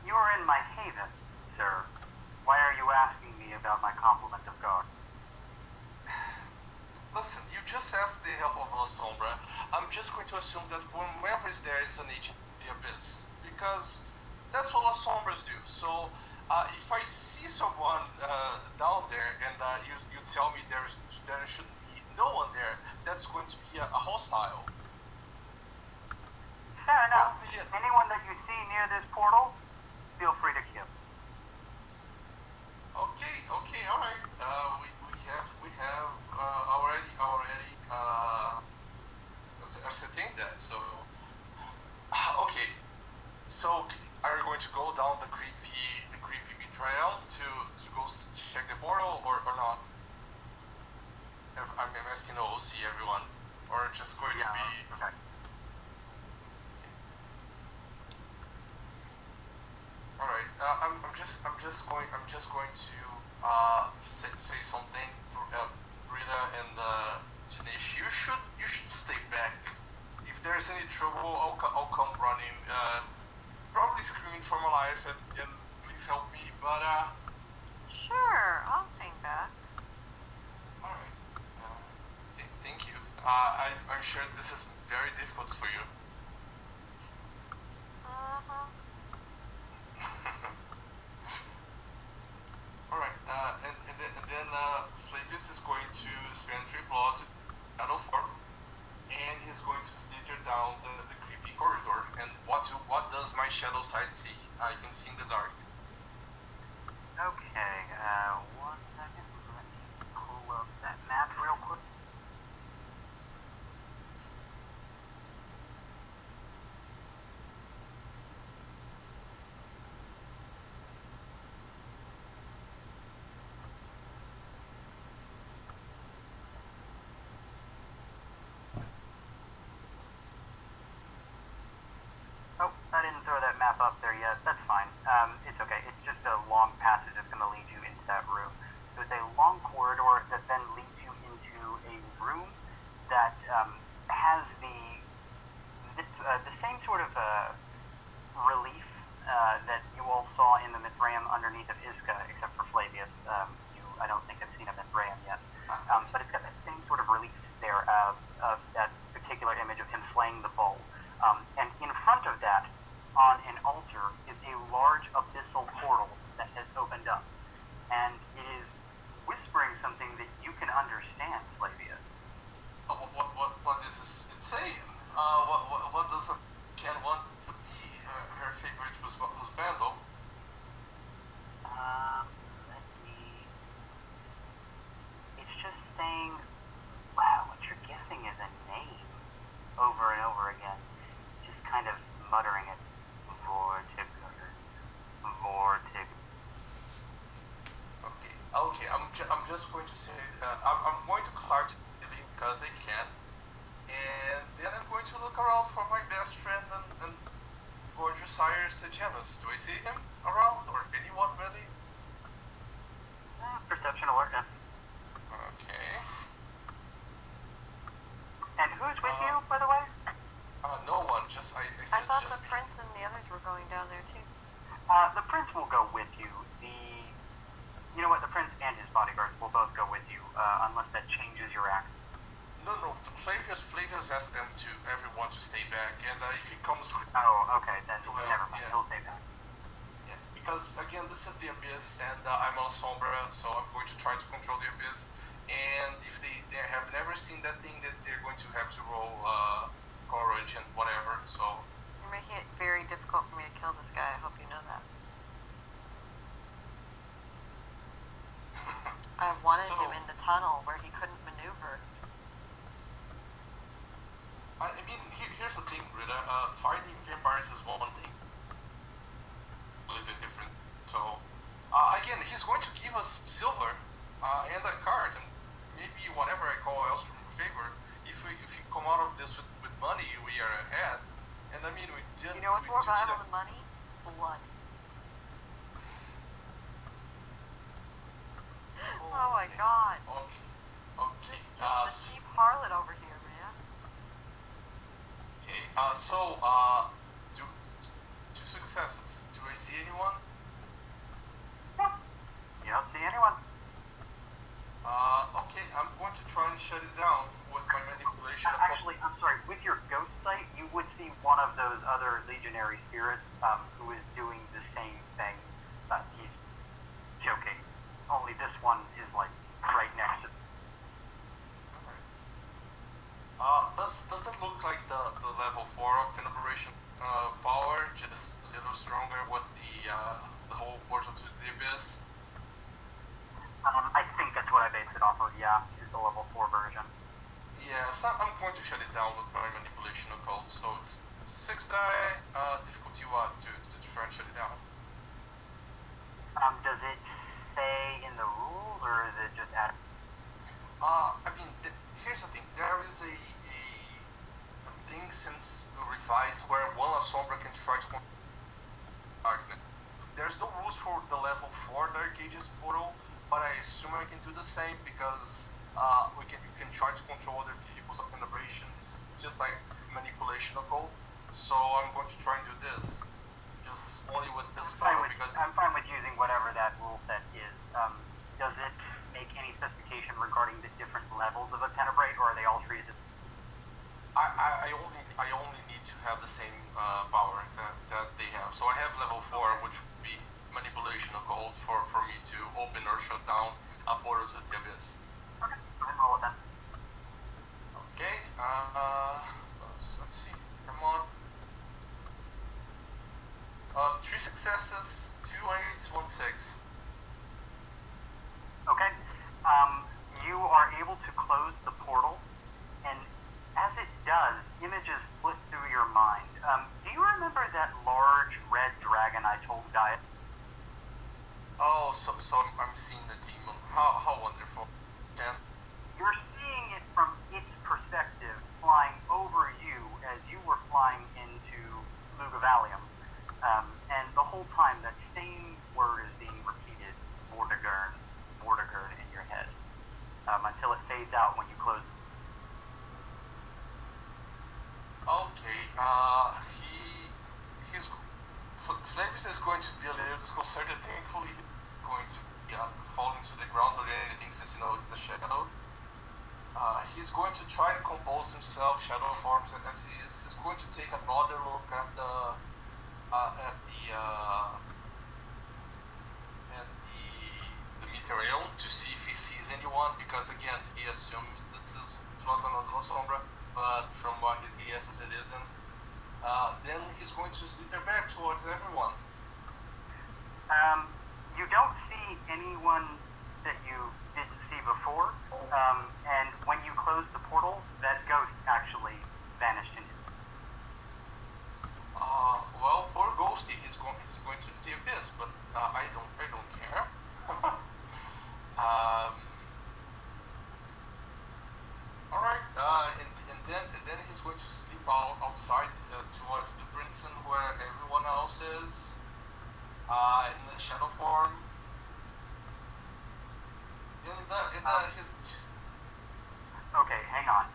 You are in my haven, sir. Why are you asking me about my complement of guard? Listen, you just asked the help of La Sombra. I'm just going to assume that whoever is there is an agent of the Abyss, because that's what La Sombras do. So if I see someone down there and you tell me there should be no one there, that's going to be a hostile. Fair enough. Yeah. Anyone that you see near this portal, feel free to kill. Okay, all right. We have already ascertained that. So okay. So are you going to go down the creepy betrayal to go check the portal or not? I'm asking OC everyone, or just going to be. Okay. All right. I'm just going to say something to Rita and Janish. You should stay back. If there's any trouble, I'll come running. Probably screaming for my life and please help me. But Sure, I'll hang back. all right. Thank you. I'm sure this is very difficult for you. Uh-huh. Alright, and then Flavius is going to spend 3 blood to battle for, and he's going to slither down the creepy corridor. And what does my shadow side see? I can see in the dark. Okay, 1 second. Let me pull up that map real quick. Oh, I didn't throw that map up there yet. That's fine. It's okay. It's just a long passage that's going to lead you into that room. So it's a long corridor that then leads you into a room that has the same sort of relief that you all saw in the Mithraeum underneath of Isca, except for Flavius. I don't think have seen a Mithraeum yet. But it's got that same sort of relief there of that particular image of him slaying the bull. And what does a can want to be her favorite was bando? Let me. It's just saying, wow, what you're guessing is a name over and over again. Just kind of muttering it. Vortiger. Vortig. Okay, okay. I'm just going to say I'm going to Clark because I can, and then I'm going to look around for my best friend and gorgeous Cyrus the Gemus. Do I see him around or anyone really? Perception alert. Okay. And who's with you, by the way? No one. Just I I said thought just the prince and the others were going down there too. The prince will go with you. You know what? The prince and his bodyguards will both go with you, unless that changes your act. No. Flavius asked them to everyone to stay back, and if he comes with Oh, okay. Then Well, never mind. yeah. He'll stay back. yeah, because again this is the abyss, and I'm on Sombra, so I'm going to try to control the abyss. And if they have never seen that thing, that they're going to have to roll courage and whatever. So You're making it very difficult for me to kill this guy. I hope you know that. I wanted him in the tunnel where he couldn't maneuver. I mean, here's the thing, Rita. Fighting vampires is one thing, a little bit different. So again, he's going to give us silver and a card, and maybe whatever I call else from favor. If we come out of this with money, we are ahead. And I mean, we just You know what's more valuable than money? Blood. Oh my god. Okay. Okay. Just a cheap harlot over here, man. Okay. So two successes. Do I see anyone? You don't see anyone. Okay. I'm going to try and shut it down with my manipulation. Actually, I'm sorry. With your ghost sight, you would see one of those other legionary spirits who is doing the same thing. He's joking. Only this one is like right next to. Does that look like the level 4 of Operation power, just a little stronger with the whole portal to the abyss? I think that's what I based it off of. Yeah, is the level 4 version. Yeah, so I'm going to shut it down with my manipulation occult. So it's 6 die, difficulty what to try and shut it down. Does it say in the rules, or is it just added? I mean, here's the thing. There is a thing since revised where one Sombra can try to control darkness. There's no rules for the level 4 Dark Ages portal, but I assume I can do the same because you can try to control other people's operations, just like manipulation occult. So I'm going to try and do this, just only with this power because I'm fine with using whatever that rule set is. Does it make any specification regarding the different levels of a tenebrae, or are they all treated? I only need to have the same power that they have. So I have level 4, which would be manipulation occult for me to open or shut down a portal to the abyss. Okay, go ahead and roll it then. Okay, let's see. Come on. 3 successes, 2 8s, 1 6. Okay. You are able to close the portal, and as it does, images flit through your mind. Do you remember that large red dragon I told Gaia? Oh, so I'm seeing the demon. How wonderful. And You're seeing it from its perspective, flying over you as you were flying into Lugavalium. And the whole time, that same word is being repeated, Vortigern, in your head, until it fades out when you close. okay, Flavius is going to be a little disconcerted. Thankfully, he's going to be falling to the ground or anything since you know it's the shadow. He's going to try to compose himself, shadow forms as he is. He's going to take another look at the Mithril to see if he sees anyone, because again he assumes this was another Sombra. but from what he guesses it isn't. Then he's going to slither back towards everyone. You don't see anyone that you didn't see before, and when you close the portal, that ghost actually vanished into it. Well, poor Ghosty, he's going to the abyss, but I don't care. All right, and then he's going to sleep outside towards the prison where everyone else is, in the shadow form. His Okay, hang on.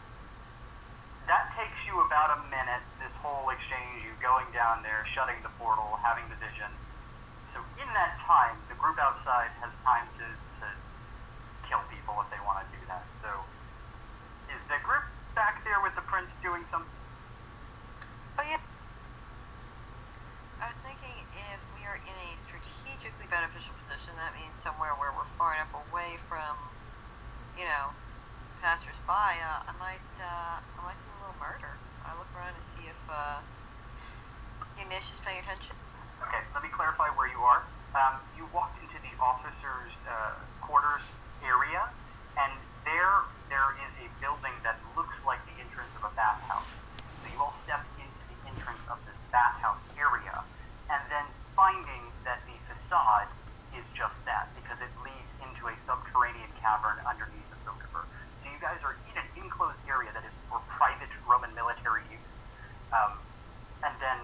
That takes you about a minute, this whole exchange, you going down there, shutting the portal, having the vision. So in that time, the group outside has time to kill people if they want to do that. So is the group back there with the prince doing something? Oh yeah. I was thinking if we are in a strategically beneficial position, that means somewhere where we're far enough away from, passers-by. I might do a little murder. I look around to see if Nish is paying attention. Okay, let me clarify where you are. You walked into the officers' quarters area, and there is a building that looks like the entrance of a bathhouse. So you all step into the entrance of this bathhouse area, and then finding that the facade is just that, because it leads into a subterranean cavern underneath the Silverberg. So you guys are in an enclosed area that is for private Roman military use. And then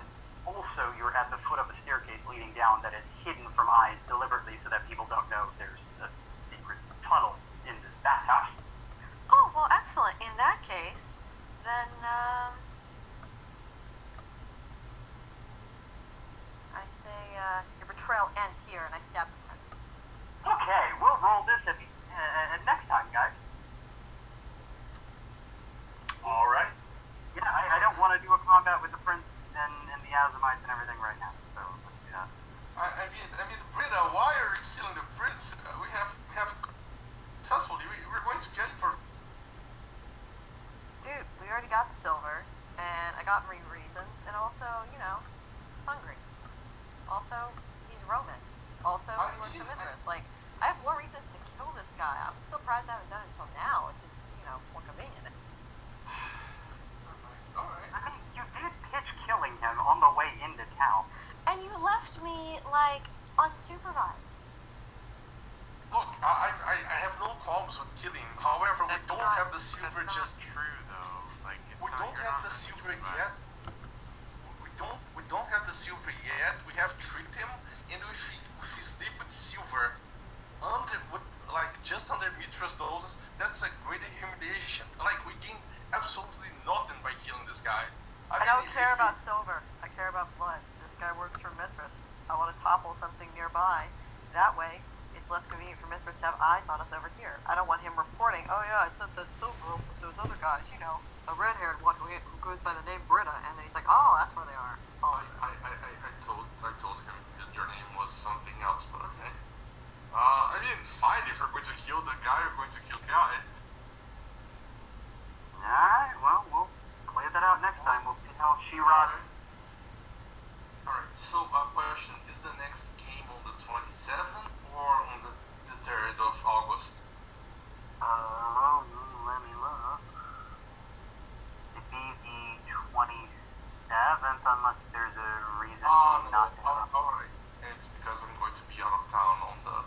also you're at the foot of a staircase leading down that is hidden from eyes deliberately so that people don't know there's a secret tunnel in this bathhouse. Oh, well, excellent. In that case, then, I say, your betrayal ends here, and I stab the prince. Okay, we'll roll this next time, guys. all right. Yeah, I don't want to do a combat with the prince and the Azamites and everything right now, so let's do that. I mean, Britta, why are you killing the prince? We have successfully. We're going to get him for. Dude, we already got the silver, and I got reasons, and also, hungry. Also, he's Roman. Also, he works for Mithras. Like, I have more reasons to kill this guy. I'm surprised I haven't done it until now. It's just, more convenient. All right. I mean, you did pitch killing him on the way into town. And you left me, unsupervised. Look, I have no problems with killing. However, we don't have the silver That's just. not true though. Like it's We not, don't you're have not the silver supervised. yet. We don't have the silver yet. We have tricked him, and if he sleep with silver just under Mithras noses, that's a great humiliation. Like, we gain absolutely nothing by killing this guy. I don't care about silver. I care about blood. This guy works for Mithras. I want to topple something nearby. That way, it's less convenient for Mithras to have eyes on us over here. I don't want him reporting, oh yeah, I sent that silver with those other guys, a red-haired one who goes by the name Britta, and then he's like, oh, that's where they are. Oh, I told him that your name was something else, but okay. I mean, fine, if we're going to kill the guy, we're going to kill the guy. Alright, well, we'll clear that out next time. We'll see how she rots. Alright, so question, is the next game on the 27th or on the 3rd of August? Let me look. It'd be the 27th unless there's a reason not to. Alright, it's because I'm going to be out of town on the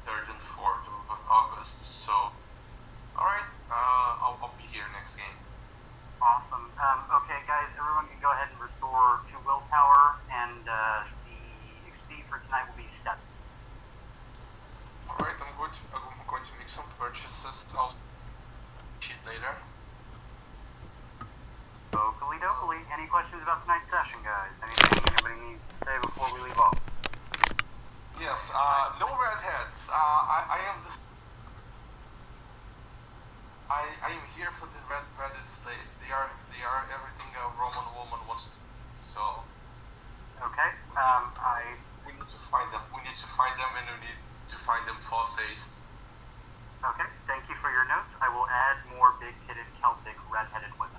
3rd and 4th of August, so alright, I'll be here next game. Awesome. Okay, guys, everyone can go ahead and restore to willpower, and the XP for tonight will be 7. Alright, I'm going to make some purchases. I'll cheat later. Oakley dokley. Any questions about tonight's session, guys? Anything anybody needs to say before we leave off? Yes, no redheads. I am here for the redheaded slaves. They are everything a Roman woman wants to. So. Okay. We need to find them. We need to find them, and we need to find them fast-paced. Okay. Thank you for your notes. I will add more big-titted Celtic redheaded women.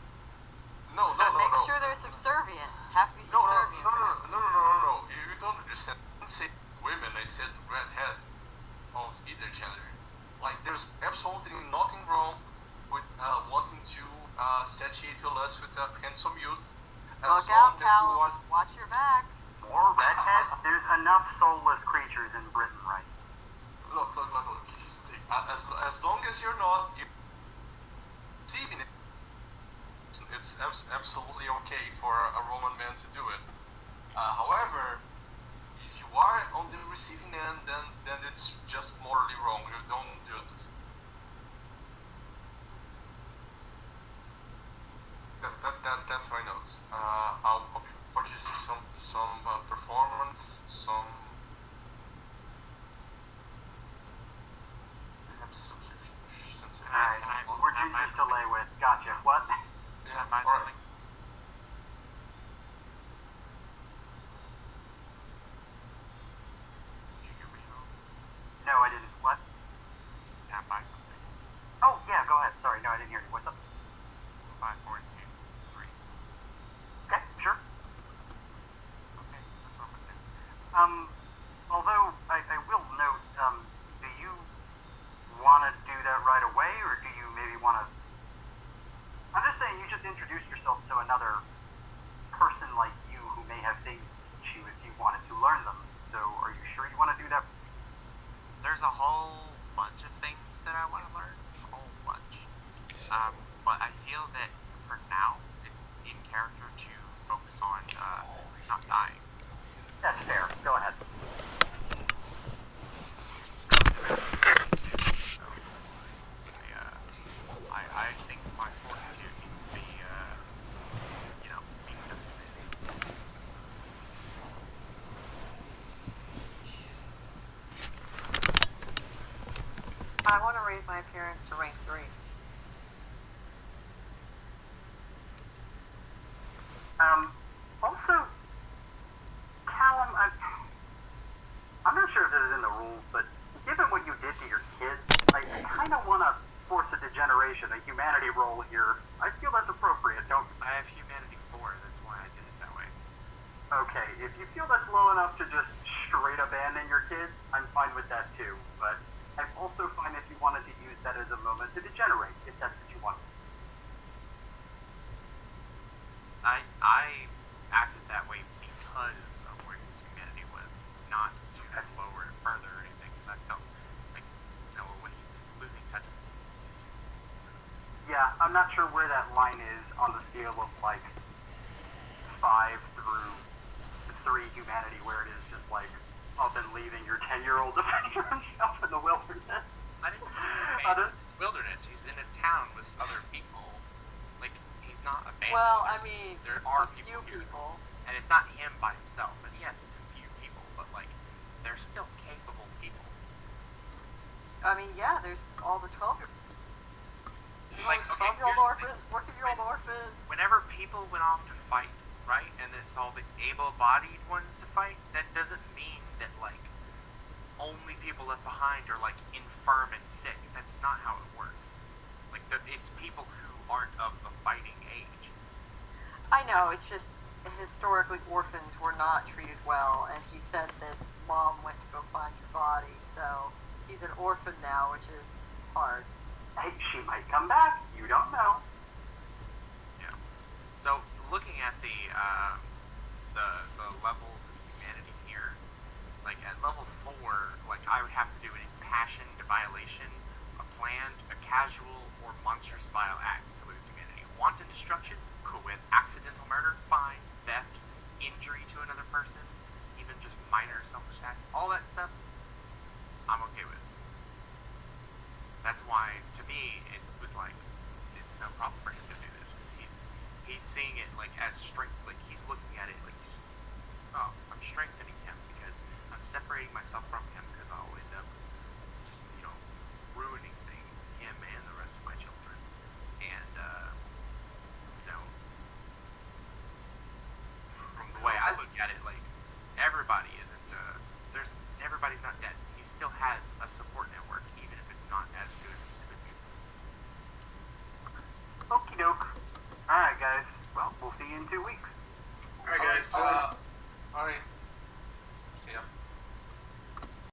No, no, no, Make no. sure they're subservient. Have to be No, no, no, subservient. no, no, no, no, no, no, no. You don't understand. I didn't say women, I said redhead of either gender. Like, there's absolutely nothing wrong with wanting to satiate your lust with a handsome youth. Look out, Callum. Watch your back. More redheads? There's enough soulless creatures in Britain, right? Look. As long as you're not deceiving it, it's absolutely okay for a Roman man to do it. However, if you are on the receiving end, then it's just morally wrong. You don't do this. That's my notes. I'll purchase some performance, some. Alright, we're just to lay with. Gotcha. What? Yeah, Buy alright. something. Did you hear me at all? No, I didn't. What? Yeah, buy something. Oh, yeah, go ahead. Sorry, no, I didn't hear you. What's up? 5, 4, 2, 3. Okay, sure. Okay, that's what I'm gonna do. Although I will note, do you want to do that right away, or do you maybe want to? I'm just saying, you just introduced yourself to another person like you who may have things to teach you if you wanted to learn them. So, are you sure you want to do that? There's a whole bunch of things that I want to learn. A whole bunch. But I feel that for now, it's in character to focus on not dying. That's fair. Go ahead. I think my fortitude needs to be, being cultivated. I want to raise my appearance to rank 3. Also, Callum, I'm not sure if this is in the rules, but given what you did to your kids, I kind of want to force a degeneration, a humanity roll here. I feel that's appropriate, don't you? I have humanity 4, that's why I did it that way. Okay, if you feel that's low enough to just straight abandon your kids, I'm fine with that too. But I'm also fine if you wanted to use that as a moment to degenerate, if that's what you want. I acted that way because of where his humanity was, not to lower it further or anything, because I felt like, when he's losing touch with Yeah, I'm not sure where that line is on the scale of like 5 through 3 humanity, where it is just like up and leaving your 10-year-old to figure himself in the wilderness. I didn't abandon the wilderness. He's in a town with other people. Like, he's not abandoned. Well, I mean, there are a few people here. people. And it's not him by himself. And yes, it's a few people, but like, they're still capable people. I mean, yeah, there's all the 12-year-olds. Like, okay, 12-year-old here's the orphans, 14-year-old orphans. Whenever people went off to fight, right, and it's all the able-bodied ones to fight, that doesn't mean that, like, only people left behind are, like, infirm and sick. That's not how it works. Like, it's people who aren't of the fighting age. I know, it's just historically orphans were not treated well, and he said that mom went to go find your body, so he's an orphan now, which is hard. Hey, she might come back. You don't know. Yeah. So, looking at the levels of humanity here, like, at level 4, like, I would have to do an impassioned violation, a planned, a casual, or monstrous vile acts to lose humanity. Wanton destruction? Cool with. Accidental murder? Fine. Theft? Injury to another person? Even just minor selfish acts? All that stuff, I'm okay with. That's why, to me, it was like, it's no problem for him to do this, because he's seeing it, like, as strength, like, he's looking at it, like, I'm strengthening him, because I'm separating myself from him, because I'll end up just, ruining